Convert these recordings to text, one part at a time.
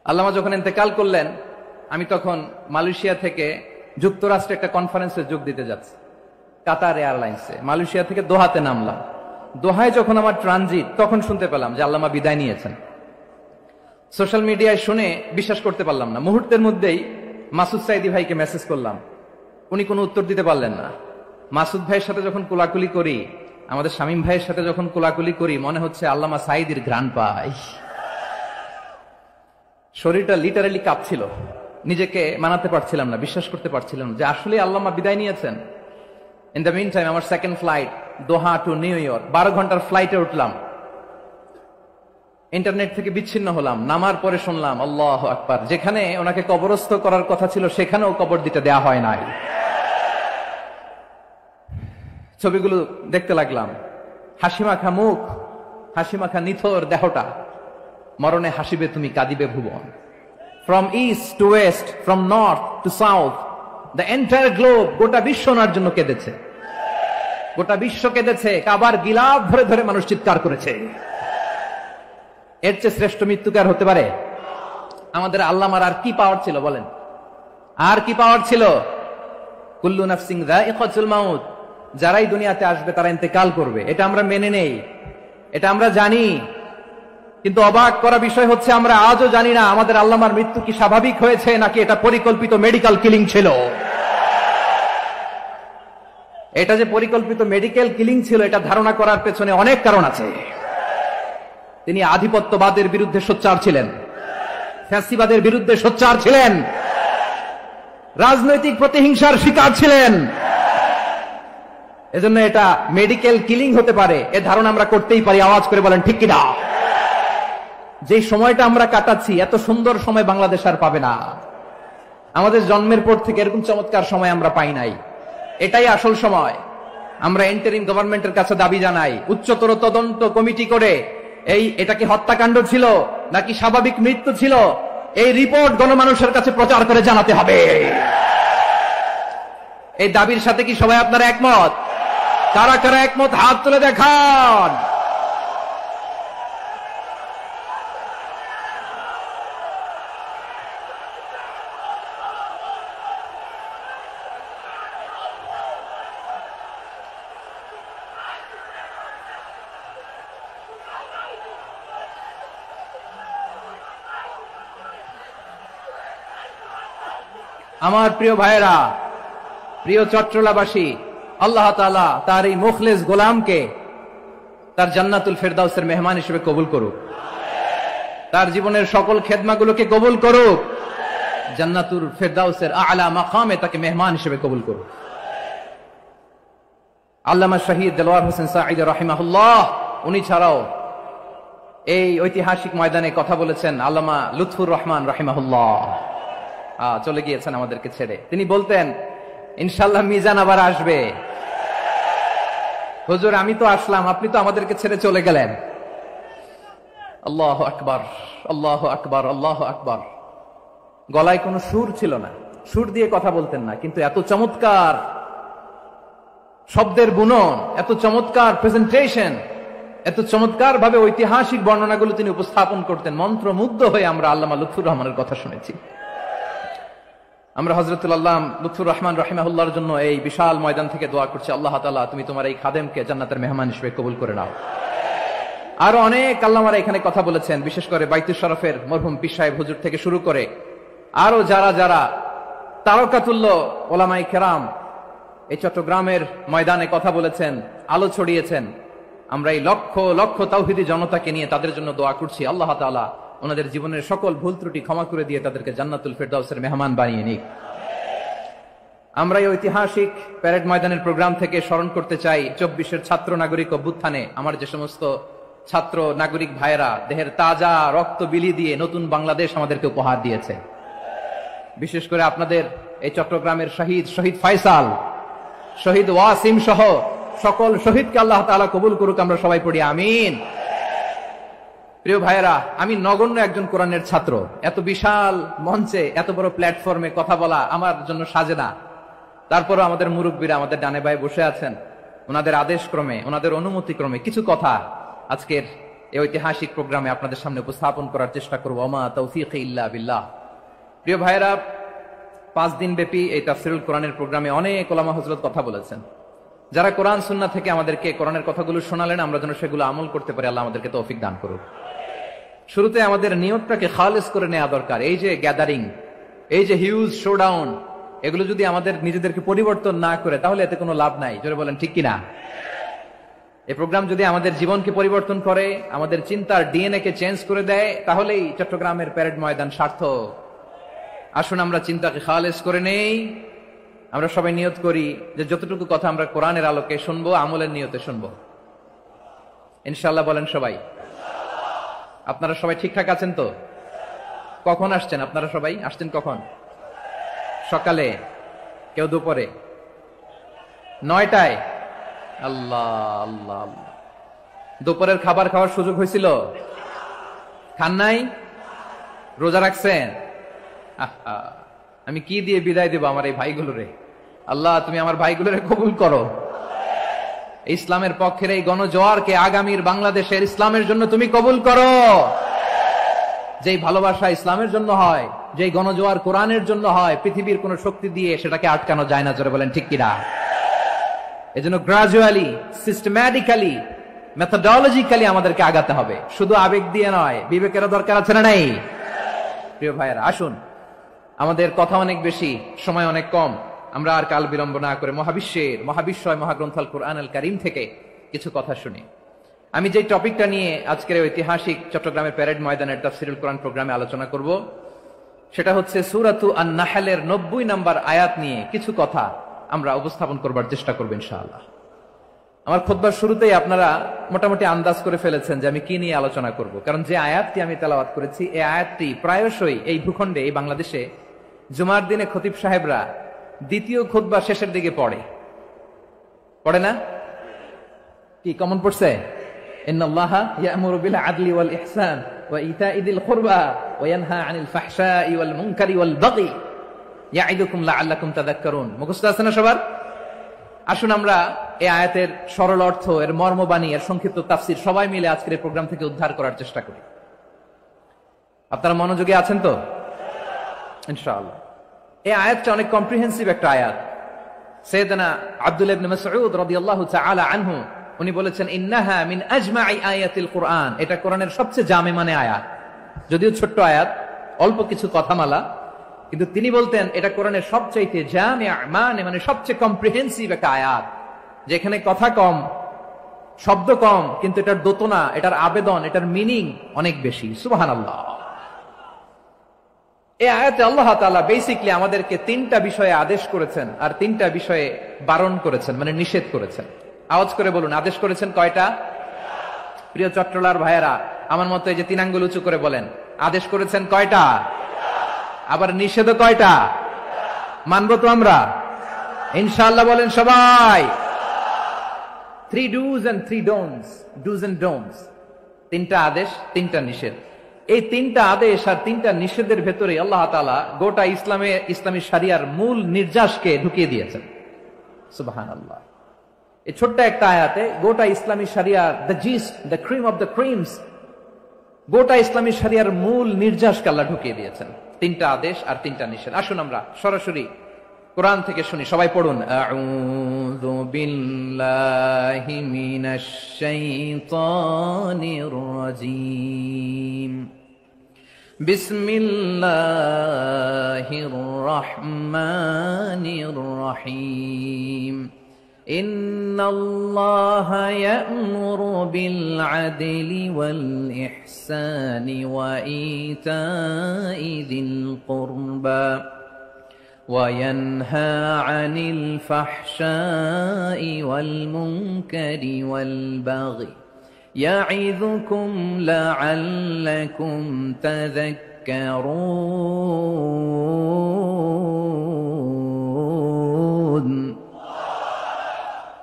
আল্লামা যখন ইন্তেকাল করলেন, আমি তখন মালয়েশিয়া থেকে যুক্তরাষ্ট্রে একটা কনফারেন্সে যোগ দিতে যাচ্ছি, কাতার এয়ারলাইন্সে। মালয়েশিয়া থেকে দোহাতে নামলাম। দোহায় যখন আমার ট্রানজিট, তখন শুনতে পেলাম যে আল্লামা বিদায় নিয়েছেন। সোশ্যাল মিডিয়ায় শুনে বিশ্বাস করতে পারলাম না। মুহূর্তের মধ্যেই মাসুদ সাইদি ভাইকে মেসেজ করলাম, উনি কোনো উত্তর দিতে পারলেন না। মাসুদ ভাইয়ের সাথে যখন কোলাকুলি করি, আমাদের শামীম ভাইয়ের সাথে যখন কোলাকুলি করি, মনে হচ্ছে আল্লামা সাইদির ঘ্রাণ পাই। শরীরটা লিটারালি কাঁপছিল, নিজেকে মানাতে পারছিলাম না, বিশ্বাস করতে পারছিলাম যে আসলে আল্লামা বিদায় নিয়েছেন। ইন দ্য মিন টাইম আমার সেকেন্ড ফ্লাইট দোহা টু নিউ ইয়র্ক, 12 ঘন্টার ফ্লাইটে উঠলাম। ইন্টারনেট থেকে বিচ্ছিন্ন হলাম। নামার পরে শুনলাম আল্লাহু আকবার, যেখানে ওনাকে কবরস্থ করার কথা ছিল সেখানেও কবর দিতে দেয়া হয় নাই। ছবিগুলো দেখতে লাগলাম, হাসিমাখা মুখ, হাসিমাখা নিথর দেহটা। মরণে হাসিবে তুমি, কাঁদিবে ভুবন। From east to west, from north to south, the entire globe, গোটা বিশ্ব ওনার জন্য কেঁদেছে, গোটা বিশ্ব কেঁদেছে। কাবার গিলাফ ধরে ধরে মানুষ চিৎকার করেছে। এর চেয়ে শ্রেষ্ঠ মৃত্যুকার হতে পারে? আমাদের আল্লামার আর কি পাওয়ার ছিল বলেন? আর কি পাওয়ার ছিল? কুল্লু নাফসিন যায়িকাতুল মাউত, যারাই দুনিয়াতে আসবে তারা ইন্তেকাল করবে, এটা আমরা মেনে নেই, এটা আমরা জানি। কিন্তু অবাক করা বিষয় হচ্ছে আমরা আজও জানি না আমাদের আল্লামার মৃত্যু কি স্বাভাবিক হয়েছে নাকি এটা পরিকল্পিত মেডিকেল কিলিং ছিল। এটা যে পরিকল্পিত মেডিকেল কিলিং ছিল, এটা ধারণা করার পেছনে অনেক কারণ আছে। তিনি আধিপত্যবাদের বিরুদ্ধে সোচ্চার ছিলেন, ফ্যাসিবাদের বিরুদ্ধে সোচ্চার ছিলেন, রাজনৈতিক প্রতিহিংসার শিকার ছিলেন। এজন্য এটা মেডিকেল কিলিং হতে পারে, এ ধারণা আমরা করতেই পারি। আওয়াজ করে বলেন ঠিক কিনা? যে সময়টা আমরা কাটাচ্ছি, এত সুন্দর সময় বাংলাদেশ আর পাবে না। আমাদের জন্মের পর থেকে এরকম চমৎকার সময় আমরা পাই নাই। এটাই আসল সময়। আমরা ইন্টারিম গভর্নমেন্টের কাছে দাবি জানাই, উচ্চতর তদন্ত কমিটি করে এটা কি হত্যাকাণ্ড ছিল নাকি স্বাভাবিক মৃত্যু ছিল, এই রিপোর্ট গণমানুষের কাছে প্রচার করে জানাতে হবে। এই দাবির সাথে কি সবাই আপনারা একমত? কারা কারা একমত হাত তুলে দেখান। আমার প্রিয় ভাইয়েরা, প্রিয় চট্টলাবাসী, আল্লাহ তাআলা তার এই মুখলেস গোলামকে তার জান্নাতুল ফেরদাউসের মেহমান হিসেবে কবুল করুক, তার জীবনের সকল খেদমাগুলোকে কবুল করুক, জান্নাতুল ফেরদাউসের আলা মাকামে তাকে মেহমান হিসেবে কবুল করুক। আল্লামা শহীদ দেলোয়ার হোসেন সাঈদী রাহিমাহুল্লাহ, উনি ছাড়াও এই ঐতিহাসিক ময়দানে কথা বলেছেন আল্লামা লুৎফুর রহমান রাহিমাহুল্লাহ। চলে গিয়েছেন আমাদেরকে ছেড়ে। তিনি বলতেন, ইনশাআল্লাহ মিজান আবার আসবে। হুজুর আমি তো আসলাম, আপনি তো আমাদেরকে ছেড়ে চলে গেলেন। আল্লাহু আকবার, আল্লাহু আকবার, আল্লাহু আকবার। গলায় কোনো সুর ছিল না, সুর দিয়ে কথা বলতেন না, কিন্তু এত চমৎকার শব্দের বুনন, এত চমৎকার প্রেজেন্টেশন, এত চমৎকার ভাবে ঐতিহাসিক বর্ণনাগুলো তিনি উপস্থাপন করতেন। মন্ত্রমুগ্ধ হয়ে আমরা আল্লামা লুৎফুর রহমানের কথা শুনেছি। আমরা হযরতুল আল্লামা লুৎফুর রহমান রাহিমাহুল্লাহর জন্য এই বিশাল ময়দান থেকে দোয়া করছি, আল্লাহ তাআলা তুমি তোমার এই খাদেমকে জান্নাতের মেহমান হিসেবে কবুল করে নাও। আরো অনেক আল্লামারা এখানে কথা বলেছেন, বিশেষ করে বাইতুল শরফের মরহুম পীর সাহেব হুজুর থেকে শুরু করে আরো যারা যারা তারকাতুল্য ওলামায়ে কেরাম এই চট্টগ্রামের ময়দানে কথা বলেছেন, আলো ছড়িয়েছেন। আমরা এই লক্ষ লক্ষ তাওহীদি জনতাকে নিয়ে তাদের জন্য দোয়া করছি, আল্লাহ তাআলা ওনাদের জীবনের সকল ভুল ত্রুটি ক্ষমা করে দিয়ে তাদেরকে জান্নাতুল ফেরদাউসের মেহমান বানিয়ে নিক। আমরা এই ঐতিহাসিক প্যারেড ময়দানের প্রোগ্রাম থেকে স্মরণ করতে চাই 24-এর ছাত্র নাগরিক অভ্যুত্থানে আমার যে সমস্ত ছাত্র নাগরিক ভাইয়েরা দেহের তাজা রক্ত বিলি দিয়ে নতুন বাংলাদেশ আমাদেরকে উপহার দিয়েছে। বিশেষ করে আপনাদের এই চট্টগ্রামের শহীদ ফয়সাল, শহীদ ওয়াসিম সহ সকল শহীদকে আল্লাহ তাআলা কবুল করুক। আমরা সবাই পড়ি আমিন। প্রিয় ভাইয়েরা, আমি নগণ্য একজন কোরআনের ছাত্র, এত বিশাল মঞ্চে এত বড় প্ল্যাটফর্মে কথা বলা আমার জন্য সাজে না। তারপরও আমাদের মুরব্বীরা আমাদের ডানে বায়ে বসে আছেন, ওনাদের আদেশ ক্রমে, ওনাদের অনুমতি ক্রমে কিছু কথা আজকের এই ঐতিহাসিক প্রোগ্রামে আপনাদের সামনে উপস্থাপন করার চেষ্টা করবো। ওমা তৌফিক ইল্লা বিল্লাহ। প্রিয় ভাইরা, 5 দিন ব্যাপী এই তাফসীরুল কোরআনের প্রোগ্রামে অনেক ওলামা হযরত কথা বলেছেন। যারা কোরআন সুন্নাহ থেকে আমাদেরকে কোরআনের কথাগুলো শোনালেন, আমরা যেন সেগুলো আমল করতে পারি, আল্লাহ আমাদেরকে তৌফিক দান করুক। শুরুতে আমাদের নিয়তটাকে খালেস করে নেওয়া দরকার। এই যে গ্যাদারিং, এই যে হিউজ শোডাউন, এগুলো যদি আমাদের নিজেদেরকে পরিবর্তন না করে, তাহলে এতে কোনো লাভ নাই। জোরে বলেন ঠিক কিনা? এই প্রোগ্রাম যদি আমাদের জীবনকে পরিবর্তন করে, আমাদের চিন্তার ডিএনএ কে চেঞ্জ করে দেয়, তাহলেই চট্টগ্রামের প্যারেড ময়দান সার্থক। আসুন আমরা চিন্তাকে খালেস করে নেই। আমরা সবাই নিয়ত করি যে যতটুকু কথা আমরা কোরআনের আলোকে শুনবো, আমলের নিয়তে শুনবো ইনশাআল্লাহ। বলেন সবাই। আপনারা সবাই ঠিকঠাক আছেন তো? কখন আসছেন আপনারা? সবাই আসছেন কখন? সকালে, কেউ দুপুরে, 9টায়? আল্লাহ আল্লাহ আল্লাহ। দুপুরের খাবার খাওয়ার সুযোগ হয়েছিল? খান নাই? রোজা রাখছেন? আমি কি দিয়ে বিদায় দেব আমার এই ভাইগুলোরে? আল্লাহ তুমি আমার ভাইগুলোরে কবুল করো। ইসলামের পক্ষের এই গণজোয়ারকে আগামীর বাংলাদেশের ইসলামের জন্য তুমি কবুল করো। যেই ভালোবাসা ইসলামের জন্য হয়, যেই গণজোয়ার কোরআনের জন্য হয়, পৃথিবীর কোন শক্তি দিয়ে সেটাকে আটকানো যায় না। জোরে বলেন ঠিক কিনা? এজন্য গ্রাজুয়ালি, সিস্টেম্যাটিক্যালি, মেথোডোলজিক্যালি আমাদেরকে আগাতে হবে, শুধু আবেগ দিয়ে নয়। বিবেকেরও দরকার আছে না নাই? প্রিয় ভাইয়েরা, আসুন, আমাদের কথা অনেক বেশি, সময় অনেক কম। আমরা আর কাল বিলম্ব না করে মহাবিশ্বয় মহাগ্রন্থ আল কুরআন আল কারীম থেকে কিছু কথা শুনি। আমি যে টপিকটা নিয়ে আজকের ঐতিহাসিক চট্টগ্রামের প্যারেড ময়দানের তাফসীরুল কোরআন প্রোগ্রামে আলোচনা করব, সেটা হচ্ছে সূরাতু আন-নাহলের 90 নম্বর আয়াত নিয়ে কিছু কথা আমরা উপস্থাপন করবার চেষ্টা করব ইনশাআল্লাহ। আমার খুতবার শুরুতেই আপনারা মোটামুটি আন্দাজ করে ফেলেছেন যে আমি কি নিয়ে আলোচনা করব, কারণ যে আয়াতটি আমি তেলাওয়াত করেছি, এই আয়াতটি প্রায়শই এই ভূখণ্ডে, এই বাংলাদেশে জুমার দিনে খতিব সাহেবরা দ্বিতীয় খুতবা শেষের দিকে পড়ে না? কি কমন পড়ছে? ইন্নাল্লাহা ইয়া'মুরু বিল আদলি ওয়াল ইহসান ওয়া ইতা'i যিল কুরবা ওয়া ইয়ানহা আনিল ফাহশাই ওয়াল মুনকারি ওয়াল বাগি ইয়া'iদুকুম লা'আল্লাকুম তাযাক্কারুন। মুখস্থ আছে না সবার? আসুন আমরা এই আয়াতের সরল অর্থ, এর মর্মবাণী, এর সংক্ষিপ্ত তাফসীর সবাই মিলে আজকের এই প্রোগ্রাম থেকে উদ্ধার করার চেষ্টা করি। আপনারা মনোযোগী আছেন তো? ইনশাআল্লাহ। এই আয়াতটা অনেক কম্প্রিহেন্সিভ একটা আয়াত। সাইয়েদনা আব্দুল্লাহ ইবনে মাসউদ রাদিয়াল্লাহু তাআলা আনহু উনি বলেছেন, ইন্নাহা মিন আজমাই আয়াতিল কুরআন। এটা কোরআনের সবচেয়ে জামে মানে আয়াত। যদিও ছোট্ট আয়াত, অল্প কিছু কথামালা, কিন্তু তিনি বলতেন এটা কোরআনের সবচাইতে জামিআ মানে সবচেয়ে কম্প্রিহেন্সিভ একটা আয়াত, যেখানে কথা কম, শব্দ কম, কিন্তু এটার দোতনা, এটার আবেদন, এটার মিনিং অনেক বেশি। সুবহানাল্লাহ। এই আয়াতে আল্লাহ তাআলা বেসিক্যালি আমাদেরকে 3টা বিষয়ে আদেশ করেছেন আর 3টা বিষয়ে বারণ করেছেন, মানে নিষেধ করেছেন। আওয়াজ করে বলুন, আদেশ করেছেন কয়টা? প্রিয় চট্টলার ভাইয়েরা, আমার মতো এই যে 3 আঙ্গুল উঁচু করে বলেন, আদেশ করেছেন কয়টা? আবার নিষেধও কয়টা? মানবো তো আমরা ইনশাআল্লাহ? বলেন সবাই। 3 do's and 3 don'ts, do's and don'ts। 3টা আদেশ, 3টা নিষেধ। এই 3টা আদেশ আর 3টা নিষেধের ভেতরে আল্লাহ তাআলা গোটা ইসলামী শরিয়ার মূল নির্যাসকে ঢুকিয়ে দিয়েছেন। সুবহানাল্লাহ। এই ছোট্ট একটা আয়াতে গোটা ইসলামী শরিয়ার, the gist, the cream of the creams, গোটা ইসলামী শরিয়ার মূল নির্যাসকে আল্লাহ ঢুকিয়ে দিয়েছেন। 3টা আদেশ আর 3টা নিষেধ। আসুন আমরা সরাসরি কোরআন থেকে শুনি। সবাই পড়ুন, আউযু বিল্লাহি মিনাশ শাইতানির রাজীম, বিসমিল্লাহির রহমানির রহিম। ইন্নাল্লাহা ইয়া'মুরু বিল আদলি ওয়াল ইহসানি ওয়া ইতা'i যিল কুরবা وينهى عن الفحشاء والمنكر والبغي يعظكم لعلكم تذكرون।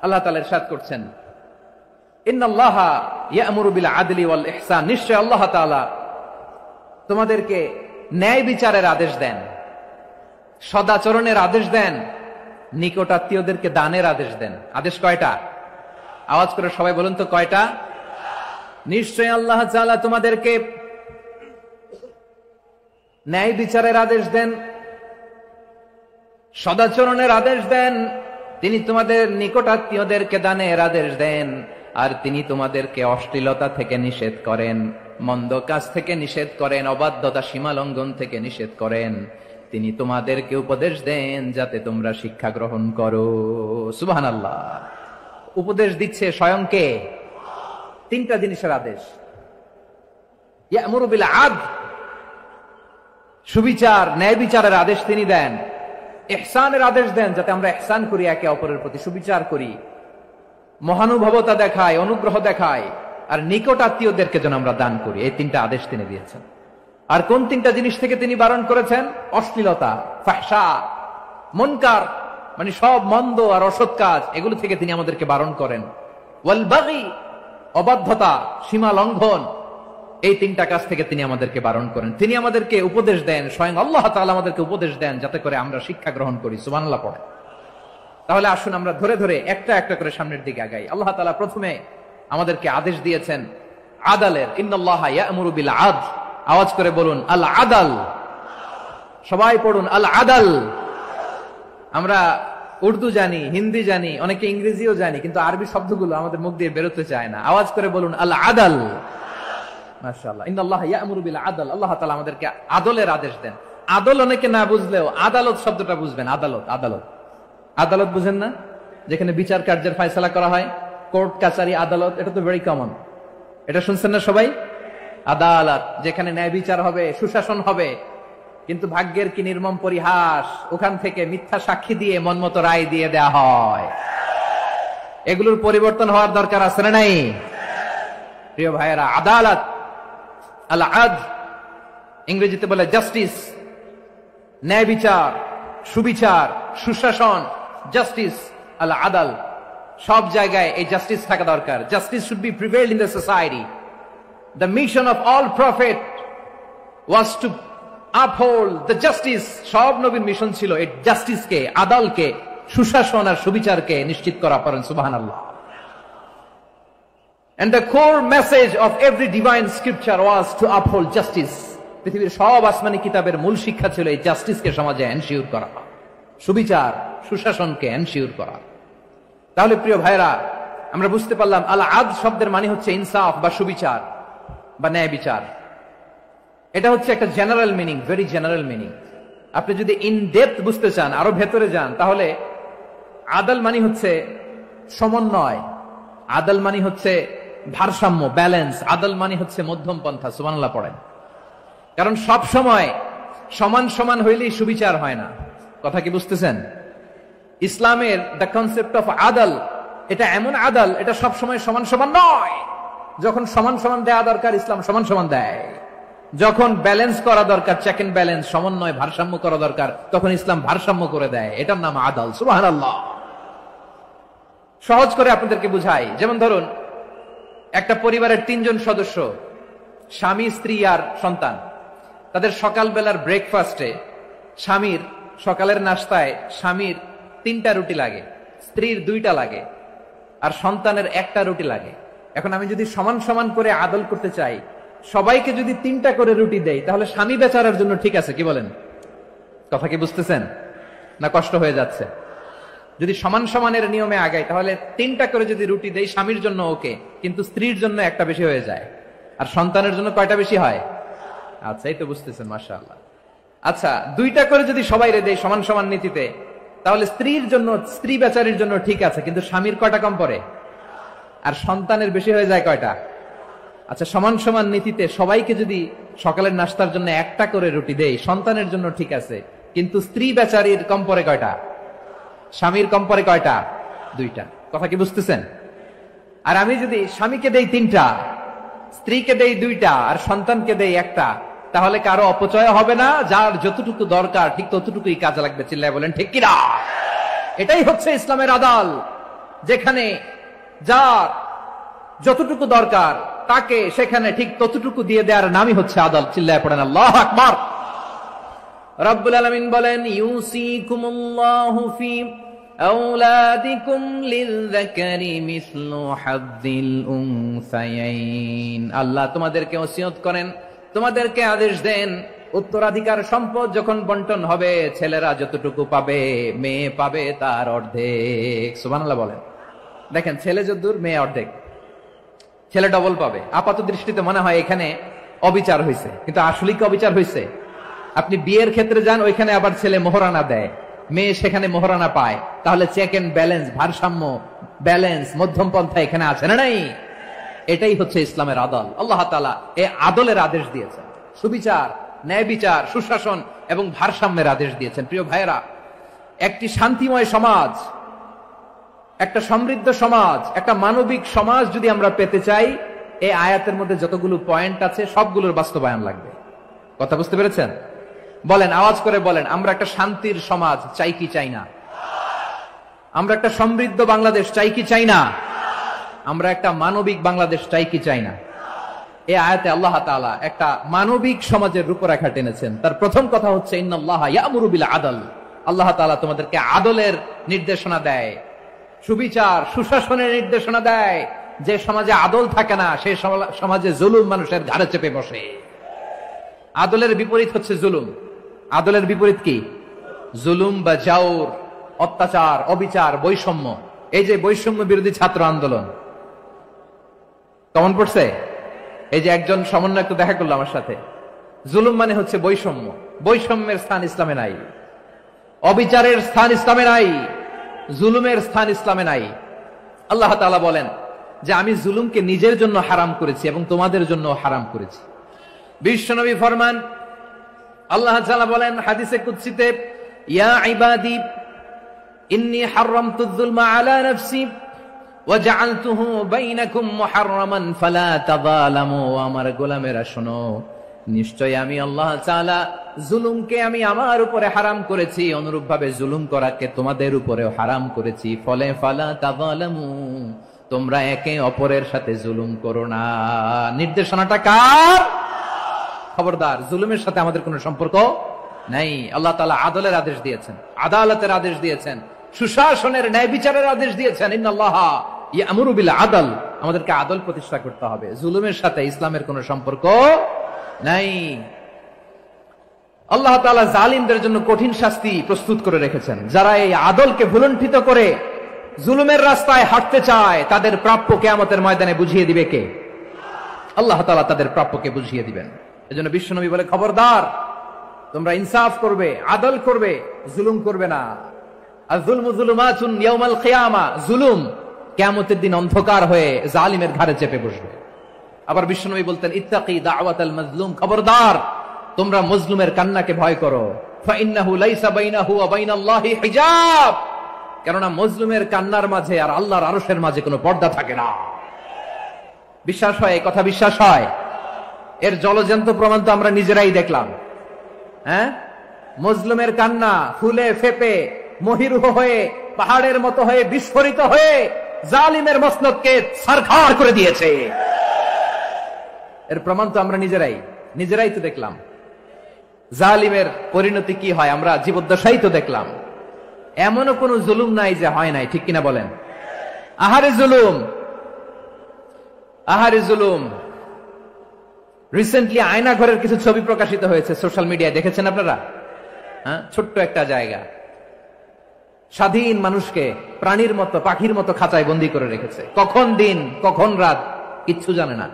আল্লাহ তাআলা ইরশাদ করছেন, ইন্নাল্লাহা ইয়া'মুরু বিল আদলি ওয়াল ইহসান। নিশ্চয় আল্লাহ তাআলা তোমাদেরকে ন্যায় বিচারের আদেশ দেন, সদাচরণের আদেশ দেন, নিকট আত্মীয়দেরকে দানের আদেশ দেন। আদেশ কয়টা? আওয়াজ করে সবাই বলুন তো কয়টা? নিশ্চয় আল্লাহ তাআলা তোমাদেরকে ন্যায় বিচারের আদেশ দেন, সদাচরণের আদেশ দেন, তিনি তোমাদের নিকটাত্মীয়দেরকে দানের আদেশ দেন, আর তিনি তোমাদেরকে অশ্লীলতা থেকে নিষেধ করেন, মন্দ কাজ থেকে নিষেধ করেন, অবাধ্যতা সীমা লঙ্ঘন থেকে নিষেধ করেন। তিনি তোমাদেরকে উপদেশ দেন যাতে তোমরা শিক্ষা গ্রহণ করো। সুবহানাল্লাহ। উপদেশ দিচ্ছে স্বয়ং কে? তিনটা জিনিসের আদেশ। ইয়ামুরু বিল আদল, সুবিচার ন্যায় বিচারের আদেশ তিনি দেন। ইহসানের আদেশ দেন যাতে আমরা ইহসান করি, একে অপরের প্রতি সুবিচার করি, মহানুভবতা দেখায়, অনুগ্রহ দেখায়, আর নিকট আত্মীয়দেরকে যেন আমরা দান করি। এই তিনটা আদেশ তিনি দিয়েছেন। আর কোন তিনটা জিনিস থেকে তিনি বারণ করেছেন? অশ্লীলতা, ফাহশা, মুনকার, মানে সব মন্দ আর অসৎ কাজ, এগুলো থেকে তিনি আমাদেরকে বারণ করেন। ওয়াল বাগি, অবাধ্যতা, সীমা লঙ্ঘন, এই তিনটা কাজ থেকে তিনি আমাদেরকে বারণ করেন। তিনি আমাদেরকে উপদেশ দেন, স্বয়ং আল্লাহ তাআলা আমাদেরকে উপদেশ দেন যাতে করে আমরা শিক্ষা গ্রহণ করি। সুবহানাল্লাহ পড়ে। তাহলে আসুন আমরা ধরে ধরে একটা একটা করে সামনের দিকে আগাই। আল্লাহ তাআলা প্রথমে আমাদেরকে আদেশ দিয়েছেন আদালের। ইন্নাল্লাহা ইয়া'মুরু বিল আদল। আওয়াজ করে বলুন আল আদাল। সবাই পড়ুন আল আদাল। আমরা উর্দু জানি, হিন্দি জানি, অনেকে ইংরেজিও জানি, কিন্তু আরবি শব্দগুলো আমাদের মুখ দিয়ে বেরোতে চায় না। আওয়াজ করে বলুন আল আদাল। মাশাআল্লাহ। ইন্নাল্লাহা ইয়া'মুরু বিল আদল। আল্লাহ তাআলা আমাদেরকে আদলের আদেশ দেন। আদল অনেকে না বুঝলেও আদালত শব্দটা বুঝবেন। আদালত, আদালত, আদালত বুঝেন না? যেখানে বিচার কার্যের ফয়সালা করা হয়, কোর্ট কাচারি আদালত, এটা তো ভেরি কমন। এটা শুনছেন না সবাই? আদালত, যেখানে ন্যায় বিচার হবে, সুশাসন হবে। কিন্তু ভাগ্যের কি নির্মম পরিহাস, ওখান থেকে মিথ্যা সাক্ষী দিয়ে মনমতো রায় দিয়ে দেয়া হয়। এগুলোর পরিবর্তন হওয়ার দরকার আছে না নাই? প্রিয় ভাইয়েরা, আদালত, আল আদল, ইংরেজিতে বলে জাস্টিস, ন্যায় বিচার, সুবিচার, সুশাসন, জাস্টিস, আল আদাল, সব জায়গায় এই জাস্টিস থাকা দরকার। Justice should be prevailed in the society. The mission of all prophet was to uphold the justice. সব নবীর মিশন ছিল এই জাস্টিসকে, আদালকে, সুশাসন আর সুবিচারকে নিশ্চিত করা। পড়েন সুবহানাল্লাহ। And the core message of every divine scripture was to uphold justice. পৃথিবীর সব আসমানি কিতাবের মূল শিক্ষা ছিল এই জাস্টিসকে সমাজে এনশিওর করা, সুবিচার, সুশাসনকে এনশিওর করা। তাহলে প্রিয় ভাইরা, আমরা বুঝতে পারলাম আল আদল শব্দের মানে হচ্ছে ইনসাফ বা সুবিচার বা ন্যায় বিচার। এটা হচ্ছে একটা general meaning, very general meaning. আপনি যদি ইন ডেপথ বুঝতে চান, আরো ভেতরে যান, তাহলে আদল মানে হচ্ছে সমন্বয়, আদল মানে হচ্ছে ভারসাম্য, ব্যালেন্স। আদল মানে হচ্ছে মধ্যম পন্থা। সুবহানাল্লাহ পড়েন। কারণ সব সময় সমান সমান হইলেই সুবিচার হয় না। কথা কি বুঝতেছেন? ইসলামের দ্য কনসেপ্ট অফ আদল, এটা এমন আদল, এটা সব সময় সমান সমান নয়। যখন সমান সমান দেয়া দরকার, ইসলাম সমান সমান দেয়। যখন ব্যালেন্স করা দরকার, চেক এন্ড ব্যালেন্স, সমন্বয়, ভারসাম্য করা দরকার, তখন ইসলাম ভারসাম্য করে দেয়। এটার নাম আদল। সুবহানাল্লাহ। সহজ করে আপনাদেরকে বুঝাই। যেমন ধরুন, একটা পরিবারের 3 জন সদস্য, স্বামী, স্ত্রী আর সন্তান। তাদের সকালবেলার ব্রেকফাস্টে, স্বামীর সকালের নাস্তায় স্বামীর 3টা রুটি লাগে, স্ত্রীর 2টা লাগে, আর সন্তানের 1টা রুটি লাগে। এখন আমি যদি সমান সমান করে আদল করতে চাই, সবাইকে যদি 3টা করে রুটি দেই, তাহলে স্বামী বেচারার জন্য ঠিক আছে, কি বলেন? কথা কি বুঝতেছেন না কষ্ট হয়ে যাচ্ছে? যদি সমান সমানের নিয়মে আগাই, তাহলে 3টা করে যদি রুটি দেই, স্বামীর জন্য ওকে, কিন্তু স্ত্রীর জন্য 1টা বেশি হয়ে যায়। আর সন্তানের জন্য কয়টা বেশি হয়? আচ্ছা, এই তো বুঝতেছেন, মাশাআল্লাহ। আচ্ছা, 2টা করে যদি সবাই দেই সমান সমান নীতিতে, তাহলে স্ত্রীর জন্য, স্ত্রী বেচারির জন্য ঠিক আছে, কিন্তু স্বামীর কয়টা কম পড়ে? আর সন্তানের বেশি হয়ে যায় কয়টা? আচ্ছা, সমান সমান নীতিতে সবাইকে যদি সকালের নাস্তার জন্য 1টা করে রুটি দেই, সন্তানের জন্য ঠিক আছে, কিন্তু স্ত্রী বেচারির কম পড়ে কয়টা? স্বামীর কম পড়ে কয়টা? 2টা। কথা কি বুঝতেছেন? আর আমি যদি স্বামীকে দেই 3টা, স্ত্রীকে দেই 2টা, আর সন্তানকে দেই 1টা, তাহলে কারো অপচয় হবে না। যার যতটুকু দরকার ঠিক ততটুকুই কাজে লাগবে। চিল্লায় বলেন ঠিক কিনা? এটাই হচ্ছে ইসলামের আদল, যেখানে যার যতটুকু দরকার তাকে সেখানে ঠিক ততটুকু দিয়ে দেওয়ার নামই হচ্ছে আদল। চিল্লায় পড়েন আল্লাহু আকবার। রব্বুল আলামিন বলেন, ইউসিকুমুল্লাহু ফি আওলাদিকুম লিযযাকারি মিসলু হাযযিল উনসায়াইন। আল্লাহ তোমাদেরকে ওসিয়ত করেন, তোমাদেরকে আদেশ দেন, উত্তরাধিকার সম্পদ যখন বন্টন হবে ছেলেরা যতটুকু পাবে, মেয়ে পাবে তার অর্ধেক। সুবহানাল্লাহ বলেন। দেখেন, ছেলে যদ্দূর মেয়ে অর্ধেক, ছেলে ডবল পাবে। আপাত দৃষ্টিতে মনে হয় এখানে অবিচার হয়েছে, কিন্তু আসলে কি অবিচার হয়েছে? আপনি বিয়ের ক্ষেত্রে যান, ওইখানে আবার ছেলে মোহরানা দেয়, মেয়ে সেখানে মোহরানা পায়। তাহলে চেক এন্ড ব্যালেন্স, ভারসাম্য, ব্যালেন্স, মধ্যম পন্থা এখানে আছে না নাই? এটাই হচ্ছে ইসলামের আদল। আল্লাহ তাআলা এই আদলের আদেশ দিয়েছেন, সুবিচার, ন্যায় বিচার, সুশাসন এবং ভারসাম্যের আদেশ দিয়েছেন। প্রিয় ভাইয়েরা, একটি শান্তিময় সমাজ, একটা সমৃদ্ধ সমাজ, একটা মানবিক সমাজ যদি আমরা পেতে চাই, এই আয়াতের মধ্যে যতগুলো পয়েন্ট আছে সবগুলোর বাস্তবায়ন লাগবে। কথা বুঝতে পেরেছেন? বলেন, আওয়াজ করে বলেন, আমরা একটা শান্তির সমাজ চাই কি চাই না? আমরা একটা সমৃদ্ধ বাংলাদেশ চাই কি চাই না? আমরা একটা মানবিক বাংলাদেশ চাই কি চাই না? এই আয়াতে আল্লাহ তাআলা একটা মানবিক সমাজের রূপরেখা টেনেছেন। তার প্রথম কথা হচ্ছে ইন্নাল্লাহা ইয়ামুরু বিল আদল। আল্লাহ তাআলা তোমাদেরকে আদলের নির্দেশনা দেয়, সুবিচার, সুশাসনের নির্দেশনা দেয়। যে সমাজে আদল থাকে না, সেই সমাজে জুলুম মানুষের ঘাড়ে চেপে বসে। আদলের বিপরীত হচ্ছে জুলুম। আদলের বিপরীত কি? জুলুম বা জাওর, অত্যাচার, অবিচার, বৈষম্য। এই যে বৈষম্য বিরোধী ছাত্র আন্দোলন কেমন পড়ছে? এই যে একজন সমন্বয়ক তো দেখা করলো আমার সাথে। জুলুম মানে হচ্ছে বৈষম্য। বৈষম্যের স্থান ইসলামে নাই, অবিচারের স্থান ইসলামে নাই, জুলুমের স্থান ইসলামে নাই। আল্লাহ তাআলা বলেন যে আমি জুলুমকে নিজের জন্য হারাম করেছি এবং তোমাদের জন্য হারাম করেছি। বিশ্বনবী ফরমান, আল্লাহ তাআলা বলেন হাদিসে কুদসিতে, ইয়া ইবাদি ইন্নী হারামতুয যুলমা আলা নাফসি ওয়া জাআলতুহু বাইনাকুম মুহাররামান ফালা তাযালামু। আমার গোলামেরা শোনো, নিশ্চয় আমি আল্লাহ তাআলা জুলুমকে আমি আমার উপরে হারাম করেছি, অনুরূপভাবে জুলুম করাকে তোমাদের উপরেও হারাম করেছি। ফলে ফালা তাযালামু, তোমরা একে অপরের সাথে জুলুম করো না। নির্দেশনাটা কার? খবরদার, জুলুমের সাথে আমাদের কোনো সম্পর্ক নাই। আল্লাহ তাআলা আদলের আদেশ দিয়েছেন, আদালতের আদেশ দিয়েছেন, সুশাসনের, ন্যায় বিচারের আদেশ দিয়েছেন। ইন্নাল্লাহা ইয়ামুরু বিল আদল। আমাদেরকে আদল প্রতিষ্ঠা করতে হবে। জুলুমের সাথে ইসলামের কোনো সম্পর্ক নাই। আল্লাহ তাআলা জালিমদের জন্য কঠিন শাস্তি প্রস্তুত করে রেখেছেন। যারা এই আদলকে ভুলুণ্ঠিত করে জুলুমের রাস্তায় হাঁটতে চায়, তাদের প্রাপ্য কিয়ামতের ময়দানে বুঝিয়ে দিবে কে? আল্লাহ তাআলা তাদের প্রাপ্যকে বুঝিয়ে দিবেন। এজন্য বিশ্বনবী বলে, খবরদার, তোমরা ইনসাফ করবে, আদল করবে, জুলুম করবে না। আয-যুলমু যুলুমাতুন ইয়াউমাল কিয়ামা। জুলুম কিয়ামতের দিন অন্ধকার হয়ে জালিমের ঘাড়ে চেপে বসবে। আবার বিশ্বনবী বলতেন, ইত্তাকি দাওয়াতাল মাজলুম। খবরদার, তোমরা মজলুমের কান্নাকে ভয় করো। ফাইন্নাহু লাইসা বাইনাহু ওয়া বাইনাল্লাহি হিজাব। কেননা মজলুমের কান্নার মাঝে আর আল্লাহর আরশের মাঝে কোনো পর্দা থাকে না। বিশ্বাস হয়? এই কথা বিশ্বাস হয়? এর জলজন্ত প্রমাণ তো আমরা নিজেরাই দেখলাম। হ্যাঁ, মজলুমের কান্না ফুলে ফেপে মহিরুহ হয়ে, পাহাড়ের মতো হয়ে, বিস্ফোরিত হয়ে জালিমের মসনদকে ছারখার করে দিয়েছে। এর প্রমাণ তো আমরা নিজেরাই তো দেখলাম। জালিমের পরিণতি কি হয় আমরা জীবদ্দশাই তো দেখলাম। এমনও কোন জুলুম নাই যে হয় নাই, ঠিক কিনা বলেন? আহারে জুলুম, আহারে জুলুম। রিসেন্টলি আয়না ঘরের কিছু ছবি প্রকাশিত হয়েছে সোশ্যাল মিডিয়ায়, দেখেছেন আপনারা? হ্যাঁ, ছোট্ট একটা জায়গা, স্বাধীন মানুষকে প্রাণীর মতো, পাখির মতো খাঁচায় বন্দী করে রেখেছে। কখন দিন কখন রাত কিচ্ছু জানে না,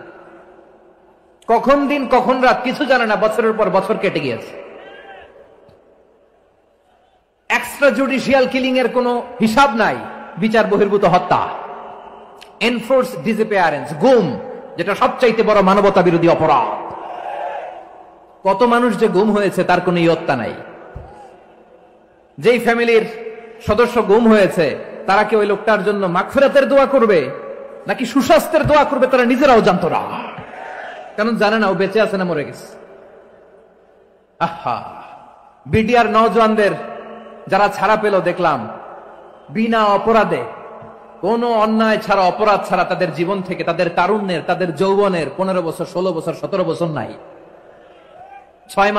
কখন দিন কখন রাত কিছু জানে না। বছরের পর বছর কেটে গিয়েছে। এক্সট্রা জুডিশিয়াল কিলিং এর কোনো হিসাব নাই। বিচার বহির্ভূত হত্যা, এনফোর্স ডিসঅ্যাপিয়ারেন্স, গুম, যেটা সবচাইতে বড় মানবতা বিরোধী অপরাধ। কত মানুষ যে গুম হয়েছে তার কোনো ইয়ত্তা নাই। যেই ফ্যামিলির সদস্য গুম হয়েছে, তারা কি ওই লোকটার জন্য মাগফিরাতের দোয়া করবে নাকি সুস্বাস্থ্যের দোয়া করবে তারা নিজেরাও জানতো না। কারণ জানে না ও বেঁচে আছে না মরে গেছে। আহা, বিডিআর নওজওয়ানদের যারা ছাড়া পেল দেখলাম, বিনা অপরাধে, কোন অন্যায় ছাড়া, অপরাধ ছাড়া তাদের জীবন থেকে, তাদের তারুণ্যের, তাদের যৌবনের 15 বছর, 16 বছর, 17 বছর নাই। 6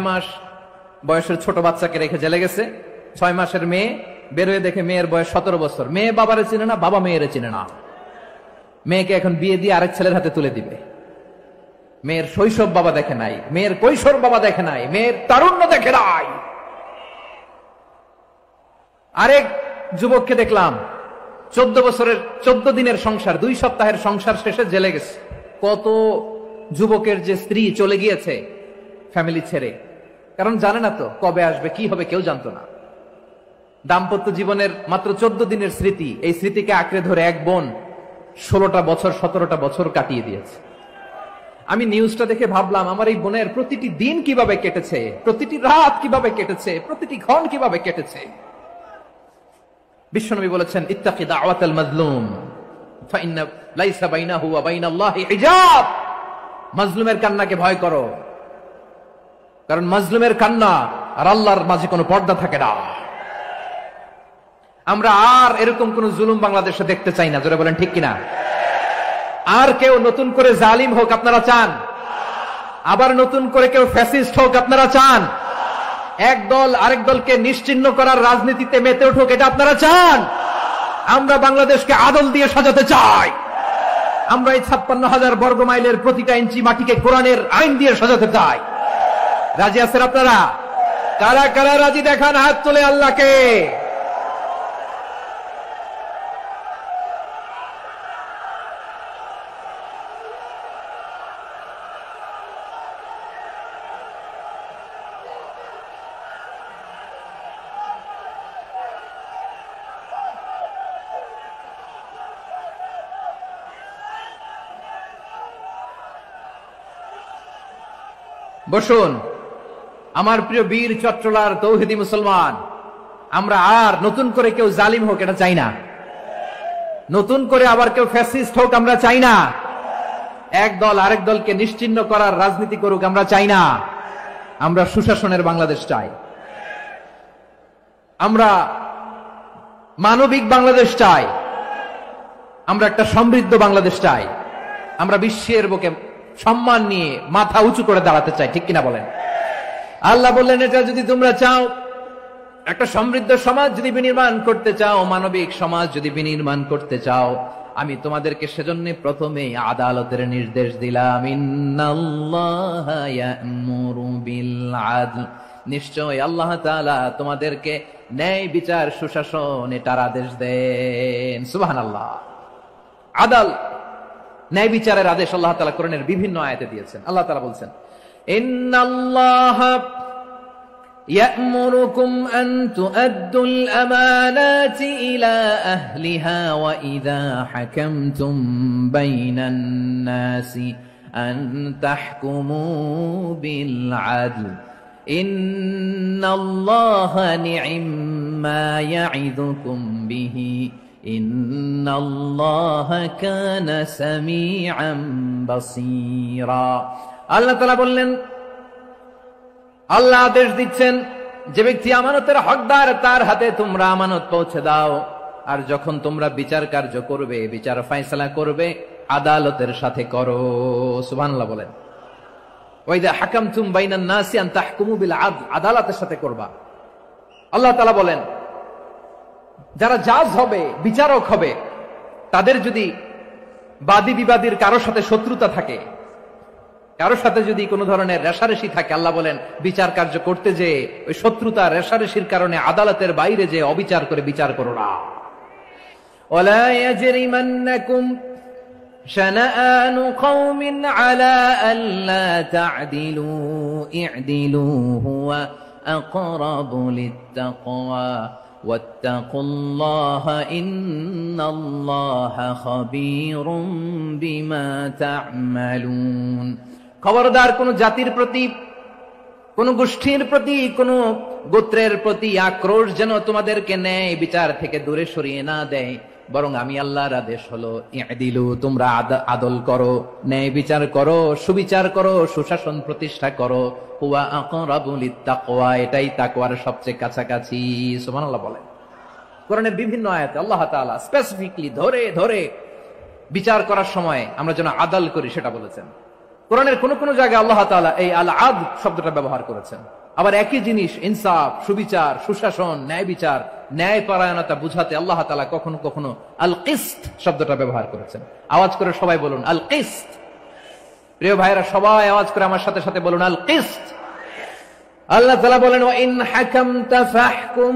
মাস বয়সের ছোট বাচ্চাকে রেখে জেলে গেছে। 6 মাসের মেয়ে বের হয়ে দেখে মেয়ের বয়স 17 বছর। মেয়ে বাবারে চিনে না, বাবা মেয়েরে চিনে না। মেয়েকে এখন বিয়ে দিয়ে আরেক ছেলের হাতে তুলে দিবে। মেয়ের শৈশব বাবা দেখে নাই, মেয়ের কৈশোর বাবা দেখে নাই, মেয়ের তারুণ্য দেখে নাই। আরেক যুবককে দেখলাম 14 বছরের 14 দিনের সংসার, 2 সপ্তাহের সংসার শেষে জেলে গেছে। কত যুবকের যে স্ত্রী চলে গিয়েছে ফ্যামিলি ছেড়ে, কারণ জানে না তো কবে আসবে, কি হবে, কেউ জানতো না। দাম্পত্য জীবনের মাত্র 14 দিনের স্মৃতি, এই স্মৃতিকে আঁকড়ে ধরে এক বোন 16টা বছর 17টা বছর কাটিয়ে দিয়েছে। আমি নিউজটা দেখে ভাবলাম, আমার এই বোনের প্রতিটি দিন কিভাবে কেটেছে, প্রতিটি রাত কিভাবে কেটেছে, প্রতিটি ক্ষণ কিভাবে কেটেছে। বিশ্বনবী বলেছেন, ইত্তাকি দাওয়াতাল মাজলুম ফাইন্না লাইসা বাইনাহু ওয়া বাইনাল্লাহি হিজাব। মাজলুমের কান্নাকে ভয় করো, কারণ মাজলুমের কান্না আর আল্লাহর মাঝে কোনো পর্দা থাকে না। আমরা আর এরকম কোন জুলুম বাংলাদেশে দেখতে চাই না, জোরে বলেন ঠিক কিনা? আর কেউ নতুন করে জালিম হোক আপনারা চান? আবার নতুন করে কেউ ফ্যাসিস্ট হোক আপনারা চান? এক দল আরেক দলকে নিশ্চিহ্ন করার রাজনীতিতে মেতে উঠুক, এটা আপনারা চান? আমরা বাংলাদেশকে আদল দিয়ে সাজাতে চাই। আমরা এই 56,000 বর্গ মাইলের প্রতিটা ইঞ্চি মাটিকে কোরআনের আইন দিয়ে সাজাতে চাই। রাজি আছেন আপনারা? কারা কারা রাজি দেখান হাত তুলে আল্লাহকে। বসুন আমার প্রিয় বীর চট্টলার তৌহিদি মুসলমান, আমরা আর নতুন করে কেউ জালিম হোক এটা চাই না, নতুন করে আবার কেউ ফ্যাসিস্ট হোক আমরা চাই না, এক দল আরেক দলকে নিশ্চিহ্ন করার রাজনীতি করুক আমরা চাই না। আমরা সুশাসনের বাংলাদেশ চাই, আমরা মানবিক বাংলাদেশ চাই, আমরা একটা সমৃদ্ধ বাংলাদেশ চাই, আমরা বিশ্বের বুকে সম্মান নিয়ে মাথা উঁচু করে দাঁড়াতে চাই, ঠিক কিনা বলেন? আল্লাহ বললেন, এটা যদি তোমরা চাও, একটা সমৃদ্ধ সমাজ যদি বিনির্মাণ করতে চাও, মানবিক সমাজ যদি বিনির্মাণ করতে চাও, আমি তোমাদেরকে সেজন্য প্রথমে আদালতের নির্দেশ দিলাম। ইন্নাল্লাহা ইয়া'মুরু বিল আদল, নিশ্চয় আল্লাহ তাআলা তোমাদেরকে ন্যায় বিচার সুশাসন এটার আদেশ দেন। সুবহানাল্লাহ। আদাল, ন্যায় বিচারের আদেশ আল্লাহ তাআলা কোরআনের বিভিন্ন আয়াতে দিয়েছেন। আল্লাহ তাআলা বলছেন, ইন্নাল্লাহা ইয়া'মুরুকুম আন তুআদ্দুল আমানাতি ইলা আহলিহা ওয়া ইযা হাকামতুম বাইনান নাসি আন তাহকুমু বিল আদল ইন্নাল্লাহা নি'ম্মা ইয়া'iদুকুম বিহি ইন্নাল্লাহা কানা সামিআন বাসীরা। আল্লাহ তাআলা বললেন, আল্লাহ আদেশ দিচ্ছেন, যে ব্যক্তি আমানতের হকদার তার হাতে তোমরা আমানত পৌঁছে দাও, আর যখন তোমরা বিচার কার্য করবে, বিচার ফয়সালা করবে, আদালতের সাথে করো। সুবহানাল্লাহ বলেন। ওয়া ইযা হাকামতুম বাইনান নাসি আন তাহকুমু বিল আদল, আদালতের সাথে করবা। আল্লাহ তাআলা বলেন, যারা জাজ হবে, বিচারক হবে, তাদের যদি বাদী বিবাদীর কারোর সাথে শত্রুতা থাকে, কারোর সাথে যদি কোনো ধরনের রেষারেষি থাকে, আল্লাহ বলেন বিচার কার্য করতে যে ওই শত্রুতা রেষারেষির কারণে আদালতের বাইরে যে অবিচার করে বিচার করো না। ওয়ালা ইয়াজরিমান্নাকুম শানাআনু কওমিন আলা আল্লা তা'দিলু ই'দিলু হুয়া আকরাবু লিত্তাকওয়া ওয়াত্তাকুল্লাহা ইন্নাল্লাহা খাবীরুম বিমা তা'মালুন। খবরদার কোন জাতির প্রতি, কোন গোষ্ঠীর প্রতি, কোন গোত্রের প্রতি আক্রোশ যেন তোমাদেরকে ন্যায় বিচার থেকে দূরে সরিয়ে না দেয়, বরং আমি আল্লাহর আদেশ হলো ই'দিলু, তোমরা আদল করো, ন্যায় বিচার করো, সুবিচার করো, সুশাসন প্রতিষ্ঠা করো। হুয়া আকরাবু লিত্তাকওয়া, এটাই তাকওয়ার সবচেয়ে কাছাকাছি। সুবহানাল্লাহ বলেন। কোরআনের বিভিন্ন আয়াতে আল্লাহ তাআলা স্পেসিফিকলি ধরে ধরে বিচার করার সময় আমরা যেন আদল করি সেটা বলেছেন। কোরআনের কোন কোন জায়গায় আল্লাহ তাআলা এই আল আদল শব্দটা ব্যবহার করেছেন। আবার একই জিনিস ইনসাফ, সুবিচার, সুশাসন, ন্যায় বিচার ন্যায় পরায়ণতা বুঝাতে আল্লাহ তাআলা কখনো কখনো আল কিসত শব্দটা ব্যবহার করেছেন। আওয়াজ করে সবাই বলুন আল কিসত। প্রিয় ভাইরা, সবাই আওয়াজ করে আমার সাথে সাথে বলুন আল কিসত। আল্লাহ তাআলা বলেন ওয়া ইন হাকামতা ফাহকুম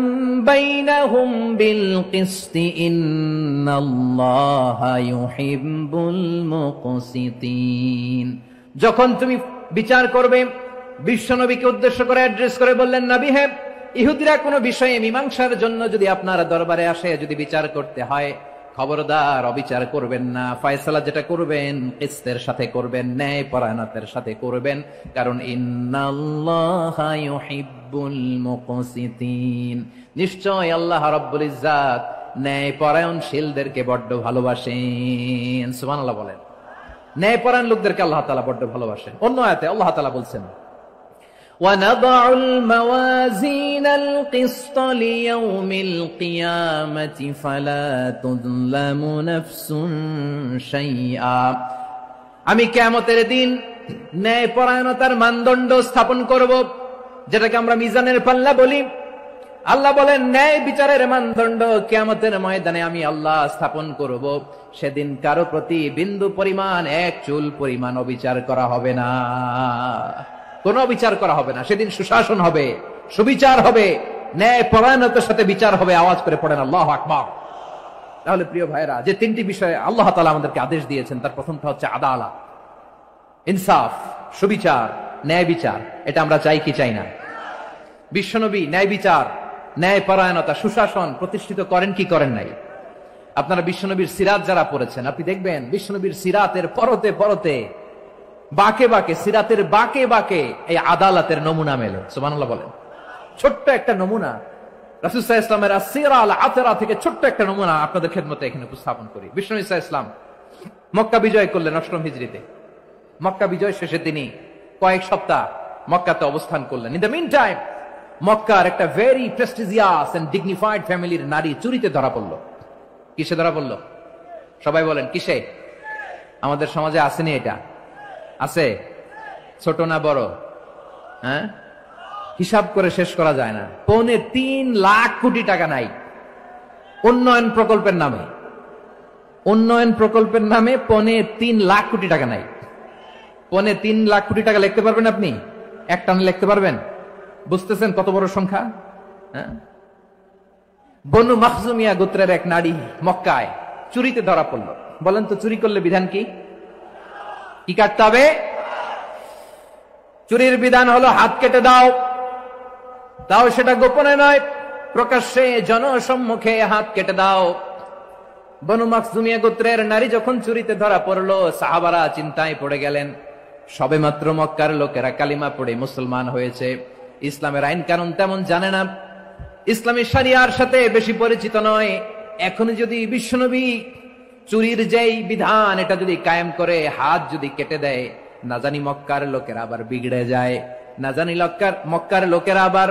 বাইনাহুম বিল কিসতি ইন্নাল্লাহা ইউহিব্বুল মুকসিতিন। যখন তুমি বিচার করবে, বিশ্বনবীকে উদ্দেশ্য করে অ্যাড্রেস করে বললেন, নবী হে, ইহুদিরা কোনো বিষয়ে মীমাংসার জন্য যদি আপনার দরবারে আসে, যদি বিচার করতে হয়, খবরদার অবিচার করবেন না। ফয়সালা যেটা করবেন কিসতের সাথে করবেন, ন্যায় পরায়ণতার সাথে করবেন, কারণ ইন্নাল্লাহা ইউহিব্বুল মুকসিতিন, নিশ্চয় আল্লাহ রাব্বুল ইজ্জাত ন্যায় পরায়ণশীলদেরকে বড্ড ভালোবাসেন। সুবহানাল্লাহ বলেন। ন্যায় পরায়ণ লোকদেরকে আল্লাহ তাআলা বড্ড ভালোবাসেন। অন্য আয়াতে আল্লাহ তাআলা বলছেন وَنَضَعُ الْمَوَازِينَ الْقِسْطَ لِيَوْمِ الْقِيَامَةِ فَلَا تُظْلَمُ نَفْسٌ شَيْئًا। আমি কিয়ামতের দিন ন্যায় পরায়ণতার মানদণ্ড স্থাপন করব, যেটাকে আমরা মিজানের পাল্লা বলি। আল্লাহ বলেন ন্যায় বিচারের মানদণ্ড কিয়ামতের ময়দানে আমি আল্লাহ স্থাপন করব। সেদিন কারো প্রতি বিন্দু পরিমাণ, এক চুল পরিমাণ অবিচার করা হবে না, কোনো বিচার করা হবে না। সেদিন সুশাসন হবে, সুবিচার হবে, ন্যায় পরায়ণতার সাথে বিচার হবে। আওয়াজ করে পড়েন আল্লাহু আকবার। তাহলে প্রিয় ভাইরা, যে তিনটি বিষয়ে আল্লাহ তাআলা আমাদেরকে আদেশ দিয়েছেন, তার প্রথমটা হচ্ছে আদালত, ইনসাফ, সুবিচার, ন্যায় বিচার। এটা আমরা চাই কি চাই না? বিশ্বনবী ন্যায় বিচার, ন্যায় পরায়ণতা, সুশাসন প্রতিষ্ঠিত করেন কি করেন নাই? আপনারা বিশ্বনবীর সিরাত যারা পড়েছেন, আপনি দেখবেন বিশ্বনবীর সিরাতের পরতে পরতে, বাকে বাকে, সিরাতের বাকে বাকে এই আদালতের নমুনা মেলে। সুবহানাল্লাহ বলেন। ছোট্ট একটা নমুনা রাসূল সাল্লাল্লাহু আলাইহি ওয়াসাল্লামের আসসিরা আল আতরা থেকে ছোট্ট একটা নমুনা আপনাদের খেদমতে এখানে উপস্থাপন করি। বিশ্বনবী সাল্লাল্লাহু আলাইহি ওয়াসাল্লাম মক্কা বিজয় করলেন ৮ম হিজরিতে। মক্কা বিজয় শেষে তিনি কয়েক সপ্তাহ মক্কাতে অবস্থান করলেন। ইন দ্য মিন টাইম মক্কার একটা ভেরি প্রেস্টিজিয়াস এন্ড ডিগনিফাইড ফ্যামিলির নারী চুরিতে ধরা পড়লো। কিসে ধরা পড়লো? সবাই বলেন কিসে? আমাদের সমাজে আসেনি এটা? আছে? ছোট না বড়? হ্যাঁ, হিসাব করে শেষ করা যায় না। ৩.৫ লাখ কোটি টাকা নাই উন্নয়ন প্রকল্পের নামে। উন্নয়ন প্রকল্পের নামে ৩.৫ লাখ কোটি টাকা নাই। ৩.৫ লাখ কোটি টাকা লিখতে পারবেন আপনি? এক টানে লিখতে পারবেন? বুঝতেছেন কত বড় সংখ্যা? হ্যাঁ, বনু মাখজুমিয়া গোত্রের এক নারী মক্কায় চুরিতে ধরা পড়ল। বলেন তো চুরি করলে বিধান কি? কি কাটতে হবে? চুরির বিধান হলো হাত কেটে দাও। তাও সেটা গোপনে নয়, প্রকাশ্যে জনসম্মুখে হাত কেটে দাও। বনু মাখজুমিয়া গোত্রের নারী যখন চুরিতে ধরা পড়লো, সাহাবারা চিন্তায় পড়ে গেলেন। সবেমাত্র মক্কার লোকেরা কালিমা পড়ে মুসলমান হয়েছে, ইসলামের আইন কানুন তেমন জানে না, ইসলামী শরিয়ার সাথে বেশি পরিচিত নয়। এখন যদি বিশ্বনবী চুরির যেই বিধান এটা যদি কায়েম করে হাত যদি কেটে দেয়, না জানি মক্কার লোকেরা আবার বিগড়ে যায়, না জানি মক্কার লোকেরা আবার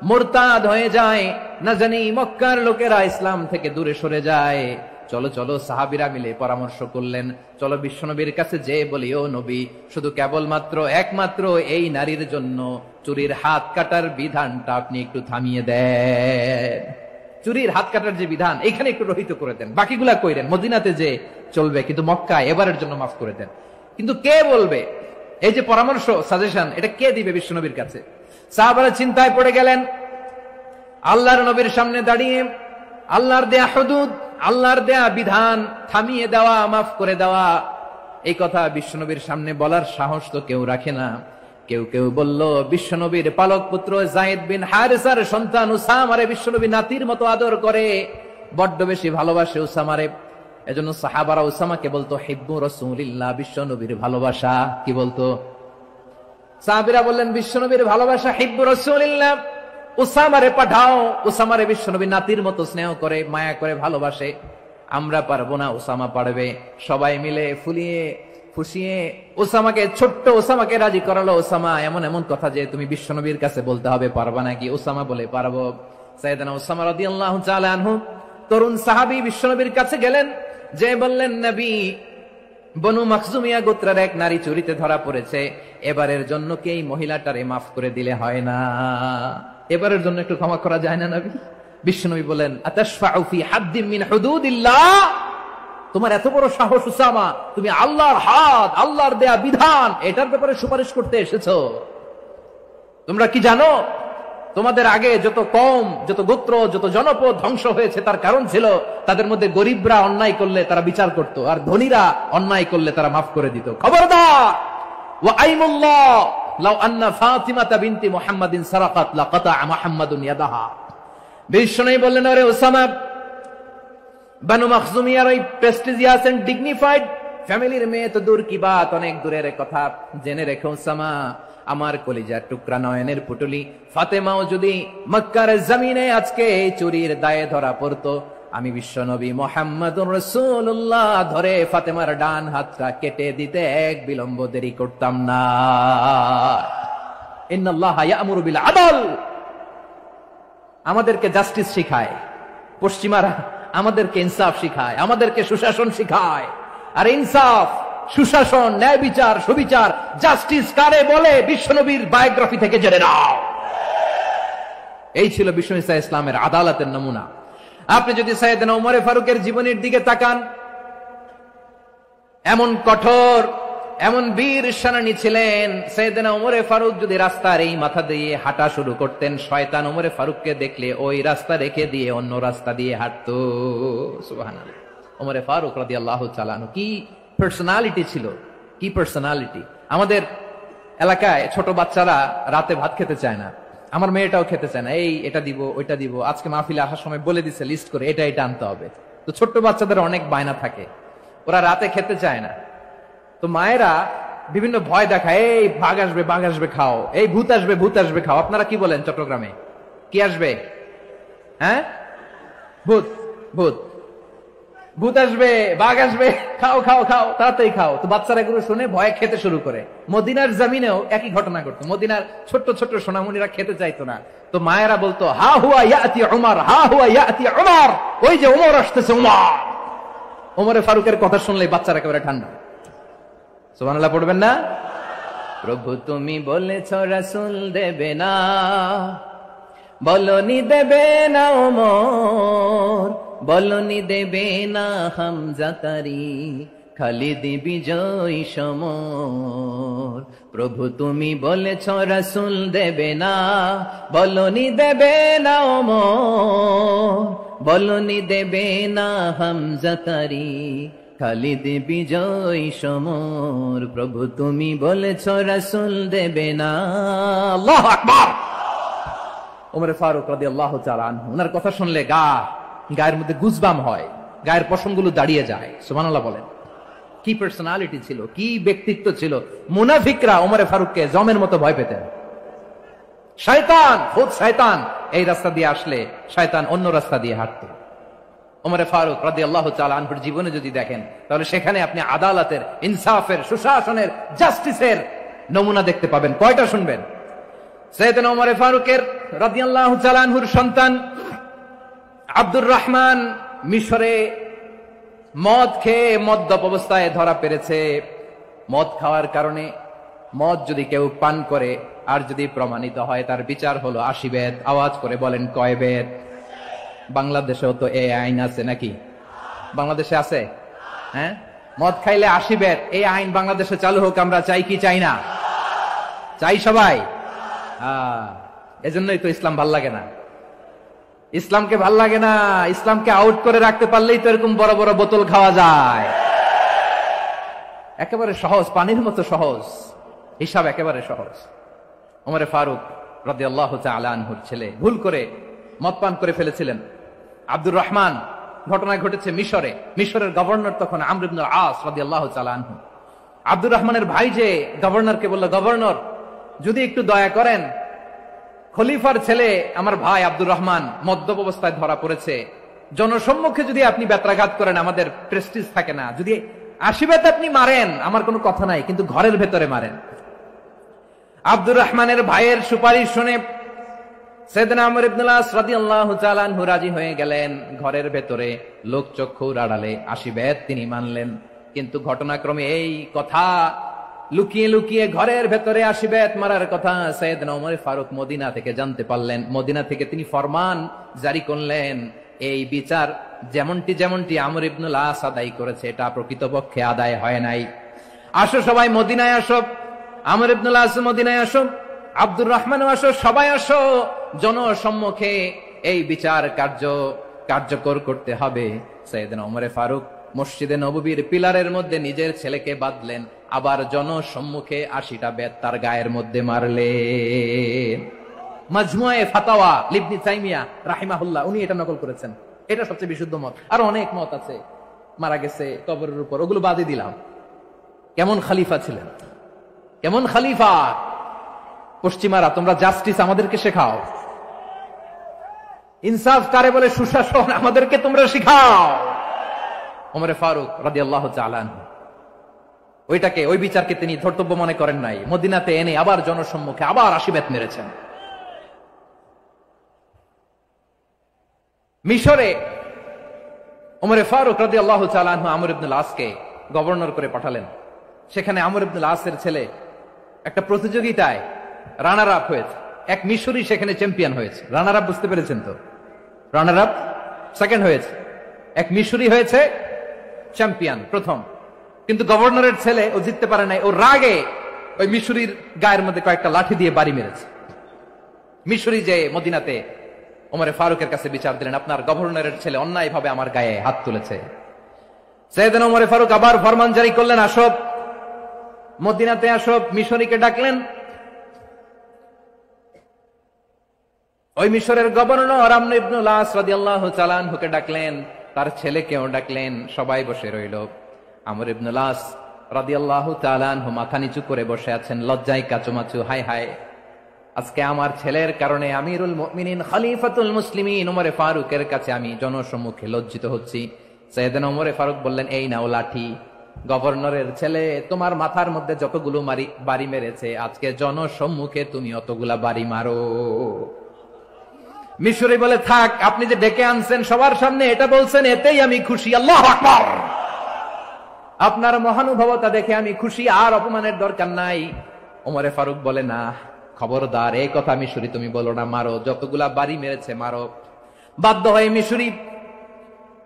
মুরতাদ হয়ে যায়, না জানি মক্কার লোকেরা ইসলাম থেকে দূরে সরে যায়। চলো চলো, সাহাবীরা মিলে পরামর্শ করলেন, চলো বিশ্বনবীর কাছে যে বলি, ও নবী, শুধু কেবলমাত্র একমাত্র এই নারীর জন্য চুরির হাত কাটার বিধানটা আপনি একটু থামিয়ে দেন। চুরির হাত কাটার যে বিধান এখানে একটু রহিত করে দেন, বাকিগুলা কইরেন মদিনাতে যে চলবে, কিন্তু মক্কায় এবারের জন্য মাফ করে দেন। কিন্তু কে বলবে? এই যে পরামর্শ, সাজেশন, এটা কে দিবে বিশ্বনবীর কাছে? সাহাবারা চিন্তায় পড়ে গেলেন। আল্লাহর নবীর সামনে দাঁড়িয়ে আল্লাহর দেয়া হুদুদ, আল্লাহর দেয়া বিধান থামিয়ে দেওয়া, মাফ করে দেওয়া, এই কথা বিশ্বনবীর সামনে বলার সাহস তো কেউ রাখে না। কেউ কেউ বলল, বিশ্বনবীর পালক পুত্র যায়েদ বিন হারেসার সন্তান উসামারে বিশ্বনবী নাতির মতো আদর করে, বড্ড বেশি ভালোবাসে উসামারে। এজন্য সাহাবারা উসামাকে বলতো হিব্বু রাসূলিল্লাহ, বিশ্বনবীর ভালোবাসা। কি বলতো? সাহাবীরা বললেন বিশ্বনবীর ভালোবাসা হিব্বু রাসূলিল্লাহ, উসামারে পাঠাও। উসামারে বিশ্বনবী নাতির মতো স্নেহ করে, মায়া করে, ভালোবাসে। আমরা পারবো না, উসামা পারবে। সবাই মিলে ফুসিয়ে ওসামাকে, ছোট্ট ওসামাকে রাজি করালো। ওসামা এমন এমন কথা যে তুমি বিশ্বনবীর কাছে বলতে হবে, পারবা নাকি? ওসামা বলে পারবো। সাইয়েদনা ওসামা রাদিয়াল্লাহু তাআলা আনহু তরুণ সাহাবী বিশ্বনবীর কাছে গেলেন, যে বললেন, নবী, বনু মাখজুমিয়া গোত্রের এক নারী চুরিতে ধরা পড়েছে, এবারের জন্য কি এই মহিলাটারে মাফ করে দিলে হয় না? এবারের জন্য একটু ক্ষমা করা যায় না নবী? বিশ্বনবী বলেন, আতাশফাউ ফি হাদ্দিন মিন হুদুদিল্লাহ, তোমার এত বড় সাহস উসামা, তুমি আল্লাহর হাত, আল্লাহর দেয়া বিধান, এটার ব্যাপারে সুপারিশ করতে এসেছো? তোমরা কি জানো তোমাদের আগে যত কওম, যত গোত্র, যত জনপদ ধ্বংস হয়েছে তার কারণ ছিল তাদের মধ্যে গরিবরা অন্যায় করলে তারা বিচার করত, আর ধনীরা অন্যায় করলে তারা মাফ করে দিত। খবরদার, ওয়া আইমুল্লাহ লাউ আন্না ফাতিমাতা বিনতি মুহাম্মাদিন সারাকাত লাকাতা মুহাম্মাদুন ইয়াদাহা। বিশ্বনবী বললেন, আরে ওসামা, বানু মাখজুমিয়ার ওই প্রেস্টিজিয়াস এন্ড ডিগনিফাইড ফ্যামিলির মেয়ে তো দূর কি বাত, অনেক দূরের কথা। জেনে রেখো ওসামা, আমার কলিজার টুকরা নয়নের পুটুলি ফাতেমাও যদি মক্কার জমিনে আজকে চুরির দায়ে ধরা পড়তো, আমি বিশ্বনবী মুহাম্মদুর রাসূলুল্লাহ ধরে ফাতেমার ডান হাতটা কেটে দিতে এক বিলম্ব দেরি করতাম না। ইন্নাল্লাহা ইয়া'মুরু বিল আদল, আমাদেরকে জাস্টিস শিখায় পশ্চিমারা, আমাদেরকে ইনসাফ শিখায়, আমাদেরকে সুশাসন শিখায়। আর ইনসাফ, সুশাসন, ন্যায় বিচার, সুবিচার, জাস্টিস কারে বলে বিশ্বনবীর বায়োগ্রাফি থেকে জেনে নাও। এই ছিল বিষ্ণু ঈসা ইসলামের আদালতের নমুনা। আপনি যদি সাইয়েদনা ওমর ফারুকের জীবনের দিকে তাকান, এমন কঠোর, এমন বীর সেনানী ছিলেন। সাইয়েদনা ওমর ফারুক যদি রাস্তার এই মাথা দিয়ে হাঁটা শুরু করতেন, শয়তান ওমর ফারুককে দেখলে ওই রাস্তা রেখে দিয়ে অন্য রাস্তা দিয়ে হাঁটতো। সুবহানাল্লাহ। ওমর ফারুক রাদিয়াল্লাহু তাআলা আনহু কি পার্সোনালিটি ছিল, কি পার্সোনালিটি। আমাদের এলাকায় ছোট বাচ্চারা রাতে ভাত খেতে চায় না, আমার মেয়েটাও খেতে চায় না, এই এটা দিব ওইটা দিব, আজকে মাহফিলে আসার সময় বলে দিছে লিস্ট করে এটা এটা আনতে হবে। তো ছোট্ট বাচ্চাদের অনেক বায়না থাকে, ওরা রাতে খেতে চায় না। তো মায়েরা বিভিন্ন ভয় দেখায়, এই বাঘ আসবে, বাঘ আসবে খাও, এই ভূত আসবে, ভূত আসবে খাও। আপনারা কি বলেন চট্টগ্রামে, কি আসবে? হ্যাঁ, ভূত, ভূত, ভূত আসবে, বাঘ আসবে, খাও খাও খাও, তাড়াতাড়ি খাও। তো বাচ্চারা এগুলো শুনে ভয়ে খেতে শুরু করে। মদিনার জমিনেও একই ঘটনা ঘটতো, মদিনার ছোট্ট ছোট্ট সোনামণিরা খেতে চাইতো না। তো মায়েরা বলতো, হা হুয়া ইয়াতি উমর, হা হুয়া ইয়াতি উমর, ওই যে উমর আসতেছে, উমর। ওমরে ফারুকের কথা শুনলে বাচ্চারা একেবারে ঠান্ডা। সুবহানাল্লাহ পড়বেন না? প্রভু তুমি বলেছ রাসূল দেবে না, বলনি দেবে না ওমর, বলনি দেবে না হামজা তারি, খালিদ বিজয় সমর। প্রভু তুমি বলেছ রাসূল দেবে না, বলনি দেবে না ওমর, বলনি দেবে না হামজা তারি, খালিদ বিজয় সমর। প্রভু তুমি বলেছ রাসূল দেবে না। আল্লাহু আকবার। ওমর ফারুক রাদিয়াল্লাহু তাআলা আনহু, ওনার কথা শুনলে গায়ের মধ্যে গুজবাম হয়, গায়ের পশমগুলো দাঁড়িয়ে যায়। সুবহানাল্লাহ বলেন। কি পার্সোনালিটি ছিল, কি ব্যক্তিত্ব ছিল। মুনাফিকরা ওমর ফারুককে জমের মতো ভয় পেতেন। শয়তান, খুদ শয়তান এই রাস্তা দিয়ে আসলে শয়তান অন্য রাস্তা দিয়ে হাঁটত। ওমর ফারুক রাদিয়াল্লাহু তাআলা আনহুর জীবনে যদি দেখেন, তাহলে সেখানে আপনি আদালতের, ইনসাফের, সুশাসনের, জাস্টিসের নমুনা দেখতে পাবেন। কয়টা শুনবেন? সাইয়েদনা ওমর ফারুকের রাদিয়াল্লাহু তাআলা আনহুর সন্তান আব্দুর রহমান মিশরে মদ খেয়ে মদ্যপ অবস্থায় ধরা পড়েছে। মদ খাওয়ার কারণে, মদ যদি কেউ পান করে আর যদি প্রমাণিত হয়, তার বিচার হলো 80 বেত। আওয়াজ করে বলেন কয় বেত? বাংলাদেশেও তো এই আইন আছে নাকি? বাংলাদেশে আছে? হ্যাঁ, মদ খাইলে 80 বেত, এই আইন বাংলাদেশে চালু হোক আমরা চাই কি চাই না? চাই সবাই। এজন্যই তো ইসলাম ভাল লাগে না। ইসলামকে ভাল লাগে না, ইসলামকে আউট করে রাখতে পারলেই তো এরকম বড় বড় বোতল খাওয়া যায়। একেবারে সহজ, পানির মতো সহজ, হিসাব একেবারে সহজ। ওমর ফারুক রাদিয়াল্লাহু তাআলা আনহুর ছেলে ভুল করে মদ পান করে ফেলেছিলেন। আব্দুর রহমান, ঘটনা ঘটেছে মিশরে। মিশরের গভর্নর তখন আমর ইবনুল আস রাদিয়াল্লাহু তাআলা আনহু। আব্দুর রহমানের ভাই যে গভর্নরকে বলল, গভর্নর যদি একটু দয়া করেন, খলিফার ছেলে আমার ভাই আব্দুর রহমান মদ্যপ অবস্থায় ধরা পড়েছে, জনসম্মুখে যদি আপনি বেত্রাঘাত করেন আমাদের প্রেস্টিজ থাকে না, যদি 80 বেত আপনি মারেন আমার কোনো কথা নাই, কিন্তু ঘরের ভেতরে মারেন। আব্দুর রহমানের ভাইয়ের সুপারিশ শুনে সাইয়েদনা আমর ইবনুল আস রাদিয়াল্লাহু তাআলা আনহু রাজি হয়ে গেলেন। ঘরের ভেতরে লোকচক্ষুর আড়ালে 80 বেত তিনি মানলেন। কিন্তু ঘটনাক্রমে এই কথা লুকিয়ে লুকিয়ে ঘরের ভেতরে 80 বেত মারার কথা সাইয়েদনা ওমর ফারুক মদিনা থেকে জানতে পারলেন। মদিনা থেকে তিনি ফরমান জারি করলেন, এই বিচার যেমনটি আমর ইবনুল আস আদায় করেছে এটা প্রকৃতপক্ষে আদায় হয় নাই। আসো সবাই মদিনায় আসো, আমর ইবনুল আস মদিনায় আসো, আব্দুর রহমানও আসো, সবাই আসো, জনসম্মুখে এই বিচার কার্যকর করতে হবে। সাইয়েদনা ওমর ফারুক মসজিদে নববীর পিলারের মধ্যে নিজের ছেলেকে বাঁধলেন, আবার জনসম্মুখে 80টা বেত তার গায়ের মধ্যে মারলেন। মাজমুয়ে ফাতাওয়া ইবনে তাইমিয়া রাহিমাহুল্লাহ উনি এটা নকল করেছেন। এটা সবচেয়ে বিশুদ্ধ মত। আর অনেক মত আছে, মারা গেছে কবরের উপর, ওগুলো বাদই দিলাম। কেমন খলিফা ছিলেন, কেমন খলিফা! পশ্চিমারা তোমরা জাস্টিস আমাদেরকে শেখাও, ইনসাফ কারে বলে সুশাসন আমাদেরকে তোমরা শিখাও। ওমর ফারুক রাদিয়াল্লাহু তাআলা আনহু ওই বিচারকে তিনি ধর্তব্য মনে করেন নাই। মদিনাতে এনে আবার জনসম্মুখে আবার 80 বেত মেরেছেন। মিশরে ওমর ফারুক রাদিয়াল্লাহু তাআলা আনহু আমর ইবনুল আসকে গভর্নর করে পাঠালেন। সেখানে আমর ইবনুল আসের ছেলে একটা প্রতিযোগিতায় রানার আপ হয়েছে। এক মিশরি সেখানে চ্যাম্পিয়ন হয়েছে। রানার আপ বুঝতে পেরেছেন তো? রানার আপ সেকেন্ড হয়েছে, এক মিশরি হয়েছে চ্যাম্পিয়ন প্রথম। কিন্তু গভর্নরের ছেলে ও জিততে পারে নাই। ও রাগে ওই মিশরির গায়ের মধ্যে কয়েকটা লাঠি দিয়ে বাড়ি মেরেছে। মিশরি যে মদিনাতে ওমরে ফারুকের কাছে বিচার দিলেন, আপনার গভর্নরের ছেলে অন্যায়ভাবে আমার গায়ে হাত তুলেছে। সাইয়েদনা ওমরে ফারুক আবার ফরমান জারি করলেন, আসো মদিনাতে আসো। মিশরীকে ডাকলেন। ওই মিশরের গভর্নর আমর ইবনুল আস রাদিয়াল্লাহু তাআলা আনহুকে ডাকলেন, তার ছেলেকেও ডাকলেন। সবাই বসে রইল। আমর ইবনুল আস রাদিয়াল্লাহু তাআলা আনহু মাথা নিচু করে বসে আছেন, লজ্জায় কাচুমাচু। হায় হায়, আজকে আমার ছেলের কারণে আমিরুল মুমিনিন খলিফাতুল মুসলিমিন ওমর ফারুকের কাছে আমি জনসম্মুখে লজ্জিত হচ্ছি। সাইয়েদনা ওমর ফারুক বললেন, এই নাও লাঠি, গভর্নরের ছেলে তোমার মাথার মধ্যে যতগুলো বাড়ি মেরেছে আজকে জনসম্মুখে তুমি অতগুলা বাড়ি মারো। মিশরি বলে, থাক, আপনি যে ডেকে আনছেন সবার সামনে এটা বলছেন, এতেই আমি খুশি। আল্লাহু আকবার! আপনার মহানুভবতা দেখে আমি খুশি, আর অপমানের দরকার নাই। ওমরে ফারুক বলে, না, খবরদার, এই কথা মিশরি তুমি বলো না, মারো, যতগুলা বাড়ি মেরেছে মারো। বাধ্য হয়ে মিশরি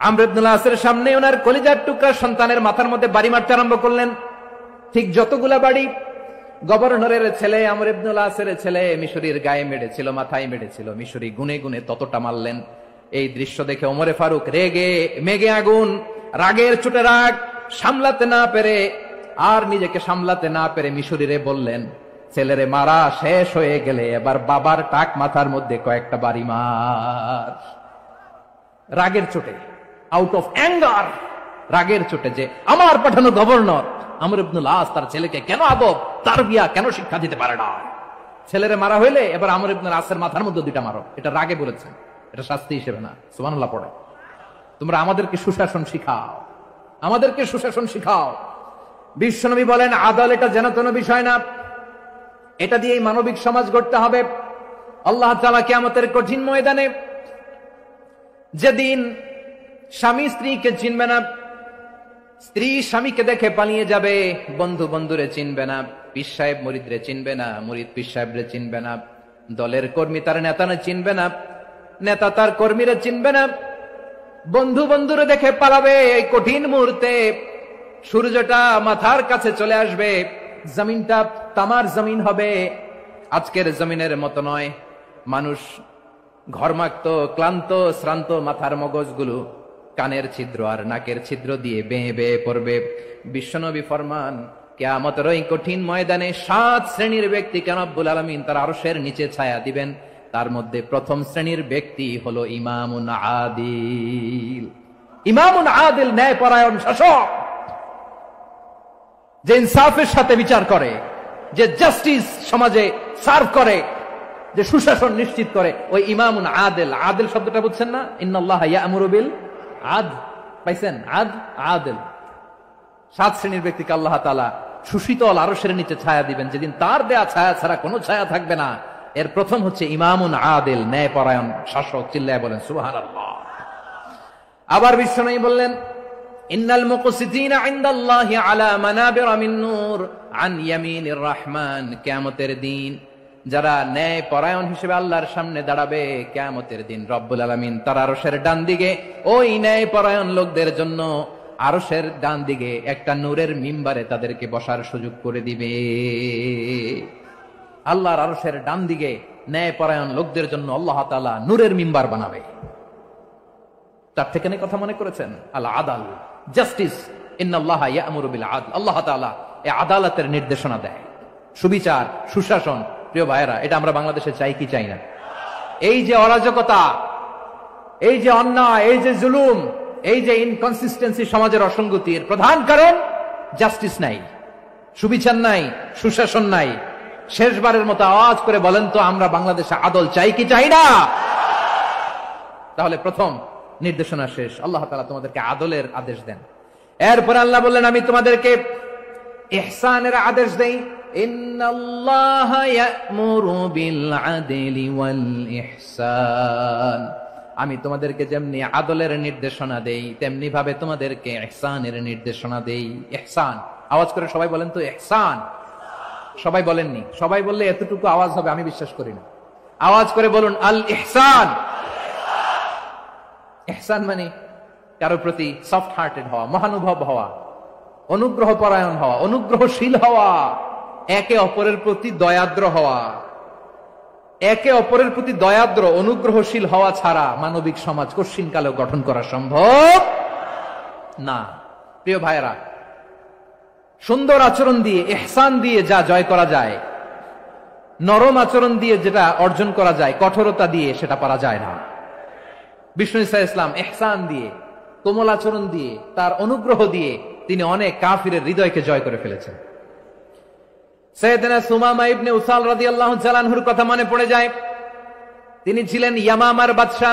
আমর ইবনুল আসের সামনে ওনার কলিজার টুকরা সন্তানের মাথার মধ্যে বাড়ি মারতে আরম্ভ করলেন। ঠিক যতগুলা বাড়ি গভর্নরের ছেলে আমর ইবনুল আসের ছেলে মিশরির গায়ে মেরেছিল, মাথায় মেরেছিল, মিশরি গুনে গুনে ততটা মারলেন। এই দৃশ্য দেখে ওমরে ফারুক রেগে মেগে আগুন, রাগের চোটে রাগ সামলাতে না পেরে আর নিজেকে সামলাতে না পেরে মিশরিরে বললেন, ছেলেরে মারা শেষ হয়ে গেলে এবার বাবার টাক মাথার মধ্যে কয়েকটা বাড়ি মার। রাগের চোটে, আউট অফ অ্যাঙ্গার, রাগের চোটে, যে আমার পাঠানো গভর্নর আমর ইবনুল আস তার ছেলেকে কেন আদব তারবিয়া কেন শিক্ষা দিতে পারে না। ছেলেরে মারা হইলে এবার আমর ইবনুল আসের মাথার মধ্যে 2টা মারো। এটা রাগে বলেছেন, এটা শাস্তি হিসেবে না। সুবহানাল্লাহ পড়ে। তোমরা আমাদেরকে সুশাসন শিখাও, আমাদেরকে সুশাসন শিখাও। বিশ্বনবী বলেন, আদাল এটা যেন কোনো বিষয় না, এটা দিয়েই মানবিক সমাজ গড়তে হবে। আল্লাহ তাআলা কিয়ামতের কঠিন ময়দানে যেদিন স্বামী স্ত্রীকে চিনবে না, স্ত্রী স্বামীকে দেখে পালিয়ে যাবে, বন্ধু বন্ধুরে চিনবে না, পীর সাহেব মুরিদরে চিনবে না, মুরিদ পীর সাহেবরে চিনবে না, দলের কর্মী তার নেতারে চিনবে না, নেতা তার কর্মীরে চিনবে না, বন্ধু বন্ধুরে দেখে পালাবে। এই কঠিন মুহূর্তে সূর্যটা মাথার কাছে চলে আসবে, জমিনটা তামার জমিন হবে। আজকের জমিনের মতো নয়। মানুষ ঘর্মাক্ত, ক্লান্ত, শ্রান্ত মাথার মগজগুলো কানের ছিদ্র আর নাকের ছিদ্র দিয়ে বেয়ে বেয়ে পড়বে। বিশ্বনবী ফরমান, কিয়ামতের ওই কঠিন ময়দানে 7 শ্রেণীর ব্যক্তিকে রব্বুল আলামিন তার আরশের নিচে ছায়া দিবেন। তার মধ্যে প্রথম শ্রেণীর ব্যক্তি হলো ইমামুন আদিল। ইমামুন আদিল, ন্যায়পরায়ণ শাসক, যে ইনসাফের সাথে বিচার করে, যে জাস্টিস সমাজে সার্ভ করে, যে সুশাসন নিশ্চিত করে, ওই ইমামুন আদিল। আদিল শব্দটা বুঝছেন না? ইন্নাল্লাহা ইয়া'মুরু বিল আদল, পাইছেন? আদিল। 7 শ্রেণীর ব্যক্তিকে আল্লাহ তাআলা সুশীতল আরশের নিচে ছায়া দিবেন, যেদিন তার দেয়া ছায়া ছাড়া কোনো ছায়া থাকবে না। এর প্রথম হচ্ছে ইমামুন আদিল, ন্যায়পরায়ণ শাসক। চিল্লায় বলেন সুবহানাল্লাহ। আবার বিশ্বনবী বললেন, ইন্নাল মুকসিতিনা ইনদাল্লাহি আলা মানাবিরা মিন নূর আন ইয়ামিনির রহমান, কিয়ামতের দিন যারা ন্যায় পরায়ণ হিসেবে আল্লাহর সামনে দাঁড়াবে কিয়ামতের দিন, রব্বুল আলামিন তার আরশের ডান দিকে ওই ন্যায় পরায়ণ লোকদের জন্য আরশের ডান দিকে একটা নূরের মিম্বারে তাদেরকে বসার সুযোগ করে দিবে। আল্লাহর আরশের ডান দিকে ন্যায় পরায়ণ লোকদের জন্য আল্লাহ তাআলা নূরের মিম্বার বানাবে। তার থেকে কথা মনে করেছেন আল আদাল, জাস্টিস, ইন্নাল্লাহা ইয়া'মুরু বিল আদল। আল্লাহ তাআলা এই আদালতের নির্দেশনা দেয়, সুবিচার, সুশাসন। প্রিয় ভাইয়েরা, এটা আমরা বাংলাদেশে চাই কি চাই না? এই যে অরাজকতা, এই যে অন্যায়, এই যে জুলুম, এই যে ইনকনসিস্টেন্সি সমাজের অসঙ্গতির প্রধান কারণ জাস্টিস নাই, সুবিচার নাই, সুশাসন নাই। শেষবারের মতো আওয়াজ করে বলেন তো, আমরা বাংলাদেশে আদল চাই কি চাই না? তাহলে প্রথম নির্দেশনা শেষ, আল্লাহ তাআলা তোমাদেরকে আদলের আদেশ দেন। এরপর আল্লাহ বললেন, আমি তোমাদেরকে ইহসানের আদেশ দেই। ইন্নাল্লাহা ইয়া'মুরু বিল আদলি ওয়াল ইহসান। আমি তোমাদেরকে যেমনি আদলের নির্দেশনা দেই, তেমনি ভাবে তোমাদেরকে ইহসানের নির্দেশনা দেই। ইহসান, আওয়াজ করে সবাই বলেন তো ইহসান। সবাই বলেননি, সবাই বললে এতটুকু আওয়াজ হবে আমি বিশ্বাস করি না। আওয়াজ করে বলুন আল ইহসান। ইহসান মানে কারো প্রতি সফট হার্টেড হওয়া, মহানুভব হওয়া, অনুগ্রহ পরায়ণ হওয়া, অনুগ্রহশীল হওয়া, একে অপরের প্রতি দয়াদ্র হওয়া। একে অপরের প্রতি দয়াদ্র, অনুগ্রহশীল হওয়া ছাড়া মানবিক সমাজ কশিনকালেও গঠন করা সম্ভব না। প্রিয় ভাইয়েরা, সুন্দর আচরণ দিয়ে, ইহসান দিয়ে যা জয় করা যায়, নরম আচরণ দিয়ে যেটা অর্জন করা যায়, কঠোরতা দিয়ে সেটা পারা যায় না। বিষ্ণু ঈসা ইসলাম ইহসান দিয়ে, কোমল আচরণ দিয়ে, তার অনুগ্রহ দিয়ে তিনি অনেক কাফিরের হৃদয়কে জয় করে ফেলেছেন। সাইয়েদনা সুমামা ইবনে উসাল রাদিয়াল্লাহু তাআলা আনহুর কথা মনে পড়ে যায়। তিনি ছিলেন ইয়ামামার বাদশা।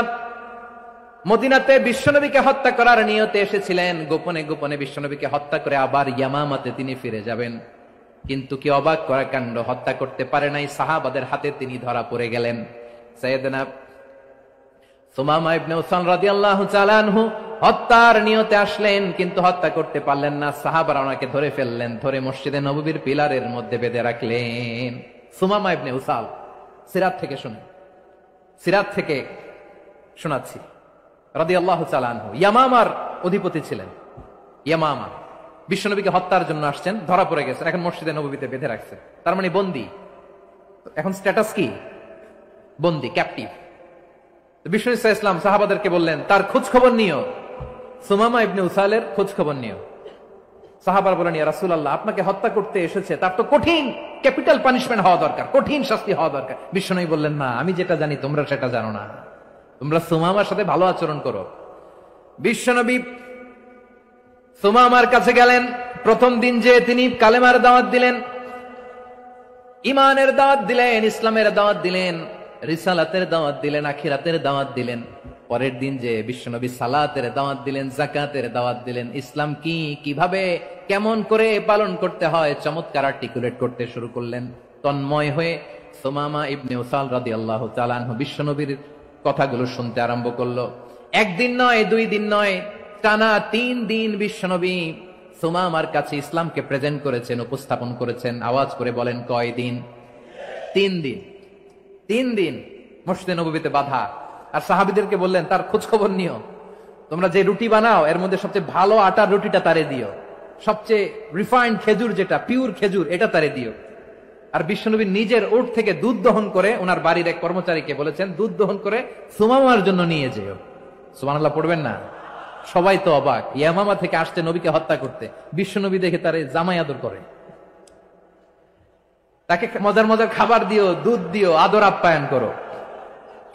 মদিনাতে বিশ্বনবীকে হত্যা করার নিয়তে এসেছিলেন, গোপনে গোপনে বিশ্বনবীকে হত্যা করে আবার ইয়ামামাতে তিনি ফিরে যাবেন। কিন্তু কি অবাক করা কাণ্ড, হত্যা করতে পারে নাই, সাহাবাদের হাতে তিনি ধরা পড়ে গেলেন। সাইয়েদনা সুমামা ইবনে উসাল রাদিয়াল্লাহু তাআলা আনহু হত্যার নিয়তে আসলেন, কিন্তু হত্যা করতে পারলেন না। সাহাবারা ওনাকে ধরে ফেললেন, ধরে মসজিদে নববীর পিলারের মধ্যে বেঁধে রাখলেন। সুমামা ইবনে উসাল, সিরাত থেকে শুনেন, সিরাত থেকে শোনাচ্ছি, রাদিয়াল্লাহু তাআলা আনহু ইয়ামামার অধিপতি ছিলেন। ইয়ামামা বিশ্বনবীকে হত্যার জন্য আসছেন, ধরা পড়ে গেছেন, এখন মসজিদে নববীতে বেঁধে রাখছে, তার মানে বন্দী। এখন স্ট্যাটাস কি? বন্দী, ক্যাপটিভ। বিষ্ণু ঈসা ইসলাম সাহাবাদেরকে বললেন, তার খোঁজ খবর নিও, সুমামা ইবনে উসালের খোঁজ খবর নিও। সাহাবারা বলেন, ইয়া রাসূলুল্লাহ, আপনাকে হত্যা করতে এসেছে, তার তো কঠিন ক্যাপিটাল পানিশমেন্ট হওয়া দরকার, কঠিন শাস্তি হওয়া দরকার। বিশ্বনবী বললেন, না, আমি যেটা জানি তোমরা সেটা জানো না, তোমরা সুমামার সাথে ভালো আচরণ করো। বিশ্বনবী সুমামার কাছে গেলেন। প্রথম দিন যে তিনি কালেমার দাওয়াত দিলেন, ঈমানের দাওয়াত দিলেন, ইসলামের দাওয়াত দিলেন, রিসালাতের দাওয়াত দিলেন, আখিরাতের দাওয়াত দিলেন। পরের দিন যে বিশ্বনবী সালাতের দাওয়াত দিলেন, যাকাতের দাওয়াত দিলেন, ইসলাম কি, কিভাবে, কেমন করে পালন করতে হয় চমৎকার আর্টিকুলেট করতে শুরু করলেন। তন্ময় হয়ে সুমামা ইবনে উসাল রাদিয়াল্লাহু তাআলা আনহু বিশ্বনবীর কথাগুলো শুনতে আরম্ভ করলো। একদিন নয়, 2 দিন নয়, টানা 3 দিন বিশ্বনবী সুমামার কাছে ইসলামকে প্রেজেন্ট করেছেন, উপস্থাপন করেছেন। আওয়াজ করে বলেন, কয় দিন? 3 দিন। 3 দিন মসজিদে নববীতে বাধা। আর সাহাবীদেরকে বললেন, তার খোঁজ খবর নিও, তোমরা যে রুটি বানাও এর মধ্যে সবচেয়ে ভালো আটার রুটিটা তারে দিও, সবচেয়ে রিফাইন্ড খেজুর, যেটা পিওর খেজুর, এটা তারে দিও। আর বিশ্বনবী নিজের উট থেকে দুধ দহন করে ওনার বাড়ির এক কর্মচারীকে বলেছেন, দুধ দহন করে সুমামার জন্য নিয়ে যেও। সুবহানাল্লাহ পড়বেন না? সবাই তো অবাক, ইয়ামামা থেকে আসছে নবীকে হত্যা করতে, বিশ্বনবী দেখে তারে জামাই আদর করে, তাকে মজার মজার খাবার দিও, দুধ দিও, আদর আপ্যায়ন করো।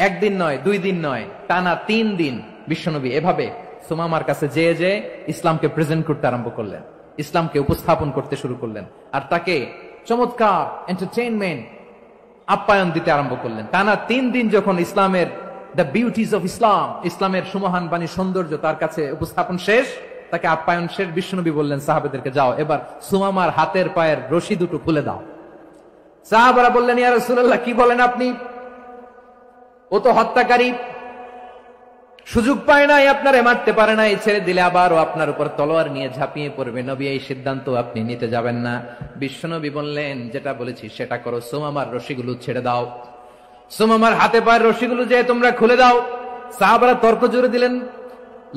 1 দিন নয়, 2 দিন নয়, টানা 3 দিন বিশ্বনবী এভাবে সুমামার কাছে যেয়ে যে ইসলামকে প্রেজেন্ট করতে আরম্ভ করলেন, ইসলামকে উপস্থাপন করতে শুরু করলেন, আর তাকে চমৎকার এন্টারটেইনমেন্ট আপ্যায়ন দিতে আরম্ভ করলেন। টানা 3 দিন যখন ইসলামের দ্য বিউটিজ অফ ইসলাম, ইসলামের সুমহান বাণী, সৌন্দর্য তার কাছে উপস্থাপন শেষ, তাকে আপ্যায়ন শেষ, বিশ্বনবী বললেন সাহাবাদেরকে, যাও এবার সুমামার হাতের পায়ের রশি দুটো খুলে দাও। সাহাবারা বললেন, ইয়া রাসূলুল্লাহ, কি বলেন আপনি? ও তো হত্যাকারী, সুযোগ পায় নাই, আপনারে মারতে পারে নাই, ছেড়ে দিলে আবারও আপনার উপর তলোয়ার নিয়ে ঝাঁপিয়ে পড়বে। নবী এই সিদ্ধান্ত আপনি নিতে যাবেন না। বিশ্বনবী বললেন, যেটা বলেছি সেটা করো, সুমামার রশিগুলো ছেড়ে দাও, সুমামার হাতে পায়ের রশিগুলো যে তোমরা খুলে দাও। সাহাবারা তর্ক জুড়ে দিলেন,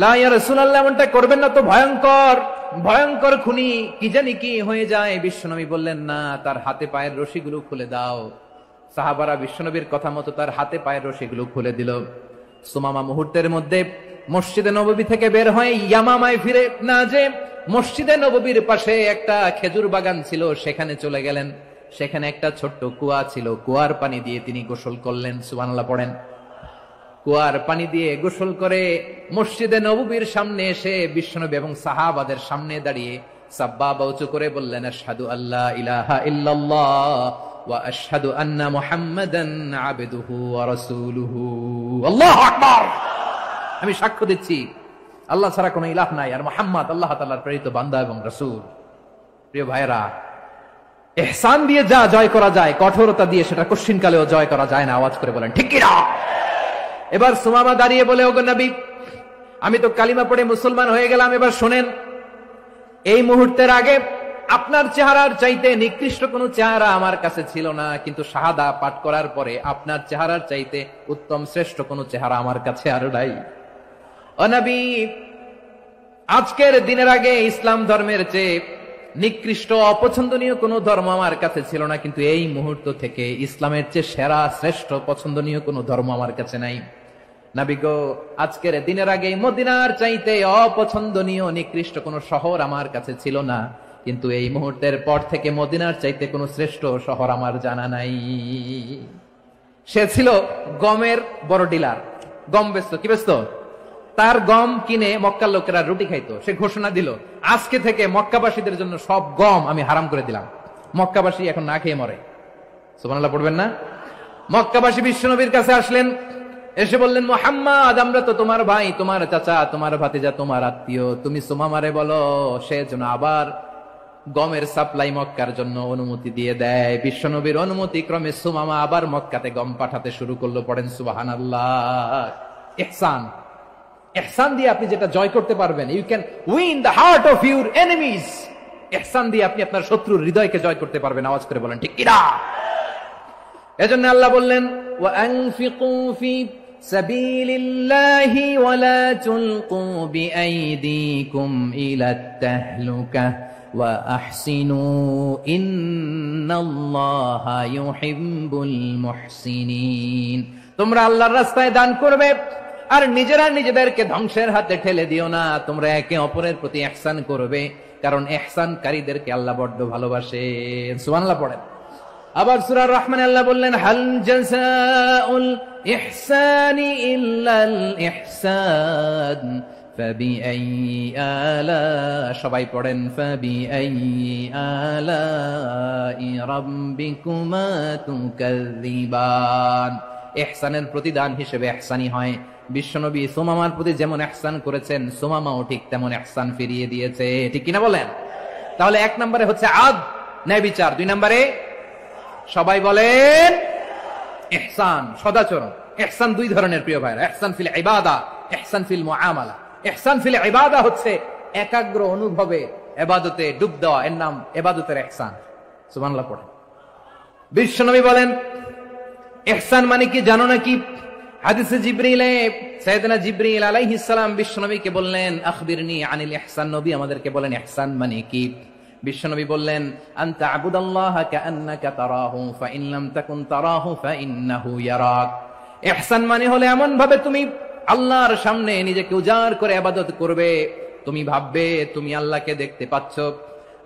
লা ইয়া রাসূলুল্লাহ, এমনটা করবেন না তো, ভয়ঙ্কর ভয়ঙ্কর খুনি, কি জানি কি হয়ে যায়। বিশ্বনবী বললেন, না, তার হাতে পায়ের রশিগুলো খুলে দাও। সাহাবারা বিশ্বনবীর কথা মতো তার হাতে পায়ের রশিগুলো খুলে দিল। সুমামা মুহূর্তের মধ্যে মসজিদে নববী থেকে বের হয়ে ইয়ামামায় ফিরে না যে মসজিদে নববীর পাশে একটা খেজুর বাগান ছিল, সেখানে চলে গেলেন। সেখানে একটা ছোট্ট কুয়া ছিল, কুয়ার পানি দিয়ে তিনি গোসল করলেন। সুবহানাল্লাহ পড়েন। কুয়ার পানি দিয়ে গোসল করে মসজিদে নববীর সামনে এসে বিশ্বনবী এবং সাহাবাদের সামনে দাঁড়িয়ে সাব্বাবা উঁচু করে বললেন, আশহাদু আল্লা ইলাহা ইল্লাল্লাহ ওয়া আশহাদু আন্না মুহাম্মাদান আবদুহু ওয়া রাসূলুহু। আল্লাহু আকবার। আমি সাক্ষ্য দিচ্ছি আল্লাহ ছাড়া কোনো ইলাহ নাই, আর মুহাম্মদ আল্লাহ তাআলার প্রেরিত বান্দা এবং রাসূল। প্রিয় ভাইরা, ইহসান দিয়ে যা জয় করা যায়, কঠোরতা দিয়ে সেটা কঠিনকালেও জয় করা যায় না। আওয়াজ করে বলেন ঠিক কি না? এবার সুমামা দাঁড়িয়ে বলে, ওগো নবী, আমি তো কালিমা পড়ে মুসলমান হয়ে গেলাম, এবার শোনেন, এই মুহূর্তের আগে আপনার চেহারার চাইতে নিকৃষ্ট কোন চেহারা আমার কাছে ছিল না, কিন্তু শাহাদা পাঠ করার পরে আপনার চেহারার চাইতে উত্তম শ্রেষ্ঠ কোন চেহারা আমার কাছে আর নাই। ও নবী, আজকের দিনের আগে ইসলাম ধর্মের চেয়ে নিকৃষ্ট অপছন্দনীয় কোন ধর্ম আমার কাছে ছিল না, কিন্তু এই মুহূর্ত থেকে ইসলামের চেয়ে সেরা শ্রেষ্ঠ পছন্দনীয় কোন ধর্ম আমার কাছে নাই। নবী গো, আজকের দিনের আগে মদিনার চাইতে অপছন্দনীয় নিকৃষ্ট কোন শহর আমার কাছে ছিল না, কিন্তু এই মুহূর্তের পর থেকে মদিনার চাইতে কোন শ্রেষ্ঠ শহর আমার জানা নাই। সে ছিল গমের বড় ডিলার, গম বেচতো। কি বেচতো? তার গম কিনে মক্কার লোকেরা রুটি খাইতো। সে ঘোষণা দিল, আজকে থেকে মক্কাবাসীদের জন্য সব গম আমি হারাম করে দিলাম, মক্কাবাসী এখন না খেয়ে মরে। সুবহানাল্লাহ পড়বেন না? মক্কাবাসী বিশ্বনবীর কাছে আসলেন, এসে বললেন, মুহাম্মদ, আমরা তো তোমার ভাই, তোমার চাচা, তোমার ভাতিজা, তোমার আত্মীয়, তুমি সুমামারে বলো সে যেন আবার গমের সাপ্লাই মক্কার জন্য অনুমতি দিয়ে দেয়। বিশ্বনবীর অনুমতি ক্রমে সুমামা আবার মক্কাতে গম পাঠাতে শুরু করলো। পড়েন সুবহানাল্লাহ। ইহসান, ইহসান দিয়ে আপনি যেটা জয় করতে পারবেন, you can win the heart of your enemies. ইহসান দিয়ে আপনি আপনার শত্রুর হৃদয়কে জয় করতে পারবেন। আওয়াজ করে বলেন ঠিক কি না? এজন্য আল্লাহ বললেন, ওয়া আনফিকু ফি সাবিলিল্লাহি ওয়া লা তুলকু বিআইদিকুম ইলাত তাহলুকা ওয়া আহসিনু ইন্নাল্লাহা ইউহিব্বুল মুহসিনিন। তোমরা আল্লাহর রাস্তায় দান করবে আর নিজেরা নিজেদেরকে ধ্বংসের হাতে ঠেলে দিও না। তোমরা একে অপরের প্রতি ইহসান করবে, কারণ ইহসানকারীদেরকে আল্লাহ বড্ড ভালোবাসেন। সুবহানাল্লাহ পড়েন। আবার সূরা রহমান আল্লাহ বললেন, হাল জাযাউল ইহসানি ইল্লাল ইহসান ফাবিআইয়ি আলা, সবাই পড়েন, ফাবিআইয়ি আলাই রাব্বিকুমা তুকাযযিবান। ইহসানের প্রতিদান হিসেবে ইহসানি হয়। বিশ্বনবী সুমামার প্রতি যেমন ইহসান করেছেন, সুমামাও ঠিক তেমন ইহসান ফিরিয়ে দিয়েছে। ঠিক কিনা বলেন? তাহলে এক নম্বরে হচ্ছে আদ, ন্যায় বিচার। দুই নম্বরে সবাই বলেন ইহসান, সদাচরণ। ইহসান দুই ধরনের প্রিয় ভাইরা, ইহসান ফিল ইবাদা, ইহসান ফিল মুআমালা। ইহসান ফিল ইবাদা হচ্ছে একাগ্র অনুভবে ইবাদতে ডুব দেওয়া, এর নাম ইবাদতের ইহসান। সুবহানাল্লাহ পড়েন। বিশ্বনবী বলেন ইহসান মানে কি জানো নাকি? হাদিসে জিবরিলে সাইয়েদনা জিবরিল আলাইহিস সালাম বিশ্বনবীকে বললেন, আখবিরনি আনিল ইহসান। নবী আমাদেরকে বলেন ইহসান মানে কি? বিশ্বনবী বললেন, আনতা আবুদাল্লাহা কাআন্নাকা তারাহু ফাইন লাম তাকুন তারাহু ফাইন্নাহু ইয়ারাক। ইহসান মানে হলো এমন ভাবে তুমি আল্লাহর সামনে নিজেকে উজাড় করে ইবাদত করবে, তুমি ভাববে তুমি আল্লাহকে দেখতে পাচ্ছ।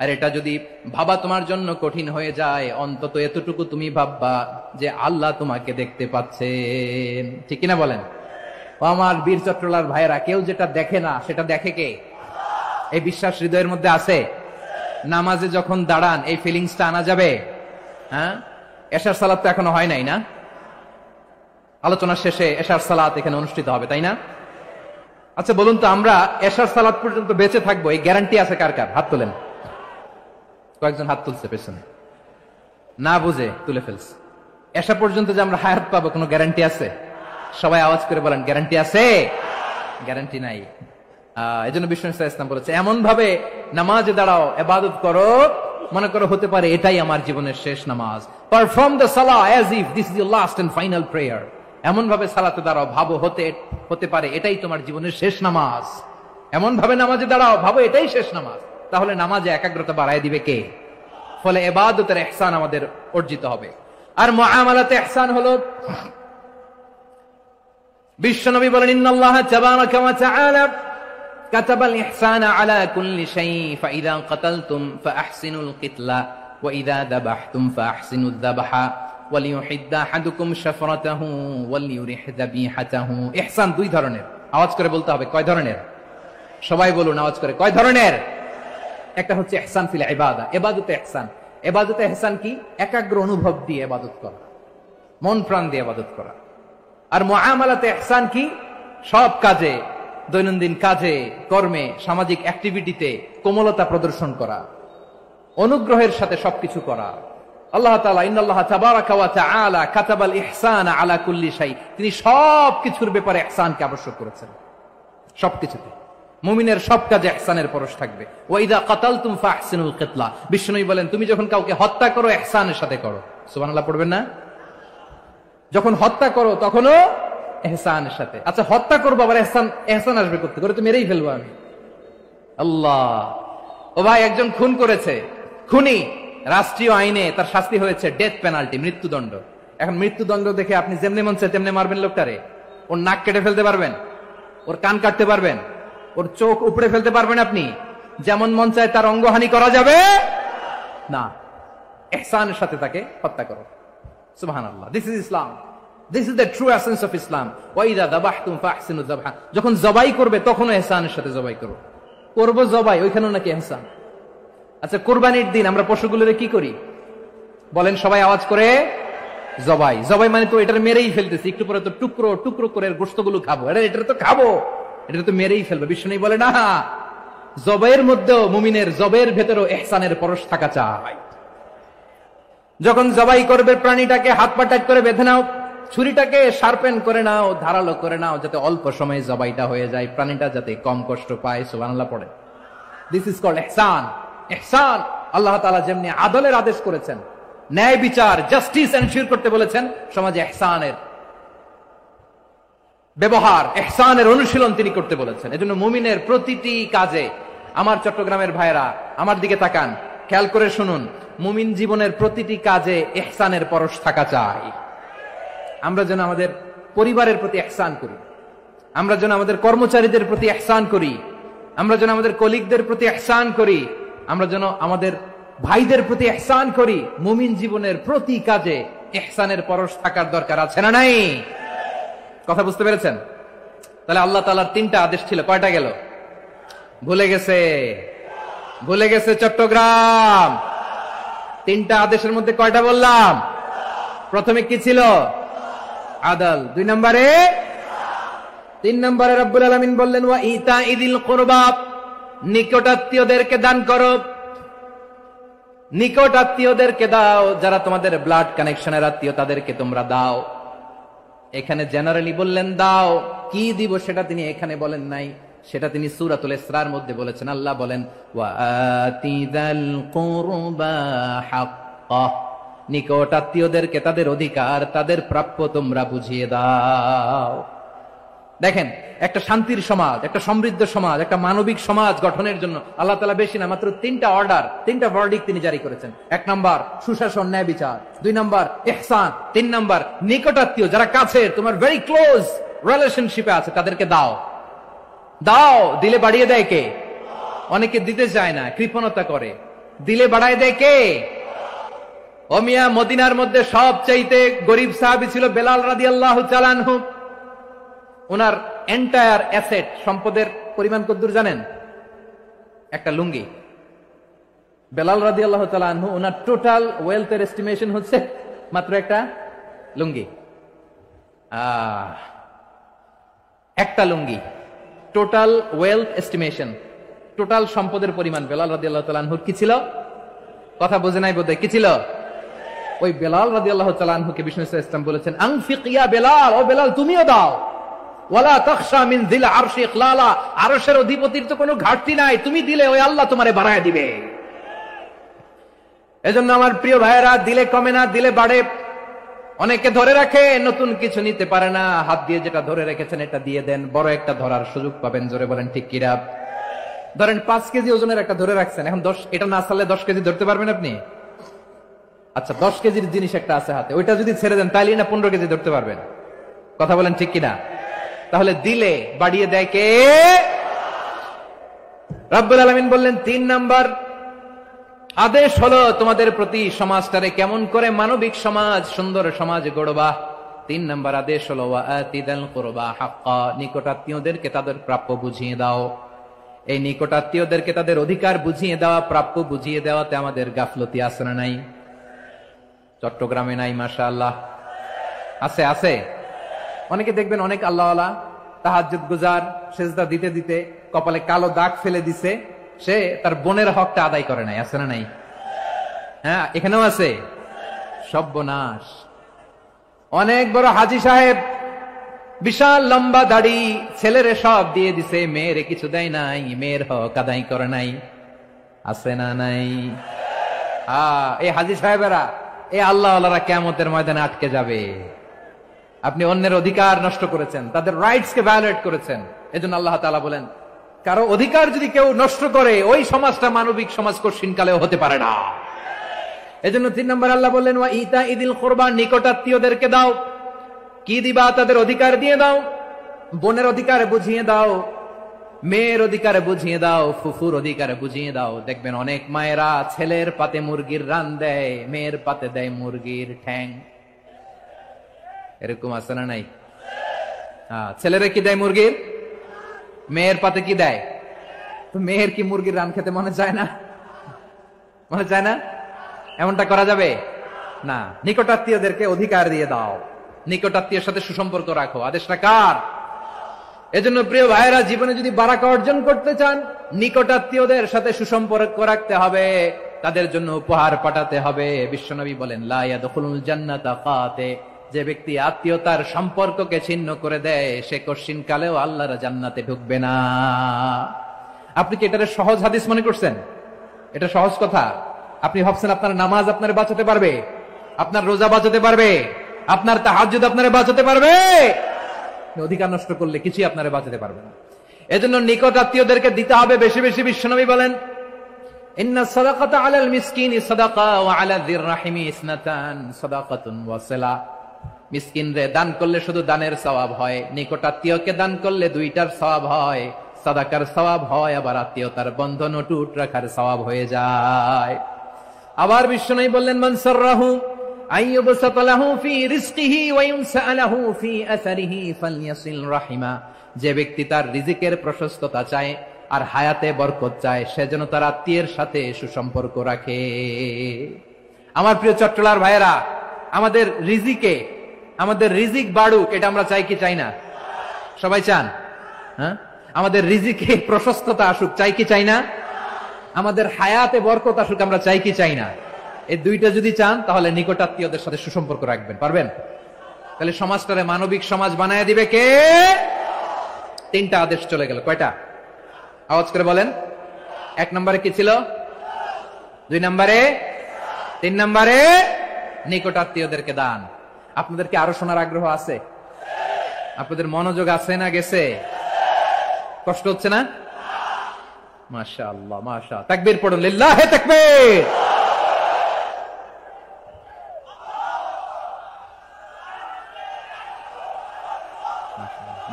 আর এটা যদি ভাবা তোমার জন্য কঠিন হয়ে যায়, অন্তত এতটুকু তুমি ভাববা যে আল্লাহ তোমাকে দেখতে পাচ্ছেন। ঠিক কিনা বলেন? আমার বীর চট্টলার ভাইয়েরা, কেউ যেটা দেখে না সেটা দেখে কে? এই বিশ্বাস হৃদয়ের মধ্যে আছে? নামাজে যখন দাঁড়ান এই ফিলিংসটা আনা যাবে? হ্যাঁ, এশার সালাত তো এখনো হয় নাই না? আলোচনা শেষে এশার সালাত এখানে অনুষ্ঠিত হবে, তাই না? আচ্ছা বলুন তো, আমরা এশার সালাত পর্যন্ত বেঁচে থাকবো, এই গ্যারান্টি আছে কার কার? হাত তোলেন। কয়েকজন হাত তুলছে পেছনে, না বুঝে তুলে ফেলছে। এশা পর্যন্ত যে আমরা হায়াত পাবো কোনো গ্যারান্টি আছে? সবাই আওয়াজ করে বলেন গ্যারান্টি আছে। গ্যারান্টি নাই। এই জন্য বিষ্ণু ইসলাম বলেছে এমন ভাবে নামাজে দাঁড়াও, ইবাদত করো, মনে করো হতে পারে এটাই আমার জীবনের শেষ নামাজ। পারফর্ম দ্য সালাহ as if this is your last and final prayer. এমন ভাবে সালাতে দাঁড়াও, ভাবো হতে পারে এটাই তোমার জীবনের শেষ নামাজ। এমন ভাবে নামাজে দাঁড়াও, ভাবো এটাই শেষ নামাজ। তাহলে নামাজে একাগ্রতা বাড়ায় দিবে কে? ফলে ইবাদতের ইহসান আমাদের অর্জিত হবে। আর মুআমালাতে ইহসান হলো, বিশ্বনবী বলেন ইন্নাল্লাহা তাবারাকা ওয়া তাআলা কাতাবাল ইহসানা আলা কুল্লি শাই ফাইযা কাতালতুম ফাআহসিনুল কিতলা ওয়া ইযা যাবাহতুম ফাআহসিনুয যাবহা ওয়ালিয়ুহিদ্দা আহাদুকুম শাফরাতাহু ওয়ালিয়ুরিহ যাবিহাতাহু। ইহসান দুই ধরনের, আওয়াজ করে বলতে হবে। কয় ধরনের? সবাই বলুন আওয়াজ করে, কয় ধরনের? একটা হচ্ছে ইহসান ফিল ইবাদা, ইবাদতে ইহসান। ইবাদতে ইহসান কি? একাগ্র অনুভব দিয়ে ইবাদত করা, মন প্রাণ দিয়ে ইবাদত করা। আর মুআমালাতে ইহসান কি? সব কাজে, দৈনন্দিন কাজে, কর্মে, সামাজিক অ্যাক্টিভিটিতে কোমলতা প্রদর্শন করা, অনুগ্রহের সাথে সবকিছু করা। আল্লাহ তাআলা ইন্নাল্লাহা তাবারাকা ওয়া তাআলা কাতাবাল ইহসানা আলা কুল্লি শাই, তিনি সবকিছুর ব্যাপারে ইহসানকে আবশ্যক করেছেন। সবকিছুতে মুমিনের সব কাজে ইহসানের পরশ থাকবে। ওয়া ইযা কাতালতুম ফাহসিনুল কিতলা, বিষ্ণুই বলেন তুমি যখন কাউকে হত্যা করো ইহসানের সাথে করো। সুবহানাল্লাহ পড়বেন না? যখন হত্যা করো তখনও ইহসানের সাথে। আচ্ছা হত্যা করবো আবার ইহসান আসবে করতে করে তো মেরেই ফেলবো আমি। আল্লাহ, ও ভাই একজন খুন করেছে, খুনি, রাষ্ট্রীয় আইনে তার শাস্তি হয়েছে ডেথ পেনাল্টি, মৃত্যুদণ্ড। এখন মৃত্যুদণ্ড দেখে আপনি যেমনি মন চায় তেমনি মারবেন লোকটারে? ওর নাক কেটে ফেলতে পারবেন? ওর কান কাটতে পারবেন? ওর চোখ উপড়ে ফেলতে পারবেন আপনি? যেমন মন চায় তার অঙ্গহানি করা যাবে না। ইহসানের সাথে তাকে হত্যা করো। সুবহানাল্লাহ, this is Islam, this is the true essence of Islam. ওয়া ইযা যাবাহতুম ফাহসিনুয যাবহা, যখন জবাই করবে তখনও ইহসানের সাথে জবাই করো। করব জবাই, ওইখানেও নাকি ইহসান। আচ্ছা কুরবানির দিন আমরা পশুগুলোরে কি করি বলেন সবাই আওয়াজ করে? জবাই। জবাই মানে তো এটার মেরেই ফেলতেছি, একটু পরে তো টুকরো টুকরো করে গোশতগুলো খাবো, এটা তো খাবো, এটা তো মেরেই ফেলবে। বিষ্ণু বলে না, জবাইয়ের মধ্যেও মুমিনের জবের ভেতরেও ইহসানের পরশ থাকা চাই। যখন জবাই করবে প্রাণীটাকে হাত পা টাইট করে বেঁধে নাও, ছুরিটাকে শার্পেন করে নাও, ধারালো করে নাও, যাতে অল্প সময়ে জবাইটা হয়ে যায়, প্রাণীটা যাতে কম কষ্ট পায়। সুবহানাল্লাহ পড়ে। দিস ইজ কল্ড ইহসান। ইহসান আল্লাহ তাআলা যেমনি আদলের আদেশ করেছেন, ন্যায় বিচার, জাস্টিস এনশিওর করতে বলেছেন, সমাজে ইহসানের ব্যবহার, ইহসানের অনুশীলন তিনি করতে বলেছেন। এজন্য মুমিনের প্রতিটি কাজে, আমার চট্টগ্রামের ভাইরা আমার দিকে তাকান, খেয়াল করে শুনুন, মুমিন জীবনের প্রতিটি কাজে ইহসানের পরশ থাকা চাই। আমরা যেন আমাদের পরিবারের প্রতি ইহসান করি, আমরা যেন আমাদের কর্মচারীদের প্রতি ইহসান করি, আমরা যেন আমাদের কলিগদের প্রতি ইহসান করি, আমরা যেন আমাদের ভাইদের প্রতি ইহসান করি। মুমিন জীবনের প্রতি কাজে ইহসানের পরশ থাকার দরকার আছে না নাই? কথা বুঝতে পেরেছেন? তাহলে আল্লাহ তাআলার তিনটা আদেশ ছিল, কয়টা গেল? ভুলে গেছে, ভুলে গেছে চট্টগ্রাম। তিনটা আদেশের মধ্যে কয়টা বললাম? প্রথমে কি ছিল? আদল। 2 নম্বরে, 3 নম্বরে রব্বুল আলামিন বললেন ওয়া ইতাইদিল কুরবা, নিকটাত্মীয়দেরকে দান করো। নিকটাত্মীয়দেরকে দাও, যারা তোমাদের ব্লাড কানেকশনের আত্মীয় তাদেরকে তোমরা দাও। এখানে জেনারেলি বললেন দাও, কি দিব সেটা তিনি এখানে বলেন নাই, সেটা তিনি সূরাতুল ইসরার মধ্যে বলেছেন। আল্লাহ বলেন ওয়া আতিদাল কুরবা হাক্কা, নিকটাত্মীয়দেরকে তাদের অধিকার, তাদের প্রাপ্য তোমরা বুঝিয়ে দাও। দেখেন, একটা শান্তির সমাজ, একটা সমৃদ্ধ সমাজ, একটা মানবিক সমাজ গঠনের জন্য আল্লাহ তাআলা বেশি না, মাত্র 3টা অর্ডার, 3টা ভার্ডিক্ট তিনি জারি করেছেন। 1 নাম্বার সুশাসন, ন্যায় বিচার। 2 নাম্বার ইহসান। 3 নাম্বার নিকটাত্মীয়, যারা কাছের, তোমার ভেরি ক্লোজ রিলেশনশিপে আছে, তাদেরকে দাও। দাও, দিলে বাড়িয়ে দেয় কে? অনেকে দিতে চায় না, কৃপণতা করে। দিলে বাড়ায় দেয় কে? ও মিয়া, মদিনার মধ্যে সবচাইতে গরিব সাহাবী ছিল বেলাল রাদিয়াল্লাহু তাআলা আনহু। ওনার এন্টায়ার অ্যাসেট, সম্পদের পরিমাণ কতদূর জানেন? একটা লুঙ্গি। বেলাল রাদিয়াল্লাহু তাআলা আনহু, ওনার টোটাল ওয়েলথের এস্টিমেশন হচ্ছে মাত্র একটা লুঙ্গি। একটা লুঙ্গি, টোটাল ওয়েলথ এস্টিমেশন, টোটাল সম্পদের পরিমাণ বেলাল রাদিয়াল্লাহু তাআলা আনহুর কি ছিল? কথা বোঝে নাই বোধহয়। কি ছিল? ওই বেলাল রাদিয়াল্লাহু তাআলা আনহুকে বিষ্ণু ইসলাম বলেছেন আনফিক ইয়া বেলাল, ও বেলাল তুমিও দাও। ওয়ালা তাখশা মিন যিল আরশি ইখলালা, আরশের অধিপতির তো কোনো ঘাটতি নাই, তুমি দিলে ওই আল্লাহ তোমারে বাড়ায় দিবে। এজন্য আমার প্রিয় ভাইয়েরা, দিলে কমে না, দিলে বাড়ে। অনেকে ধরে রাখে, নতুন কিছু নিতে পারে না, হাত দিয়ে যেটা ধরে রেখেছেন এটা দিয়ে দেন, বড় একটা ধরার সুযোগ পাবেন। জোরে বলেন ঠিক কিনা? ধরেন 5 কেজি ওজনের একটা ধরে রাখছেন, এখন 10, এটা না ছাড়লে 10 কেজি ধরতে পারবেন আপনি? আচ্ছা, 10 কেজির জিনিস একটা আছে হাতে, ওইটা যদি ছেড়ে দেন তাইলে না 15 কেজি ধরতে পারবেন? কথা বলেন ঠিক কিনা? তাহলে দিলে বাড়িয়ে দেয় কে? রব্বুল আলামিন বললেন 3 নাম্বার আদেশ হলো তোমাদের প্রতি সমাজটারে কেমন করে মানবিক সমাজ, সুন্দর সমাজ গড়বা। 3 নাম্বার আদেশ হলো ওয়াআতিদাল কুরবা হাক্কা, নিকটাত্মীয়দেরকে তাদের প্রাপ্য বুঝিয়ে দাও। এই নিকটাত্মীয়দেরকে তাদের অধিকার বুঝিয়ে দেওয়া, প্রাপ্য বুঝিয়ে দেওয়াতে আমাদের গাফলতি আছে না নাই? চট্টগ্রামে নাই? মাশাআল্লাহ আছে, আছে। অনেকে দেখবেন অনেক আল্লাহওয়ালা, তাহাজ্জুদ গুজার, সেজদা দিতে দিতে কপালে কালো দাগ ফেলে দিছে, সে তার বোনের হকটা আদায় করে নাই। আছে না নাই? হ্যাঁ, এখানেও আছে। সর্বনাশ। অনেক বড় হাজী সাহেব, বিশাল লম্বা দাড়ি, ছেলেরে সব দিয়ে দিছে, মেয়েরে কিছু দেয় নাই, মেয়ের হক আদায় করে নাই। আছে না নাই? এই হাজী সাহেবেরা, এই আল্লাহওয়ালারা কিয়ামতের ময়দানে আটকে যাবে। আপনি অন্যের অধিকার নষ্ট করেছেন, তাদের রাইটস কে ভায়োলেট করেছেন। এজন্য আল্লাহ তাআলা বলেন, কারো অধিকার যদি কেউ নষ্ট করে, ওই সমাজটা মানবিক সমাজ কঠিনকালেও হতে পারে না। এজন্য 3 নম্বর আল্লাহ বললেন ওয়া ইতা ইদিল কুরবা, নিকটাত্মীয়দেরকে দাও। কি দিবা? তাদের অধিকার দিয়ে দাও। বোনের অধিকার বুঝিয়ে দাও, মেয়ের অধিকার বুঝিয়ে দাও, ফুফুর অধিকার বুঝিয়ে দাও। দেখবেন অনেক মায়েরা ছেলের পাতে মুরগির রান দেয়, মেয়ের পাতে দেয় মুরগির ঠ্যাং। এরকম আছে না নাই? ছেলেরা কি দেয়? মুরগির। মেয়ের পাতে কি দেয়? তো মেয়ের কি মুরগির রান খেতে মনে চায় না? মনে চায় না? এমনটা করা যাবে না। নিকটাত্মীয়দেরকে অধিকার দিয়ে দাও, নিকটাত্মীয়ের সাথে সুসম্পর্ক রাখো। আদেশটা কার? এজন্য প্রিয় ভাইয়েরা, জীবনে যদি বারাকা অর্জন করতে চান, নিকটাত্মীয়দের সাথে সুসম্পর্ক রাখতে হবে, তাদের জন্য উপহার পাঠাতে হবে। বিশ্বনবী বলেন লা ইয়াদখুলুল জান্নাতা কাতে, যে ব্যক্তি আত্মীয়তার সম্পর্ককে ছিন্ন করে দেয়, সে কঠিন কালেও আল্লাহর জান্নাতে ঢুকবে না। আপনি কি এটারে সহজ হাদিস মনে করছেন? এটা সহজ কথা। আপনি ভাবছেন আপনার নামাজ আপনারে বাঁচাতে পারবে, আপনার রোজা বাঁচাতে পারবে, আপনার তাহাজ্জুদ আপনারে বাঁচাতে পারবে? অধিকার নষ্ট করলে কিছুই আপনারে বাঁচাতে পারবে না। এজন্য নিকট আত্মীয়দেরকে দিতে হবে বেশি বেশি। বিশ্বনবী বলেন ইন্না সাদাকাতা আলাল মিসকিনি সাদাকা ওয়া আলা যির রাহিমি ইসনাতান সাদাকাতুন ওয়া সিলা। মিসকিনরে দান করলে শুধু দানের সওয়াব হয়, নিকটাত্মীয়কে দান করলে 2টার সওয়াব হয়। সাদাকার সওয়াব হয়, আবার আত্মীয়তার বন্ধন অটুট রাখার সওয়াব হয়ে যায়। আবার বিশ্বনবী বললেন মান সাররাহু আইয়ুবসাতা লাহু ফি রিজকিহি ওয়া ইউনসা লাহু ফি আসারিহি ফালইয়াসিল রাহিমা। যে ব্যক্তি তার রিজিকের প্রশস্ততা চায় আর হায়াতে বরকত চায়, সে যেন তার আত্মীয়ের সাথে সুসম্পর্ক রাখে। আমার প্রিয় চট্টলার ভাইয়েরা, আমাদের রিজিক বাড়ুক, এটা আমরা চাই কি চাই না? সবাই চান। হ্যাঁ, আমাদের রিজিকে প্রশস্ততা আসুক, চাই কি চাই না? আমাদের হায়াতে বরকত আসুক, আমরা চাই কি চাই না? এই 2টা যদি চান, তাহলে নিকটাত্মীয়দের সাথে সুসম্পর্ক রাখবেন। পারবেন? তাহলে সমাজটারে মানবিক সমাজ বানায় দিবে কে? 3টা আদেশ চলে গেল। কয়টা? আওয়াজ করে বলেন। 1 নম্বরে কি ছিল? 2 নম্বরে, 3 নম্বরে নিকটাত্মীয়দেরকে দান। আপনাদের কি আরো শোনার আগ্রহ আছে? আপনাদের মনোযোগ আছে না গেছে? কষ্ট হচ্ছে না? মাশাআল্লাহ, মাশাআল্লাহ। তাকবীর পড়ুন, লিল্লাহি তাকবীর।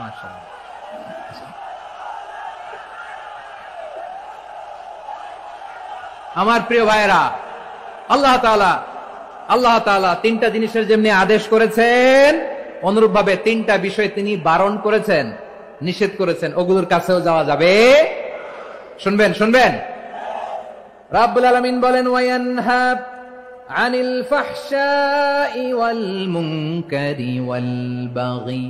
মাশাআল্লাহ। আমার প্রিয় ভাইয়েরা, আল্লাহ তাআলা 3টা জিনিসের যেমনি আদেশ করেছেন, অনুরূপ ভাবে 3টা বিষয় তিনি বারণ করেছেন, নিষেধ করেছেন। ওগুলোর কাছেও যাওয়া যাবে। শুনবেন। রাব্বুল আলামিন বলেন ওয়ায়ানহা আনিল ফাহশাই ওয়াল মুনকারি ওয়াল বাগি।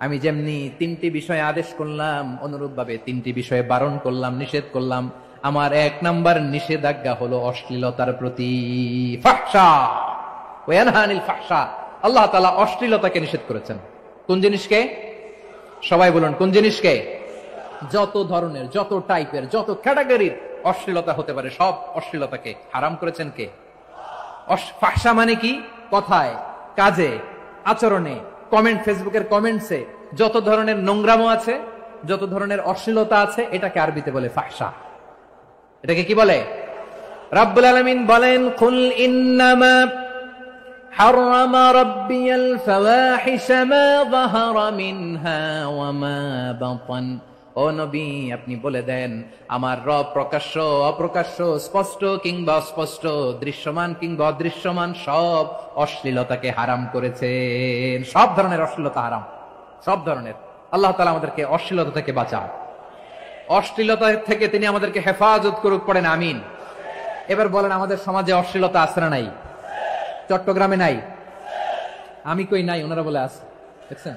আমি যেমনি 3টি বিষয়ে আদেশ করলাম, অনুরূপ ভাবে 3টি বিষয়ে বারণ করলাম, নিষেধ করলাম। আমার 1 নাম্বার নিষেধাজ্ঞা হলো অশ্লীলতার প্রতি। ফাহশা ওয়ায়ানহা আনিল ফাহশা, আল্লাহ তাআলা অশ্লীলতাকে নিষেধ করেছেন। কোন জিনিসকে? সবাই বলুন কোন জিনিসকে? যত ধরনের, যত টাইপের, যত ক্যাটাগরির অশ্লীলতা হতে পারে সব অশ্লীলতাকে হারাম করেছেন কে? ফাহশা মানে কি? কথায়, কাজে, আচরণে, কমেন্ট, ফেসবুকের কমেন্টসে যত ধরনের নোংরামো আছে, যত ধরনের অশ্লীলতা আছে, এটাকে আরবিতে বলে ফাহশা। এটাকে কি বলে? রাব্বুল আলামিন বলেন, কুল ইন্নামা হারামা রাব্বিয়াল ফাওয়াহিশা মা যাহারা মিনহা ওয়া মা বাতান। ও নবী, আপনি বলে দেন, আমার রব প্রকাশ্য, অপ্রকাশ্য, স্পষ্ট কিংবা অস্পষ্ট, দৃশ্যমান কিংবা অদৃশ্যমান সব অশ্লীলতাকে হারাম করেছেন। সব ধরনের অশ্লীলতা হারাম, সব ধরনের। আল্লাহ তাআলা আমাদেরকে অশ্লীলতা থেকে বাঁচান, অশ্লীলতা থেকে তিনি আমাদেরকে হেফাজত করুক, পড়েন আমিন। এবার বলেন, আমাদের সমাজে অশ্লীলতা আছে না নাই? চট্টগ্রামে নাই? আমি কই নাই, ওনারা বলে আছে। দেখছেন,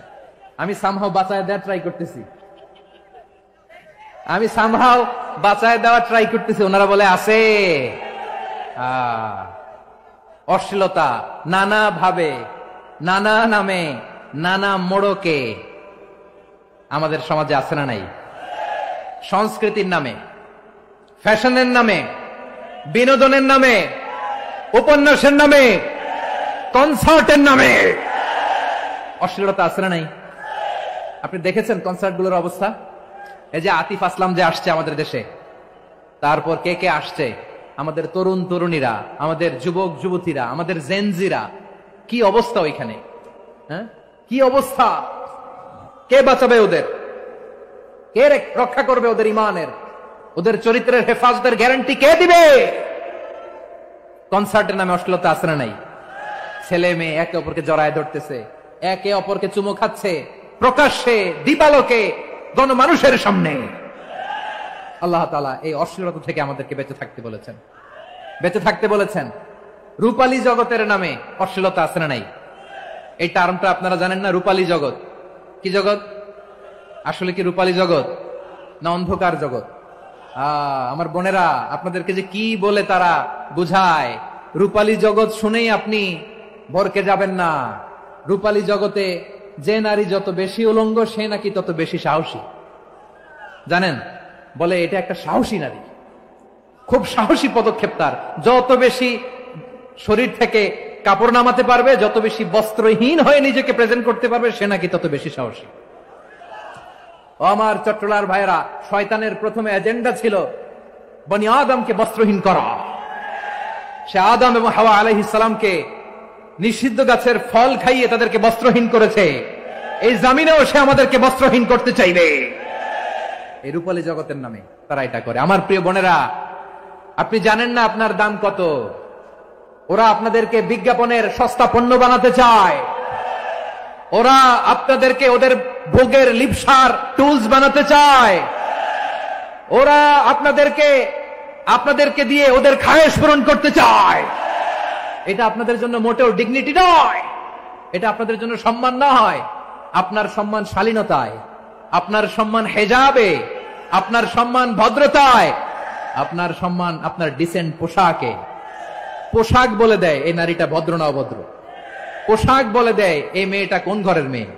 আমি সামহাও বাঁচায় দেওয়া ট্রাই করতেছি, আমি সামহাও বাঁচায় দেওয়া ট্রাই করতেছি, ওনারা বলে আছে। অশ্লীলতা নানা ভাবে, নানা নামে, নানা মোড়কে আমাদের সমাজে আছে না নাই? সংস্কৃতির নামে, ফ্যাশনের নামে, বিনোদনের নামে, উপন্যাসের নামে, কনসার্টের নামে অশ্লীলতা আছে না নাই? আপনি দেখেছেন কনসার্টগুলোর অবস্থা? এই যে আতিফ আসলাম যে আসছে আমাদের দেশে, তারপর কে কে আসছে, আমাদের তরুণ তরুণীরা, আমাদের যুবক যুবতীরা, আমাদের জেনজিরা, কি অবস্থা ওইখানে? হ্যাঁ, কি অবস্থা? কে বাঁচাবে ওদের? কে রক্ষা করবে ওদের ইমানের, ওদের চরিত্রের হেফাজতের গ্যারান্টি কে দিবে? কনসার্টের নামে অশ্লীলতা আছে না নাই? ছেলে মেয়ে একে অপরকে জড়ায় ধরতেছে, একে অপরকে চুমো খাচ্ছে, প্রকাশ্যে, দিবালোকে, গণমানুষের সামনে। আল্লাহ তাআলা এই অশ্লীলতা থেকে আমাদেরকে বেঁচে থাকতে বলেছেন, বেঁচে থাকতে বলেছেন। রূপালী জগতের নামে অশ্লীলতা আছে না নাই? এই টার্মটা আপনারা জানেন না? রূপালী জগৎ কি জগৎ? আসলে কি রূপালী জগৎ না অন্ধকার জগৎ? আমার বোনেরা, আপনাদেরকে যে কি বলে তারা বুঝায়, রূপালী জগৎ শুনেই আপনি ভরকে যাবেন না। রূপালী জগতে যে নারী যত বেশি উলঙ্গ, সে নাকি তত বেশি সাহসী। জানেন, বলে এটা একটা সাহসী নারী, খুব সাহসী পদক্ষেপ তার। যত বেশি শরীর থেকে কাপড় নামাতে পারবে, যত বেশি বস্ত্রহীন হয়ে নিজেকে প্রেজেন্ট করতে পারবে, সে নাকি তত বেশি সাহসী। ও আমার চট্টলার ভাইয়েরা, শয়তানের প্রথমে এজেন্ডা ছিল বনি আদমকে বস্ত্রহীন করা। সে আদম এবং হাওয়া আলাইহিস সালামকে নিষিদ্ধ গাছের ফল খাইয়ে তাদেরকে বস্ত্রহীন করেছে। এই জামিনেও সে আমাদেরকে বস্ত্রহীন করতে চাইবে। এই রূপালী জগতের নামে তারা এটা করে। আমার প্রিয় বোনেরা, আপনি জানেন না আপনার দাম কত। ওরা আপনাদেরকে বিজ্ঞাপনের সস্তা পণ্য বানাতে চায়, ওরা আপনাদেরকে ওদের ভোগের লিপসার টুলস বানাতে চায়, ওরা আপনাদেরকে দিয়ে ওদের খায়েশ পূরণ করতে চায়। এটা আপনাদের জন্য মোটেও ডিগনিটি নয়, এটা আপনাদের জন্য সম্মান নয়। আপনার সম্মান শালীনতায়, আপনার সম্মান হেজাবে, আপনার সম্মান ভদ্রতায়, আপনার সম্মান আপনার ডিসেন্ট পোশাকে। পোশাক বলে দেয় এই নারীটা ভদ্র না অভদ্র, পোশাক বলে দেয় এই মেয়েটা কোন ঘরের মেয়ে।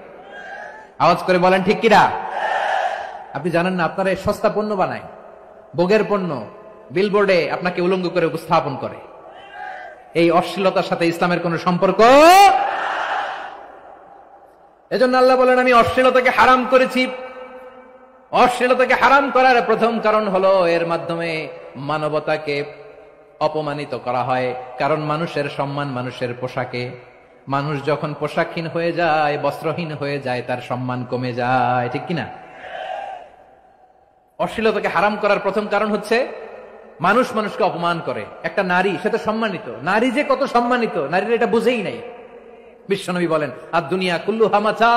আওয়াজ করে বলেন ঠিক কিনা? আপনি জানেন না, আপনারা সস্তা পণ্য বানায়, ভোগের পণ্য, বিলবোর্ডে আপনাকে উলঙ্গ করে উপস্থাপন করে। এই অশ্লীলতার সাথে ইসলামের কোন সম্পর্ক। এজন্য আল্লাহ বলেন, আমি অশ্লীলতাকে হারাম করেছি। অশ্লীলতাকে হারাম করার প্রথম কারণ হলো এর মাধ্যমে মানবতাকে অপমানিত করা হয়। কারণ মানুষের সম্মান মানুষের পোশাকে। মানুষ যখন পোশাকহীন হয়ে যায়, বস্ত্রহীন হয়ে যায়, তার সম্মান কমে যায়, ঠিক কিনা? অশ্লীলতাকে হারাম করার প্রথম কারণ হচ্ছে মানুষ মানুষকে অপমান করে। একটা নারী, সে তো সম্মানিত, নারী যে কত সম্মানিত নারীরা এটা বুঝেই নাই। বিশ্বনবী বলেন, আর দুনিয়া কুল্লুহা মাতা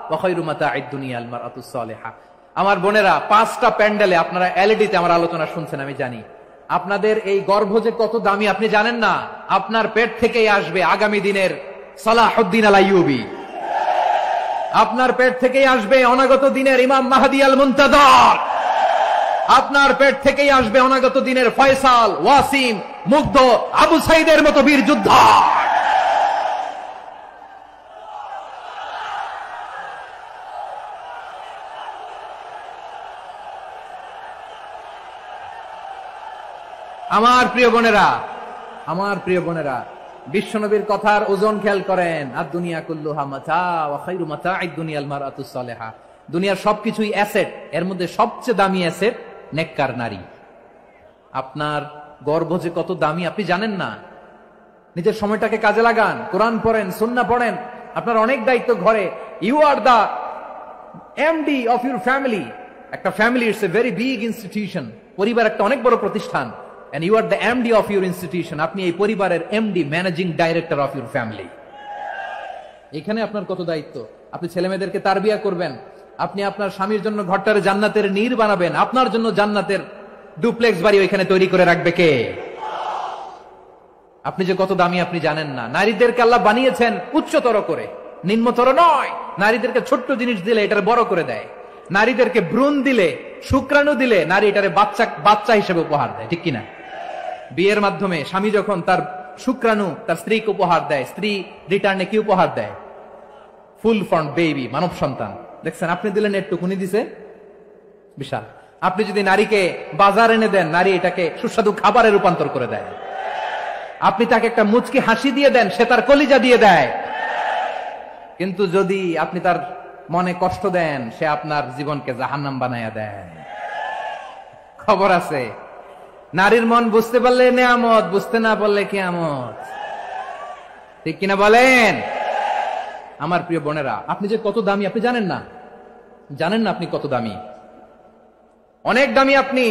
ওয়া খায়রু মাতা'আদ দুনিয়া আল মারআতুস সালিহা। আমার বোনেরা, 5টা প্যান্ডেলে আপনারা এলইডিতে আমার আলোচনা শুনছেন, আমি জানি। আপনাদের এই গর্ভ যে কত দামি আপনি জানেন না। আপনার পেট থেকেই আসবে আগামী দিনের সালাহুদ্দিন আল আইয়ুবী, আপনার পেট থেকেই আসবে অনাগত দিনের ইমাম মাহদী আল মুনতাযর, আপনার পেট থেকেই আসবে অনাগত দিনের ফয়সাল, ওয়াসিম, মুগ্ধ, আবু সাইদের মতো বীর যোদ্ধা। আমার প্রিয় বোনেরা, আমার প্রিয় বোনেরা, বিশ্বনবীর কথার ওজন খেয়াল করেন। আর দুনিয়া কুল্লুহা মাতা ওয়া খায়রু মাতা'আদ দুনিয়াল মারআতুস সালিহা। দুনিয়ার সবকিছুই অ্যাসেট, এর মধ্যে সবচেয়ে দামি অ্যাসেট নেককার নারী। আপনার গর্ভ যে কত দামি আপনি জানেন না। নিজের সময়টাকে কাজে লাগান, কোরআন পড়েন, সুন্নাহ পড়েন। আপনার অনেক দায়িত্ব ঘরে। You are the MD of your family. একটা family it's a very big institution. পরিবার একটা অনেক বড় প্রতিষ্ঠান। and you are the MD of your institution. আপনি এই পরিবারের MD, managing director of your family. এখানে আপনার কত দায়িত্ব। আপনি ছেলে মেয়েদেরকে তারবিয়া করবেন, আপনি আপনার স্বামীর জন্য ঘরটারে জান্নাতের নীর বানাবেন, আপনার জন্য জান্নাতের ডুপ্লেক্স বাড়ি ওইখানে তৈরি করে রাখবে কে? আপনি যে কত দামি আপনি জানেন না। নারীদেরকে আল্লাহ বানিয়েছেন উচ্চতর করে, নিম্নতর নয়। নারীদেরকে ছোট্ট জিনিস দিলে এটারে বড় করে দেয়। নারীদেরকে ভ্রূণ দিলে, শুক্রাণু দিলে নারী এটারে বাচ্চা হিসেবে উপহার দেয়, ঠিক কিনা? বিয়ের মাধ্যমে স্বামী যখন তার শুক্রাণু তার স্ত্রীকে উপহার দেয়, স্ত্রী রিটার্নে কি উপহার দেয়? ফুল ফর্ম বেবি, মানব সন্তান। দেখছেন, আপনি দিলেন একটুকুনি, দিছে বিশাল। আপনি যদি নারীকে বাজার এনে দেন, নারী এটাকে সুস্বাদু খাবারে রূপান্তর করে দেয়। আপনি তাকে একটা মুচকি হাসি দিয়ে দেন, সে তার কলিজা দিয়ে দেয়। কিন্তু যদি আপনি তার মনে কষ্ট দেন, সে আপনার জীবনকে জাহান্নাম বানায়া দেয়। খবর আছে, নারীর মন বুঝতে পারলে নেয়ামত, বুঝতে না পারলে কিয়ামত, ঠিক কিনা বলেন? আমার প্রিয় বোনেরা, আপনি যে কত দামি আপনি জানেন না। জানেন না আপনি কত দামি, অনেক দামি আপনি।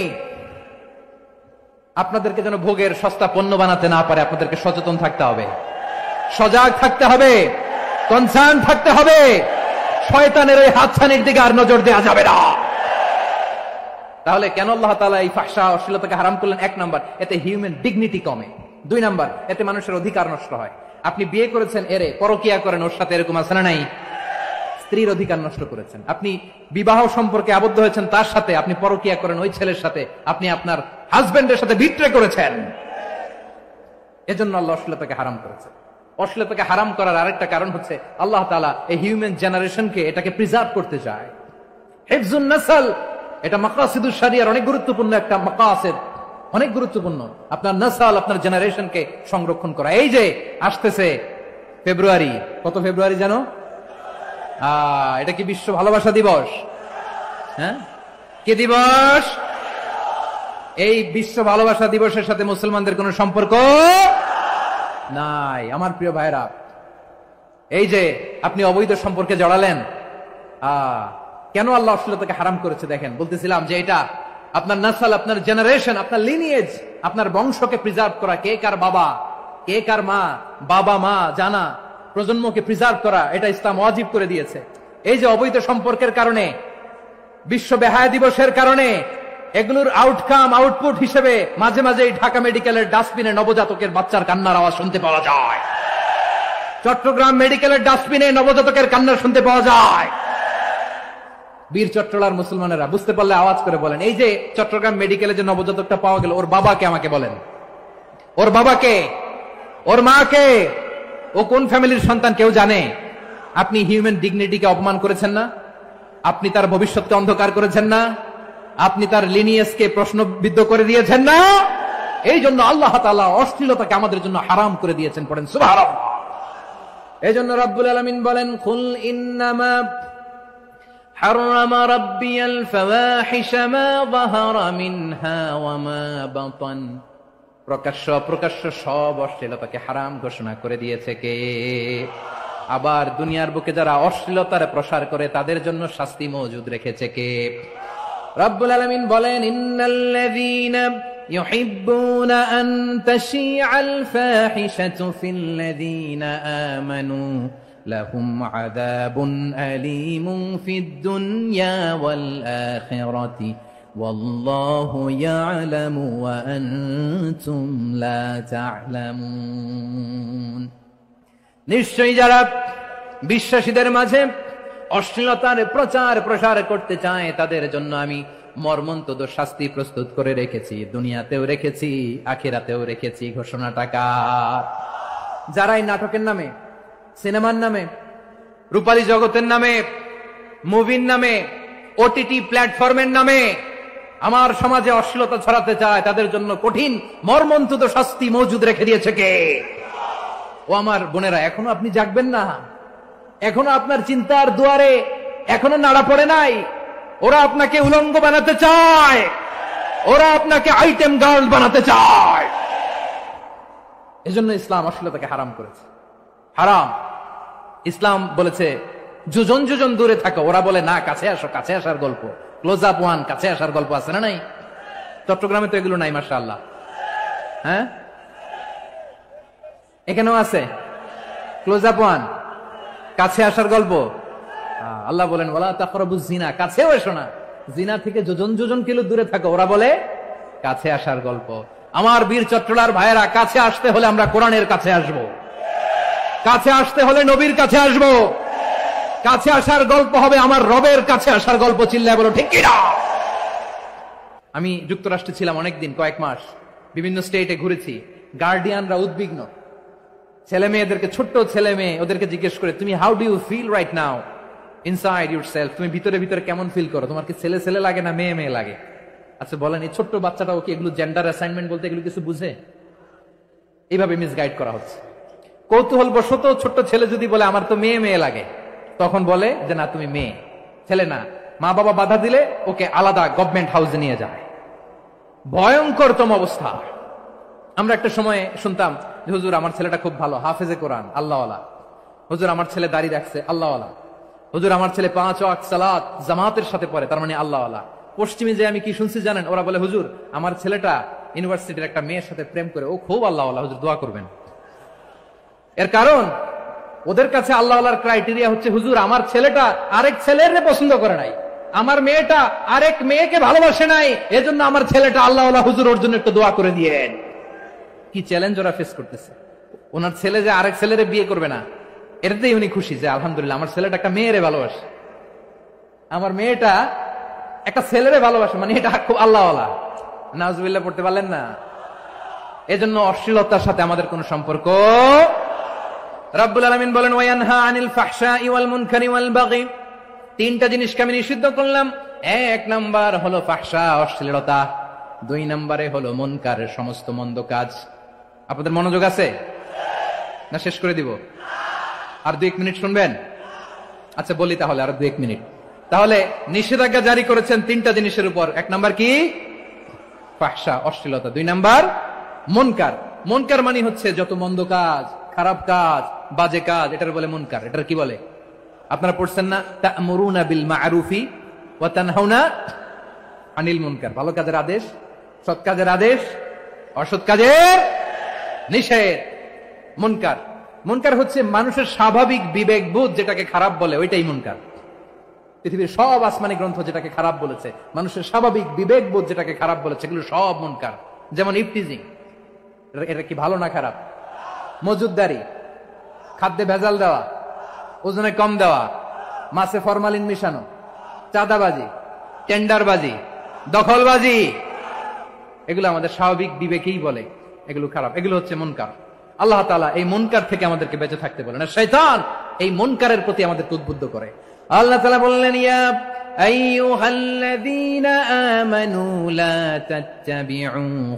আপনাদেরকে যেন ভোগের সস্তা পণ্য বানাতে না পারে, আপনাদেরকে সচেতন থাকতে হবে, সজাগ থাকতে হবে, কনসার্ন থাকতে হবে। শয়তানের ওই হাতছানির দিকে আর নজর দেওয়া যাবে না। তাহলে কেন আল্লাহ তাআলা এই ফাহশা অশ্লীলতাকে হারাম করলেন? 1 নাম্বার, এতে হিউম্যান ডিগনিটি কমে। 2 নাম্বার, এতে মানুষের অধিকার নষ্ট হয়। আপনি বিয়ে করেছেন, এরে পরকিয়া করেন, ওর সাথে এরকম আছে না নাই? স্ত্রীর অধিকার নষ্ট করেছেন। আপনি বিবাহ সম্পর্কে আবদ্ধ হয়েছেন তার সাথে, আপনি পরকিয়া করেন ওই ছেলের সাথে, আপনি আপনার হাজবেন্ডের সাথে বিট্রে করেছেন। এজন্য আল্লাহ অশ্লীলতাকে হারাম করেছে। অশ্লীলতাকে হারাম করার আরেকটা কারণ হচ্ছে আল্লাহ তাআলা এই হিউম্যান জেনারেশনকে এটাকে প্রিজার্ভ করতে চায়। হিফজুন নাসল, এটা মাকাসিদুশ শরিয়ার অনেক গুরুত্বপূর্ণ একটা মাকাসিদ, অনেক গুরুত্বপূর্ণ। আপনার নাসল, আপনার জেনারেশনকে সংরক্ষণ করা। এই যে আসতেছে ফেব্রুয়ারি, কত ফেব্রুয়ারি জানো? এটা কি বিশ্ব ভালোবাসা দিবস? হ্যাঁ, কি দিবস? এই বিশ্ব ভালোবাসা দিবসের সাথে মুসলমানদের কোনো সম্পর্ক নাই। আমার প্রিয় ভাইরা, এই যে আপনি অবৈধ সম্পর্কে জড়ালেন, কেন আল্লাহ অশ্লীলতাকে হারাম করেছে দেখেন। বলতেছিলাম যে এটা আপনার নাসল, আপনার জেনারেশন, আপনার লিনিয়েজ, আপনার বংশকে প্রিজার্ভ করা। কে কার বাবা, কে কার মা, বাবা মা জানা, প্রজন্মকে প্রিজার্ভ করা, এটা ইসলাম ওয়াজিব করে দিয়েছে। এই যে অবৈধ সম্পর্কের কারণে, বিশ্ব বেহায়া দিবসের কারণে, এগুলোর আউটকাম, আউটপুট হিসেবে মাঝে মাঝে ঢাকা মেডিকেলের ডাস্টবিনে নবজাতকের বাচ্চার কান্নার আওয়াজ শুনতে পাওয়া যায়। চট্টগ্রাম মেডিকেলের ডাস্টবিনে নবজাতকের কান্না শুনতে পাওয়া যায়। বীর চট্টলার মুসলমানেরা বুঝতে পারলে আওয়াজ করে বলেন, এই যে চট্টগ্রাম মেডিকেলে যে নবজাতকটা পাওয়া গেল, ওর বাবাকে আমাকে বলেন। ওর বাবাকে, ওর মাকে, ও কোন ফ্যামিলির সন্তান কেউ জানে? আপনি হিউম্যান ডিগনিটিকে অপমান করেছেন না? আপনি তার ভবিষ্যৎকে অন্ধকার করেছেন না? আপনি তার লিনিয়েজকে প্রশ্নবিদ্ধ করে দিয়েছেন না? এই জন্য আল্লাহ তাআলা অশ্লীলতাকে আমাদের জন্য হারাম করে দিয়েছেন। পড়েন সুবহানাল্লাহ। এই জন্য রাব্বুল আলামিন বলেন, কুল ইন্নামা হারামা রাব্বিয়াল ফাওয়াহিশা মা যাহারা মিনহা ওয়া মা বাতান। প্রকাশ্য অপ্রকাশ্য সব অশ্লীলতাকে হারাম ঘোষণা করে দিয়েছে কে? আবার দুনিয়ার বুকে যারা অশ্লীলতার প্রসার করে তাদের জন্য শাস্তি মজুদ রেখেছে কে? রাব্বুল আলামিন বলেন, ইন্নাল্লাযীনা ইউহিব্বুনা আন তাশিআল ফাহিশাতু ফিল্লাযীনা আমানু লাহুম আযাবুন আলীমুন ফিদ দুনিয়া ওয়াল আখিরাতি ওয়াল্লাহু ইয়ালামু ওয়া আনতুম লা তা'লামুন। নিশ্চয়ই যারা বিশ্বাসীদের মাঝে অশ্লীলতার প্রচার প্রসার করতে চায় তাদের জন্য আমি মর্মন্তুদ শাস্তি প্রস্তুত করে রেখেছি, দুনিয়াতেও রেখেছি, আখিরাতেও রেখেছি। ঘোষণাটা কার? যারা এই নাটকের নামে, সিনেমার নামে, রূপালী জগতের নামে, মুভির নামে, ওটিটি প্ল্যাটফর্মের নামে আমার সমাজে অশ্লীলতা ছড়াতে চায় তাদের জন্য কঠিন মর্মন্তুদ শাস্তি মজুদ রেখে দিয়েছে কে? ও আমার বোনেরা, এখনো আপনি জাগবেন না? এখনো আপনার চিন্তার দুয়ারে এখনো নাড়া পড়ে নাই? ওরা আপনাকে উলঙ্গ বানাতে চায়, ওরা আপনাকে আইটেম গার্ল বানাতে চায়। এজন্য ইসলাম অশ্লীলতাকে হারাম করেছে। হারাম। ইসলাম বলেছে যোজন যোজন দূরে থাকো, ওরা বলে না কাছে আসো, কাছে আসার গল্প, ক্লোজ আপ ওয়ান, কাছে আসার গল্প আছে না নাই? চট্টগ্রামে তো এগুলো নাই মাশাআল্লাহ। হ্যাঁ, এখানেও আছে ক্লোজ আপ ওয়ান, কাছে আসার গল্প। আল্লাহ বলেন ওয়ালা তাকরাবুজ জিনা, কাছেও এসো না, জিনা থেকে যোজন যোজন কিলো দূরে থাকো, ওরা বলে কাছে আসার গল্প। আমার বীর চট্টলার ভাইয়েরা, কাছে আসতে হলে আমরা কোরআনের কাছে আসব, কাছে আসতে হলে নবীর কাছে আসব, কাছে আসার গল্প হবে আমার রবের কাছে আসার গল্প। চিল্লায় বলো ঠিক কিনা? আমি যুক্তরাষ্ট্রে ছিলাম অনেকদিন, কয়েক মাস, বিভিন্ন স্টেটে ঘুরেছি। গার্ডিয়ানরা উদ্বিগ্ন, ছেলে মেয়েদেরকে, ছোট্ট ছেলে মেয়ে, ওদেরকে জিজ্ঞেস করে তুমি how do you feel right now inside yourself, তুমি ভিতরে ভিতরে কেমন ফিল করো, তোমার কি ছেলে ছেলে লাগে না মেয়ে মেয়ে লাগে? আচ্ছা বলেন, এই ছোট্ট বাচ্চাটাও কি এগুলো জেন্ডার অ্যাসাইনমেন্ট বলতে এগুলো কিছু বুঝে? এইভাবে মিসগাইড করা হচ্ছে। কৌতূহল বশত ছোট্ট ছেলে যদি বলে আমার তো মেয়ে মেয়ে লাগে, তখন বলে যে না তুমি মেয়ে, ছেলে না। মা বাবা বাধা দিলে ওকে আলাদা গভর্নমেন্ট হাউসে নিয়ে যায়। ভয়ঙ্করতম অবস্থা। আমরা একটা সময় শুনতাম যে হুজুর আমার ছেলেটা খুব ভালো, হাফেজে কোরআন, আল্লাহওয়ালা। হুজুর আমার ছেলে দাড়ি রাখছে, আল্লাহওয়ালা। হুজুর আমার ছেলে 5 ওয়াক্ত সালাত জামাতের সাথে পড়ে, তার মানে আল্লাহওয়ালা। পশ্চিমে যে আমি কি শুনছি জানেন? ওরা বলে হুজুর আমার ছেলেটা ইউনিভার্সিটির একটা মেয়ের সাথে প্রেম করে, ও খুব আল্লাহওয়ালা, হুজুর দোয়া করবেন। এর কারণ ওদের কাছে আল্লাহওয়ালার ক্রাইটেরিয়া হচ্ছে হুজুর আমার ছেলেটা আরেক ছেলের পছন্দ করে নাই, আমার মেয়েটা আরেক মেয়েকে ভালোবাসে নাই, এজন্য আমার ছেলেটা আল্লাহওয়ালা, হুজুর ওর জন্য একটু দোয়া করে দিয়েন। কি চ্যালেঞ্জ ওরা ফেস করতেছে। ওনার ছেলে যে আরেক ছেলেরে বিয়ে করবে না, এটাতেই উনি খুশি যে আলহামদুলিল্লাহ আমার ছেলেটা একটা মেয়েরে ভালোবাসে, আমার মেয়েটা একটা ছেলেরে ভালোবাসে, মানে এটা খুব আল্লাহওয়ালা। নাউজুবিল্লাহ পড়তে পারলেন না? এজন্য অশ্লীলতার সাথে আমাদের কোনো সম্পর্ক। রাব্বুল আলামিন বলেন ওয়ায়ানহা আনিল ফাহশাই ওয়াল মুনকারি ওয়াল বাগি, তিনটা জিনিসকে আমি নিষিদ্ধ করলাম। এক নাম্বার হলো ফাহশা, অশ্লীলতা। 2 নম্বরে হলো মুনকার, সমস্ত মন্দ কাজ। আপনাদের মনোযোগ আছে না? শেষ করে দিব? আর 2-1 মিনিট শুনবেন? আচ্ছা বলি তাহলে, আর 2-1 মিনিট। তাহলে নিষেধাজ্ঞা জারি করেছেন 3টা জিনিসের উপর। 1 নাম্বার কি? ফাহশা, অশ্লীলতা। 2 নাম্বার মুনকার। মুনকার মানে হচ্ছে যত মন্দ কাজ, খারাপ কাজ, বাজে কাজ, এটার বলে মুনকার। এটার কি বলে? আপনারা পড়ছেন না তা'মুরুনা বিল মা'রুফি ওয়া তানহাউনা আনিল মুনকার। ভালো কাজের আদেশ, সৎ কাজের আদেশ, অসৎ কাজের নিষেধ। মুনকার, মুনকার হচ্ছে মানুষের স্বাভাবিক বিবেক বোধ যেটাকে খারাপ বলে, ওইটাই মুনকার। পৃথিবীর সব আসমানি গ্রন্থ যেটাকে খারাপ বলেছে, মানুষের স্বাভাবিক বিবেক বোধ যেটাকে খারাপ বলেছে, এগুলো সব মুনকার। যেমন ইফটিজিং, এটা কি ভালো না খারাপ? মজুদদারি, খাদ্যে ভেজাল দেওয়া, ওজনে কম দেওয়া, মাছে ফরমালিন মিশানো, চাঁদাবাজি, টেন্ডারবাজি, দখলবাজি, এগুলো আমাদের স্বাভাবিক বিবেকেই বলে এগুলো খারাপ, এগুলো হচ্ছে মুনকার। আল্লাহ তাআলা এই মুনকার থেকে আমাদেরকে বেঁচে থাকতে বলেন। আর শয়তান এই মুনকারের প্রতি আমাদেরকে উদ্বুদ্ধ করে। আল্লাহ তাআলা বললেন ইয়া আইয়ুহাল্লাযীনা আমানু লা তাত্তাবিউ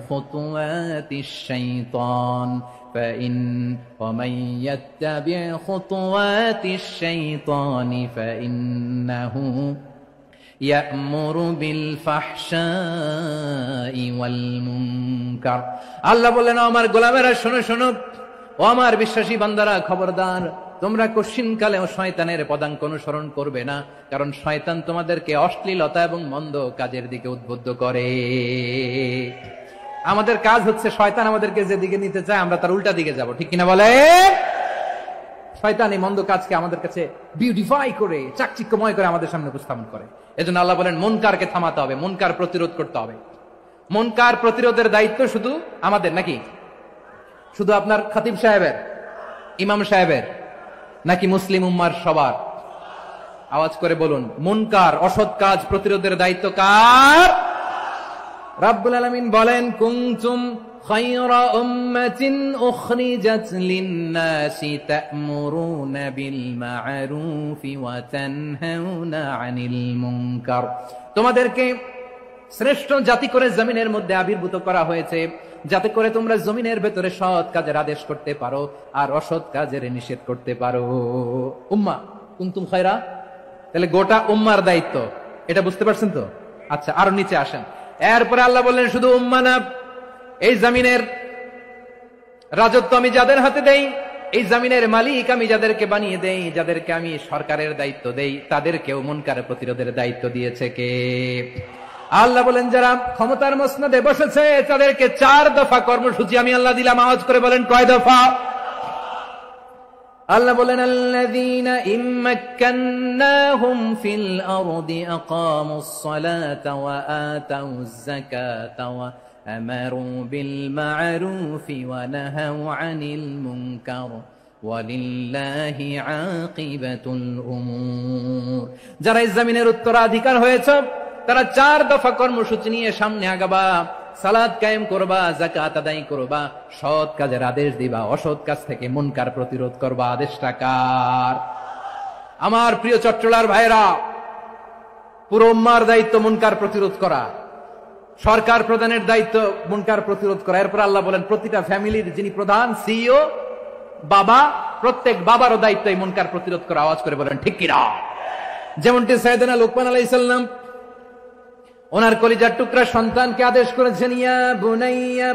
খুতুওয়াতিশ শাইতান ومن يتبع خطوات الشيطان فإنه يأمر بالفحشاء والمنكر। আল্লাহ বললেন আমার গোলামেরা শোনো শোনো, ও আমার বিশ্বাসী বান্দারা খবরদার, তোমরা কশিনকালেও শয়তানের পদাঙ্ক অনুসরণ করবে না, কারণ শয়তান তোমাদেরকে অশ্লীলতা এবং মন্দ কাজের দিকে উদ্বুদ্ধ করে। আমাদের কাজ হচ্ছে শয়তান আমাদেরকে যেদিকে নিতে চায় আমরা তার উল্টা দিকে যাব, ঠিক কিনা বলে? শয়তান এই মন্দ কাজকে আমাদের কাছে বিউটিফাই করে, চাকচিক্যময় করে আমাদের সামনে উপস্থাপন করে। এজন্য আল্লাহ বলেন মুনকারকে থামাতে হবে, মুনকার প্রতিরোধ করতে হবে। মুনকার প্রতিরোধের দায়িত্ব শুধু আমাদের নাকি? শুধু আপনার খতিব সাহেবের, ইমাম সাহেবের, নাকি মুসলিম উম্মার সবার? আওয়াজ করে বলুন, মুনকার অসৎ কাজ প্রতিরোধের দায়িত্ব কার? রাব্বুল আলামিন বলেন কুনতুম খায়রা উম্মাতিন উখরিজাত লিন-নাসি তা'মুরুনা বিল মা'রুফি ওয়া তানহাউনা আনিল মুনকার। তোমাদেরকে শ্রেষ্ঠ জাতি করে জমিনের মধ্যে আবির্ভূত করা হয়েছে, যাতে করে তোমরা জমিনের ভেতরে সৎ কাজের আদেশ করতে পারো আর অসৎ কাজের নিষেধ করতে পারো। উম্মা কুনতুম খায়রা, তাহলে গোটা উম্মার দায়িত্ব, এটা বুঝতে পারছেন তো? আচ্ছা, আরো নিচে আসেন। এরপরে আল্লাহ বললেন শুধু উম্মা না, এই জমিনের রাজত্ব আমি যাদের হাতে দেই, এই জমিনের মালিক আমি যাদেরকে বানিয়ে দেই, যাদেরকে আমি সরকারের দায়িত্ব দেই, তাদেরকেও মুনকার প্রতিরোধের দায়িত্ব দিয়েছে কে? আল্লাহ বলেন যারা ক্ষমতার মসনদে বসেছে তাদেরকে 4 দফা কর্মসূচি আমি আল্লাহ দিলাম। আওয়াজ করে বলেন কয় দফা? আল্লাহ বলেন আল্লাযীনা ইম্মাক্কান্নাহুম ফিল আরদি আকামুস সালাতা ওয়া আতাউয যাকাতা ওয়া আমারু বিল মা'রুফি ওয়া নাহাউ আনিল মুনকার ওয়ালিল্লাহি আকিবাতুল উমুর। যারা এই জমিনের উত্তরাধিকার হয়েছে তারা 4 দফা কর্মসূচি নিয়ে সামনে আগাবা। সালাত কায়েম করবা, যাকাত আদায় করবা, সৎ কাজের আদেশ দিবা, অসৎ কাজ থেকে মুনকার প্রতিরোধ করবা। আদেশটা কার? আমার প্রিয় চট্টলার ভাইরা, পুরো উম্মার দায়িত্ব মুনকার প্রতিরোধ করা, সরকার প্রধানের দায়িত্ব মুনকার প্রতিরোধ করা। এরপর আল্লাহ বলেন প্রতিটা ফ্যামিলির যিনি প্রধান সিইও বাবা, প্রত্যেক বাবারও দায়িত্ব এই মুনকার প্রতিরোধ করা। আওয়াজ করে বলেন ঠিক কিনা? যেমনটি সাইয়েদনা লুকমান আলাইহিস সালাম ওনার কলিজার টুকরা সন্তানকে আদেশ করেছেন, ইয়া বুনাইয়া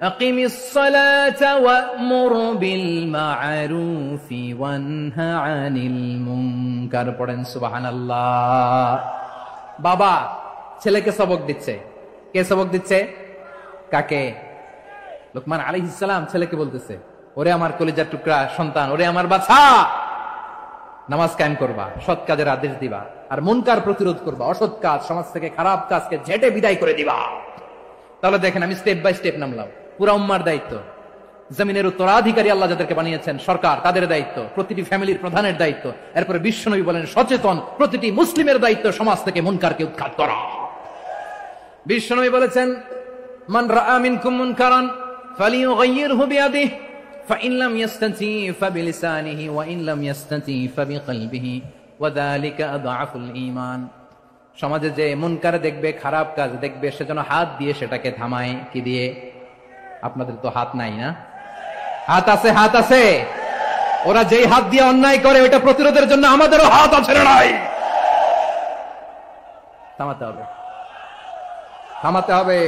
আকিমিস সালাতা ওয়া'মুর বিল মা'রুফি ওয়ানহা আনিল মুনকার। পড়েন সুবহানাল্লাহ। বাবা ছেলেকে সবক দিচ্ছে। কে সবক দিচ্ছে? কাকে? লুকমান আলাইহিস সালাম ছেলেকে বলতেছে, ওরে আমার কলিজার টুকরা সন্তান, ওরে আমার বাছা, নামাজ কায়েম করবা, সৎ কাজের আদেশ দিবা, আর মুনকার প্রতিরোধ করবা, অসৎ কাজ, সমাজ থেকে খারাপ কাজকে ঝেঁটে বিদায় করে দিবা। তাহলে দেখেন আমি স্টেপ বাই স্টেপ নামলাম। পুরা উম্মার দায়িত্ব, জমিনের উত্তরাধিকারী আল্লাহ যাদেরকে বানিয়েছেন সরকার, তাদের দায়িত্ব, প্রতিটি ফ্যামিলির প্রধানের দায়িত্ব। এরপরে বিশ্বনবী বলেন সচেতন প্রতিটি মুসলিমের দায়িত্ব সমাজ থেকে মুনকারকে উৎখাত করা। বিশ্বনবী বলেছেন মান রাআ মিনকুম মুনকারান ফালিয়ুগাইয়িরহু বিয়াদিহি فإن لم يستطع فبلسانه وإن لم يستطع فبقلبه وذلك أضعف الإيمان। সমাজে যে মুনকার দেখবে, খারাপ কাজ দেখবে, সেজন্য হাত দিয়ে সেটাকে থামায়। কি দিয়ে? আপনাদের তো হাত নাই না? হাত আছে, হাত আছে। ওরা যেই হাত দিয়ে অন্যায় করে ওটা প্রতিরোধের জন্য আমাদেরও হাত আছে না নাই? থামাতে হবে, থামাতে হবে।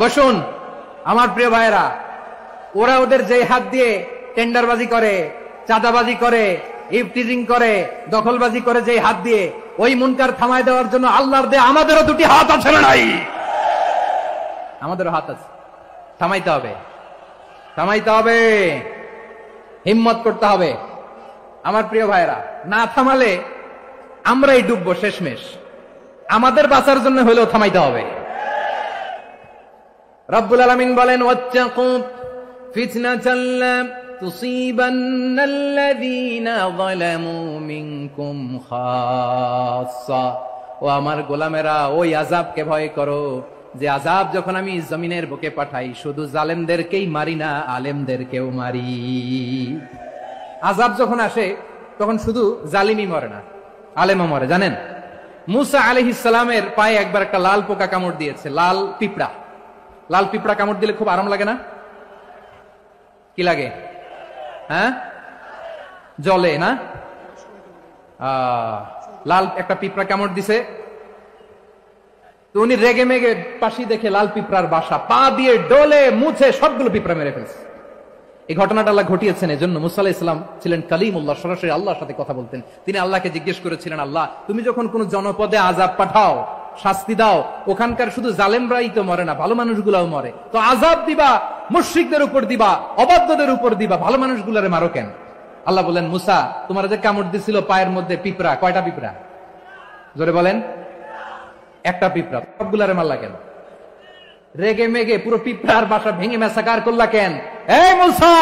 বসুন আমার প্রিয় ভাইরা, ওরা ওদের যে হাত দিয়ে টেন্ডারবাজি করে, চাঁদাবাজি করে, ইফটিজিং করে, দখলবাজি করে, যে হাত দিয়ে, ওই মুনকার থামায় দেওয়ার জন্য আল্লাহর দেয়া আমাদেরও 2টি হাত আছে না নাই? আমাদেরও হাত আছে। থামাইতে হবে, থামাইতে হবে, হিম্মত করতে হবে। আমার প্রিয় ভাইরা, না থামালে আমরাই ডুববো শেষমেশ। আমাদের বাঁচার জন্য হলেও থামাইতে হবে। রব্বুল আলামিন বলেন ওয়াত্তাকু ফিতনাতাল লা তুসিবান্নাল্লাযীনা যালামু মিনকুম খাসসা। ও আমার গোলামেরা, ওই আযাবকে ভয় করো যে আযাব যখন আমি জমিনের বুকে পাঠাই শুধু জালেমদেরকেই মারি না, আলেমদেরকেও মারি। আযাব যখন আসে তখন শুধু জালিমই মরে না, আলেমও মরে। জানেন মুসা আলাইহিস সালামের পায়ে একবার একটা লাল পোকা কামড় দিয়েছে, লাল পিঁপড়া। লাল পিঁপড়া কামড় দিলে খুব আরাম লাগে না? কি লাগে? হ্যাঁ, জলে না? লাল একটা পিঁপড়া কামড় দিছে, তো উনি রেগে মেগে পাশি দেখে লাল পিঁপড়ার বাসা, পা দিয়ে ডলে মুছে সবগুলো পিঁপড়া মেরে ফেলছে। এই ঘটনাটা আল্লাহ ঘটিয়েছেন এজন্য মুসা আলাইহিস সালাম ছিলেন কালিমুল্লাহ, সরাসরি আল্লাহর সাথে কথা বলতেন। তিনি আল্লাহকে জিজ্ঞেস করেছিলেন, আল্লাহ তুমি যখন কোন জনপদে আযাব পাঠাও, শাস্তি দাও, ওখানকার শুধু জালেমরাই তো মরে না, ভালো মানুষগুলাও মরে, তো আযাব দিবা মুশরিকদের উপর দিবা, অবাধ্যদের উপর দিবা, ভালো মানুষগুলারে মারো কেন? আল্লাহ বলেন, মুসা তোমার যে কামড় দিছিল পায়ের মধ্যে পিঁপড়া, কয়টা পিঁপড়া? জোরে বলেন। একটা পিঁপড়া, সবগুলারে মারলা কেন? রেগে মেগে পুরো পিঁপড়ার বাসা ভেঙে মেসাকার করলা কেন? এই মুসা,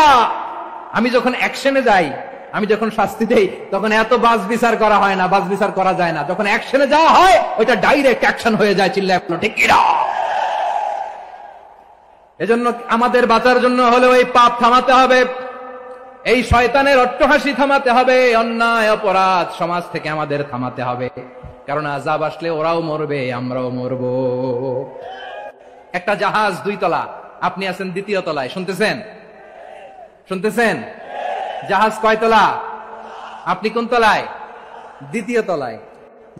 আমি যখন অ্যাকশনে যাই, আমি যখন শাস্তি দেই, তখন এত বাজ বিচার করা হয় না, বাজ বিচার করা যায় না। যখন অ্যাকশনে যাওয়া হয় ওইটা ডাইরেক্ট অ্যাকশন হয়ে যায়। চিল্লায় ঠিক কি না? এজন্য আমাদের বাঁচার জন্য হলে ওই পাপ থামাতে হবে। এই শয়তানের অট্টহাসি থামাতে হবে, অন্যায় অপরাধ সমাজ থেকে আমাদের থামাতে হবে, কারণ আযাব আসলে ওরাও মরবে, আমরাও মরব। একটা জাহাজ 2 তলা, আপনি আছেন 2য় তলায়, শুনতেছেন? শুনতেছেন? জাহাজ কয় তলা? আপনি কোন তলায়? 2য় তলায়।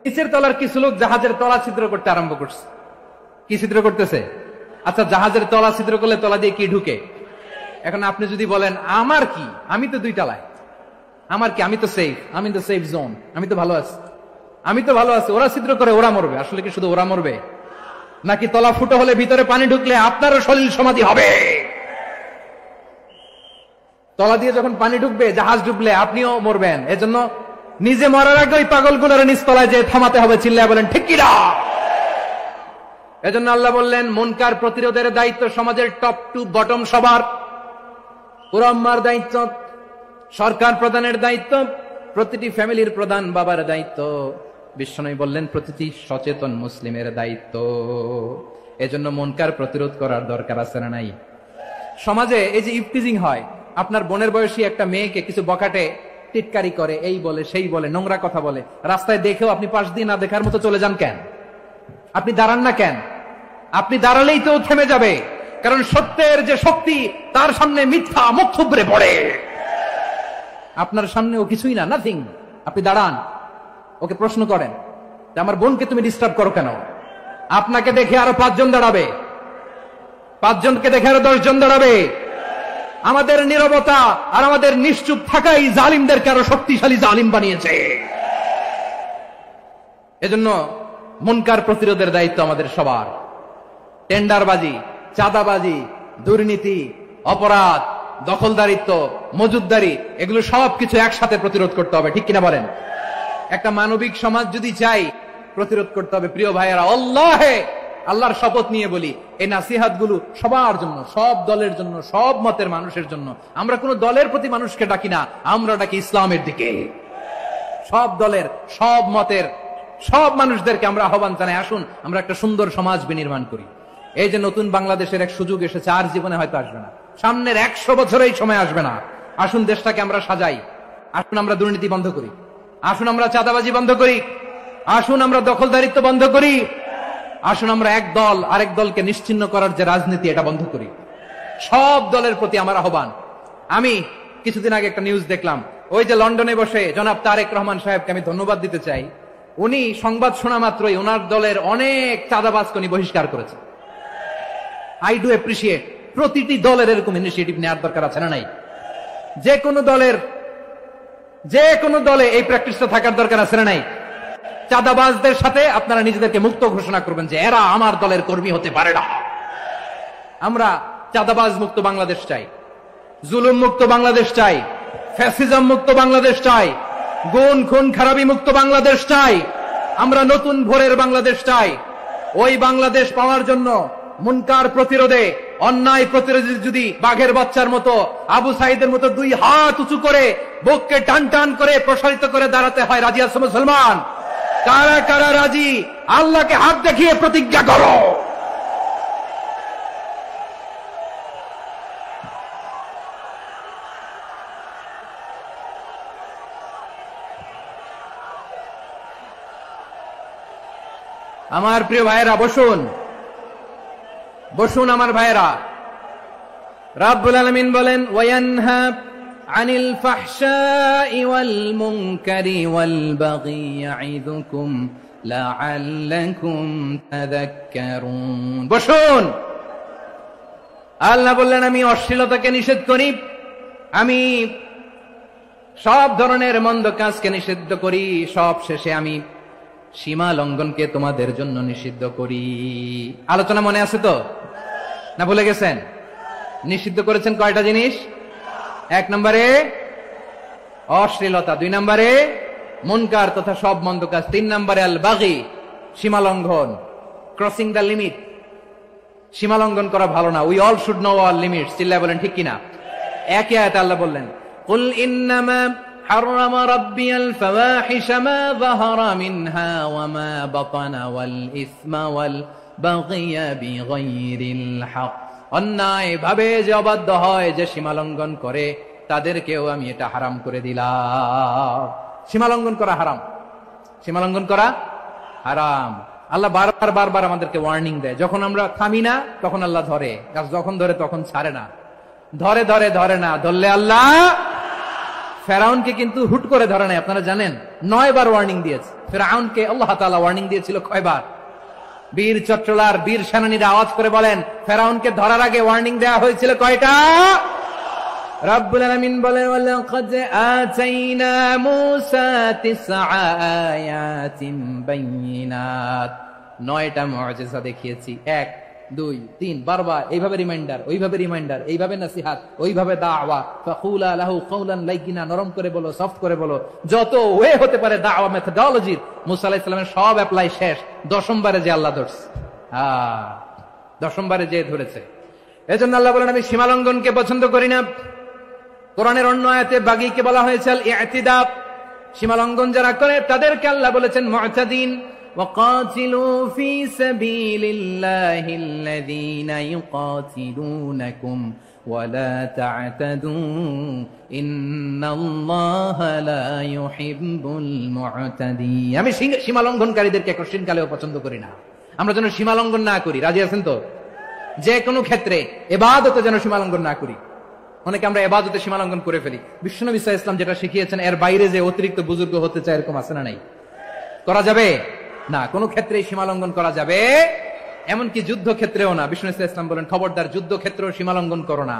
নিচের তলার কিছু লোক জাহাজের তলা ছিদ্র করতে আরম্ভ করছে। কি ছিদ্র করতেছে? আচ্ছা, জাহাজের তলা ছিদ্র করলে তলা দিয়ে কি ঢুকে? এখন আপনি যদি বলেন আমার কি, আমি তো 2 তলায়, আমার কি, আমি তো সেফ, আমি তো সেফ জোন, আমি তো ভালো আছি, আমি তো ভালো আছি, ওরা ছিদ্র করে ওরা মরবে। আসলে কি শুধু ওরা মরবে, নাকি তলা ফুটো হলে ভিতরে পানি ঢুকলে আপনারও শরীর সমাধি হবে? তলা দিয়ে যখন পানি ঢুকবে, জাহাজ ডুবলে আপনিও মরবেন। এজন্য নিজে মরার আগে ওই পাগলগুলোর নিচ তলায় যে থামাতে হবে। চিল্লায় বলেন ঠিক কি না? এজন্য আল্লাহ বললেন মুনকার প্রতিরোধের দায়িত্ব সমাজের টপ টু বটম সবার। পুরো আম্মার দায়িত্ব, সরকার প্রধানের দায়িত্ব, প্রতিটি ফ্যামিলির প্রধান বাবার দায়িত্ব, বিশ্বনবী বললেন প্রতিটি সচেতন মুসলিমের দায়িত্ব। এজন্য মুনকার প্রতিরোধ করার দরকার আছে না নাই? সমাজে এই যে ইফটিজিং হয়, আপনার বোনের বয়সী একটা মেয়েকে কিছু বকাটে টিটকারি করে, এই বলে সেই বলে, নোংরা কথা বলে, রাস্তায় দেখেও আপনি পাশ দিয়ে না দেখার মতো চলে যান কেন? আপনি দাঁড়ান না কেন? আপনি দাঁড়ালেই তো থেমে যাবে, কারণ সত্যের যে শক্তি তার সামনে মিথ্যা মুখ থুবড়ে পড়ে। আপনার সামনে ও কিছুই না, নাথিং। আপনি দাঁড়ান, ওকে প্রশ্ন করেন যে আমার বোনকে তুমি ডিস্টার্ব করো কেন? আপনাকে দেখে আরো 5 জন দাঁড়াবে, 5 জনকে দেখে আরো 10 জন দাঁড়াবে। আমাদের নীরবতা আর আমাদের নিশ্চুপ থাকাই জালিমদেরকে আরো শক্তিশালী জালিম বানিয়েছে। এজন্য মুনকার প্রতিরোধের দায়িত্ব আমাদের সবার। টেন্ডারবাজি, চাঁদাবাজি, দুর্নীতি, অপরাধ, দখলদারিত্ব, মজুদদারি, এগুলো সবকিছু একসাথে প্রতিরোধ করতে হবে। ঠিক কিনা বলেন? একটা মানবিক সমাজ যদি চাই, প্রতিরোধ করতে হবে। প্রিয় ভাইয়েরা, আল্লাহর শপথ নিয়ে বলি, এই নাসিহাত গুলো সবার জন্য, সব দলের জন্য, সব মতের মানুষের জন্য। আমরা কোন দলের প্রতি মানুষকে ডাকি না, আমরা ডাকি ইসলামের দিকে। সব দলের, সব মতের, সব মানুষদেরকে আমরা আহ্বান জানাই, আসুন আমরা একটা সুন্দর সমাজ বিনির্মাণ করি। এই যে নতুন বাংলাদেশের এক সুযোগ এসেছে, আর জীবনে হয়তো আসবে না, সামনের 100 বছরে এই সময় আসবে না। আসুন দেশটাকে আমরা সাজাই, আসুন আমরা দুর্নীতি বন্ধ করি, আসুন আমরা চাঁদাবাজি বন্ধ করি, আসুন আমরা দখলদারিত্ব বন্ধ করি, আসুন আমরা এক দল আরেক দলকে নিশ্চিহ্ন করার যে রাজনীতি, এটা বন্ধ করি। সব দলের প্রতি আমার আহ্বান। আমি কিছুদিন আগে একটা নিউজ দেখলাম, ওই যে লন্ডনে বসে জনাব তারেক রহমান সাহেবকে আমি ধন্যবাদ দিতে চাই। উনি সংবাদ শোনা মাত্রই ওনার দলের অনেক চাঁদাবাজকে উনি বহিষ্কার করেছে। I do appreciate. প্রতিটি দলের এরকম ইনিশিয়েটিভ নেওয়ার দরকার আছে না নাই? যে কোনো দলে এই প্র্যাকটিসটা থাকার দরকার আছে না নাই? চাঁদাবাজদের সাথে আপনারা নিজেদেরকে মুক্ত ঘোষণা করবেন যে এরা আমার দলের কর্মী হতে পারে না। আমরা চাঁদাবাজ মুক্ত বাংলাদেশ চাই, জুলুম মুক্ত বাংলাদেশ চাই, ফ্যাসিজম মুক্ত বাংলাদেশ চাই, গুণ খুন খারাপি মুক্ত বাংলাদেশ চাই। আমরা নতুন ভোরের বাংলাদেশ চাই। ওই বাংলাদেশ পাওয়ার জন্য মুনকার প্রতিরোধে, অন্যায় প্রতিরোধে যদি বাঘের বাচ্চার মতো, আবু সাইদের মতো 2 হাত উঁচু করে, বুককে টান টান করে প্রসারিত করে দাঁড়াতে হয়, রাজি আছো মুসলমান? কারা কারা রাজি? আল্লাহকে হাত দেখিয়ে প্রতিজ্ঞা করো। আমার প্রিয় ভাইয়েরা, বসুন বসুন আমার ভাইয়েরা। রাব্বুল আলামিন বলেন, ওয়ায়ানহা আনিল ফাহশাই ওয়াল মুনকারি ওয়াল বাগি ইয়াইযুকুম লাআল্লাকুম তাযাক্কারুন। বসুন। আল্লাহ বললেন, আমি অশ্লীলতাকে নিষেধ করি, আমি সব ধরনের মন্দ কাজকে নিষিদ্ধ করি, সব শেষে আমি সীমা লঙ্ঘনকে তোমাদের জন্য নিষিদ্ধ করি। আলোচনা মনে আছে তো, না ভুলে গেছেন? নিষিদ্ধ করেছেন কয়টা জিনিস? 1 নম্বরে অশ্লীলতা, 2 নম্বরে মুনকার তথা সব মন্দ কাজ, 3 নম্বরে আল বাগি, সীমা লঙ্ঘন, ক্রসিং দ্য লিমিট। সীমা লঙ্ঘন করা ভালো না। We all should know our limits. চিল্লায় বলেন ঠিক কিনা? একই আয়াতে আল্লাহ বললেন, কুল ইন্নামা حرم ربي الفواحش ما ظهر منها وما بطن والإثم والبغي بغير الحق। অন্যায় ভাবে যে অবাধ্য হয়, যে সীমা লঙ্ঘন করে, তাদেরকেও আমি এটা হারাম করে দিলাম। সীমালঙ্ঘন করা হারাম, সীমালঙ্ঘন করা হারাম। আল্লাহ বারবার বারবার আমাদেরকে ওয়ার্নিং দেয়। যখন আমরা থামি না তখন আল্লাহ ধরে, যখন ধরে তখন ছাড়ে না। ধরে ধরে ধরে না, ধরলে আল্লাহ ফেরাউনকে কিন্তু হুট করে ধরে নাই। আপনারা জানেন 9 বার ওয়ার্নিং দিয়েছে ফেরাউনকে। আল্লাহ তাআলা ওয়ার্নিং দিয়েছিল কয়বার? বীর চট্টলার বীর সেনানীরা আওয়াজ করে বলেন, ফেরাউনকে ধরার আগে ওয়ার্নিং দেওয়া হয়েছিল কয়টা? রব্বুল আলামিন বলেন, ওয়ালাকাদ আতাইনা মূসা 9 আয়াতিন বাইয়িনাত, 9টা মুআজিজা দেখিয়েছি। 1 2 3 বারবার এইভাবে রিমাইন্ডার, ওইভাবে রিমাইন্ডার, এইভাবে নসিহত, ওইভাবে দাওয়া। ফাকুলা লাহু কাওলান লাইয়িনা, নরম করে বলো, সফট করে বলো, যত ওয়ে হতে পারে দাওয়া মেথোডোলজি। মুসা আলাইহিস সালামের সব অ্যাপ্লাই শেষ। 10ম বারে যে আল্লাহ ধরছে, 10ম বারে যে ধরেছে। এজন্য আল্লাহ বলেন, আমি সীমালঙ্ঘনকে পছন্দ করি না। কোরআনের অন্য আয়াতে বাগীকে বলা হয়েছে আল ইতিদা, সীমালঙ্ঘন যারা করে তাদেরকে আল্লাহ বলেছেন মুতাদিন। وقاتلوا في سبيل الله الذين يقاتلونكم ولا تعتدوا إن الله لا يحب المعتدين। আমি সীমালঙ্ঘনকারীদেরকে কোশ্চেনকালেও পছন্দ করি না। আমরা যেন সীমালঙ্ঘন না করি, রাজি আছেন তো? যে কোনো ক্ষেত্রে ইবাদতে যেন সীমালঙ্ঘন না করি। অনেকে আমরা ইবাদতে সীমালঙ্ঘন করে ফেলি। বিশ্বনবী সাল্লাল্লাহু আলাইহি ওয়াসাল্লাম যেটা শিখিয়েছেন এর বাইরে যে অতিরিক্ত বুজুর্গ হতে চায়, এরকম আছে না নাই? করা যাবে না, কোন ক্ষেত্রেই সীমালঙ্ঘন করা যাবে, এমনকি যুদ্ধ ক্ষেত্রেও না। বিষ্ণু ইসলাম বলেন, খবরদার যুদ্ধ ক্ষেত্রেও সীমালঙ্ঘন করো না।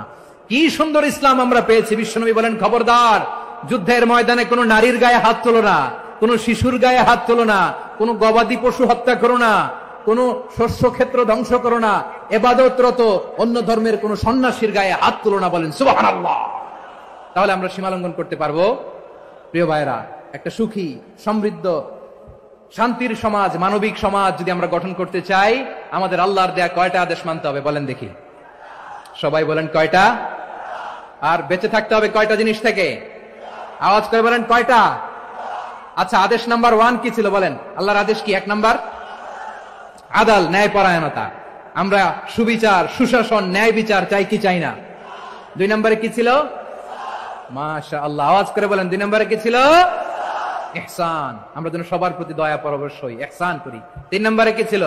কি সুন্দর ইসলাম আমরা পেয়েছি। বিশ্বনবী বলেন, খবরদার যুদ্ধের ময়দানে কোনো নারীর গায়ে হাত তোলো না, কোনো শিশুর গায়ে হাত তোলো না, কোনো গবাদি পশু হত্যা করো না, কোনো শস্য ক্ষেত্র ধ্বংস করো না, ইবাদতরত অন্য ধর্মের কোনো সন্ন্যাসীর গায়ে হাত তোলো না। বলেন সুবহানাল্লাহ। তাহলে আমরা সীমালঙ্ঘন করতে পারবো? প্রিয় ভাইরা, একটা সুখী, সমৃদ্ধ, শান্তির সমাজ, মানবিক সমাজ যদি আমরা গঠন করতে চাই, আমাদের আল্লাহর দেয়া কয়টা আদেশ মানতে হবে বলেন দেখি? সবাই বলেন কয়টা? আর বেঁচে থাকতে হবে কয়টা জিনিস থেকে? আওয়াজ করে বলেন কয়টা? আচ্ছা, আদেশ নাম্বার 1 কি ছিল বলেন? আল্লাহর আদেশ কি? 1 নাম্বার আদাল, ন্যায়পরায়ণতা। আমরা সুবিচার, সুশাসন, ন্যায় বিচার চাই কি চাই না? 2 নম্বরে কি ছিল? মাশাআল্লাহ, আওয়াজ করে বলেন 2 নম্বরে কি ছিল? ইহসান। আমরা যেন সবার প্রতি দয়া পরবশ হই, ইহসান করি। 3 নম্বরে কি ছিল?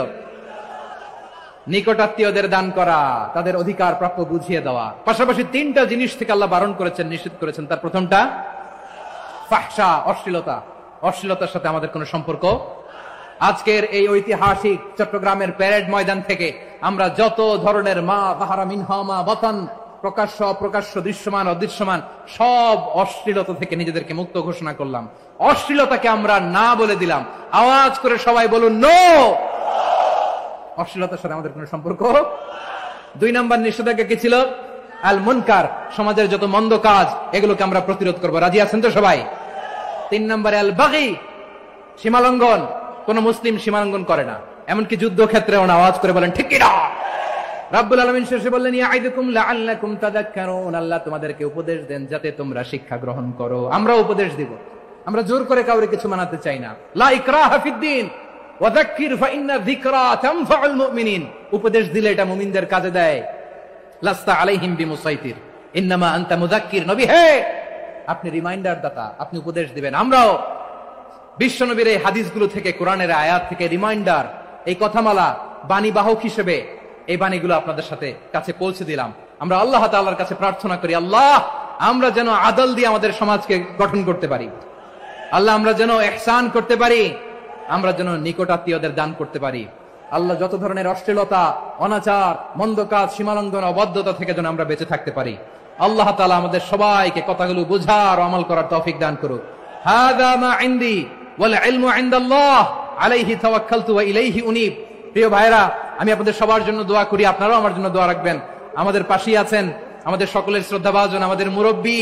নিকটাত্মীয়দের দান করা, তাদের অধিকার প্রাপ্য বুঝিয়ে দেওয়া। পাশাপাশি 3টা জিনিস থেকে আল্লাহ বারণ করেছেন, নিষেধ করেছেন। তার প্রথমটা ফাহশা, অশ্লীলতা। অশ্লীলতার সাথে আমাদের কোনো সম্পর্ক। আজকের এই ঐতিহাসিক চট্টগ্রামের প্যারেড ময়দান থেকে আমরা যত ধরনের মা বাহারা মিনহা মা বাতান, প্রকাশ্য অপ্রকাশ্য, দৃশ্যমান অদৃশ্যমান, সব অশ্লীলতা থেকে নিজেদেরকে মুক্ত ঘোষণা করলাম। অশ্লীলতাকে আমরা না বলে দিলাম। আওয়াজ করে সবাই বলুন নো। অশ্লীলতার সাথে আমাদের কোনো সম্পর্ক। 2 নম্বর নিষেধাজ্ঞা কি ছিল? আল মুনকার, সমাজের যত মন্দ কাজ এগুলোকে আমরা প্রতিরোধ করবো। রাজি আছেন তো সবাই? 3 নম্বরে আল বাগী, সীমালঙ্ঘন। কোন মুসলিম সীমালঙ্ঘন করে না, এমনকি যুদ্ধ ক্ষেত্রেও না। আওয়াজ করে বলেন ঠিক কি না? রাব্বুল আলামিন শেষে বললেন, ইয়াইদুকুম লাআল্লাকুম তাযাক্কারুন, আল্লাহ তোমাদেরকে উপদেশ দেন যাতে তোমরা শিক্ষা গ্রহণ করো। আমরা উপদেশ দিব, আমরা জোর করে কাউরে কিছু মানাতে চাই না। লা ইকরাহা ফিদ্দিন ওয়া যাক্কির ফাইন্না যিকরা তানফাউল মুমিনিন। উপদেশ দিলে এটা মুমিনদের কাজে দেয়। লাস্তা আলাইহিম বিমুসাইতির ইন্নামা আনতা মুযাক্কির। নবী হে, আপনি রিমাইন্ডার দাতা, আপনি উপদেশ দিবেন। আমরাও বিশ্বনবীর এই হাদিসগুলো থেকে, কোরআনের আয়াত থেকে রিমাইন্ডার, এই কথামালা, বাণী বাহক হিসেবে এই বাণীগুলো আপনাদের সাথে কাছে পৌঁছে দিলাম। আমরা আল্লাহ তাআলার কাছে প্রার্থনা করি, আল্লাহ আমরা যেন আদল দিয়ে আমাদের সমাজকে গঠন করতে পারি। আল্লাহ আমরা যেন ইহসান করতে পারি, আমরা যেন নিকটাত্মীয়দের দান করতে পারি। আল্লাহ যত ধরনের অশ্লীলতা, অনাচার, মন্দ কাজ, সীমালঙ্ঘন, অবাধ্যতা থেকে যেন আমরা বেঁচে থাকতে পারি। আল্লাহ তাআলা আমাদের সবাইকে কথাগুলো বুঝার ও আমল করার তৌফিক দান করুক। হাযা মা ইনদি ওয়াল ইলমু ইনদাল্লাহ আলাইহি তাওয়াক্কালতু ওয়া ইলাইহি উনীব। প্রিয় ভাইরা, আমি আপনাদের সবার জন্য দোয়া করি, আপনারাও আমার জন্য দোয়া রাখবেন। আমাদের পাশেই আছেন আমাদের সকলের শ্রদ্ধাভাজন, আমাদের মুরব্বী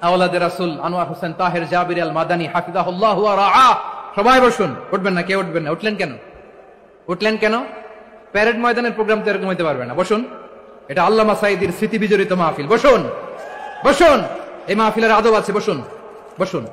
আওলাদে রাসূল আনোয়ার হোসেন তাহের জাবির আল মাদানী হাফিজাহুল্লাহ ওয়া রাআ। সবাই বসুন। উঠবেন না? কে উঠবেন না? উঠলেন কেন? উঠলেন কেন? প্যারেড ময়দানের প্রোগ্রাম তো এরকম হইতে পারবে না। বসুন। এটা আল্লামা সাঈদীর স্মৃতি বিজড়িত মাহফিল। বসুন, বসুন। এই মাহফিলের আদব আছে। বসুন, বসুন।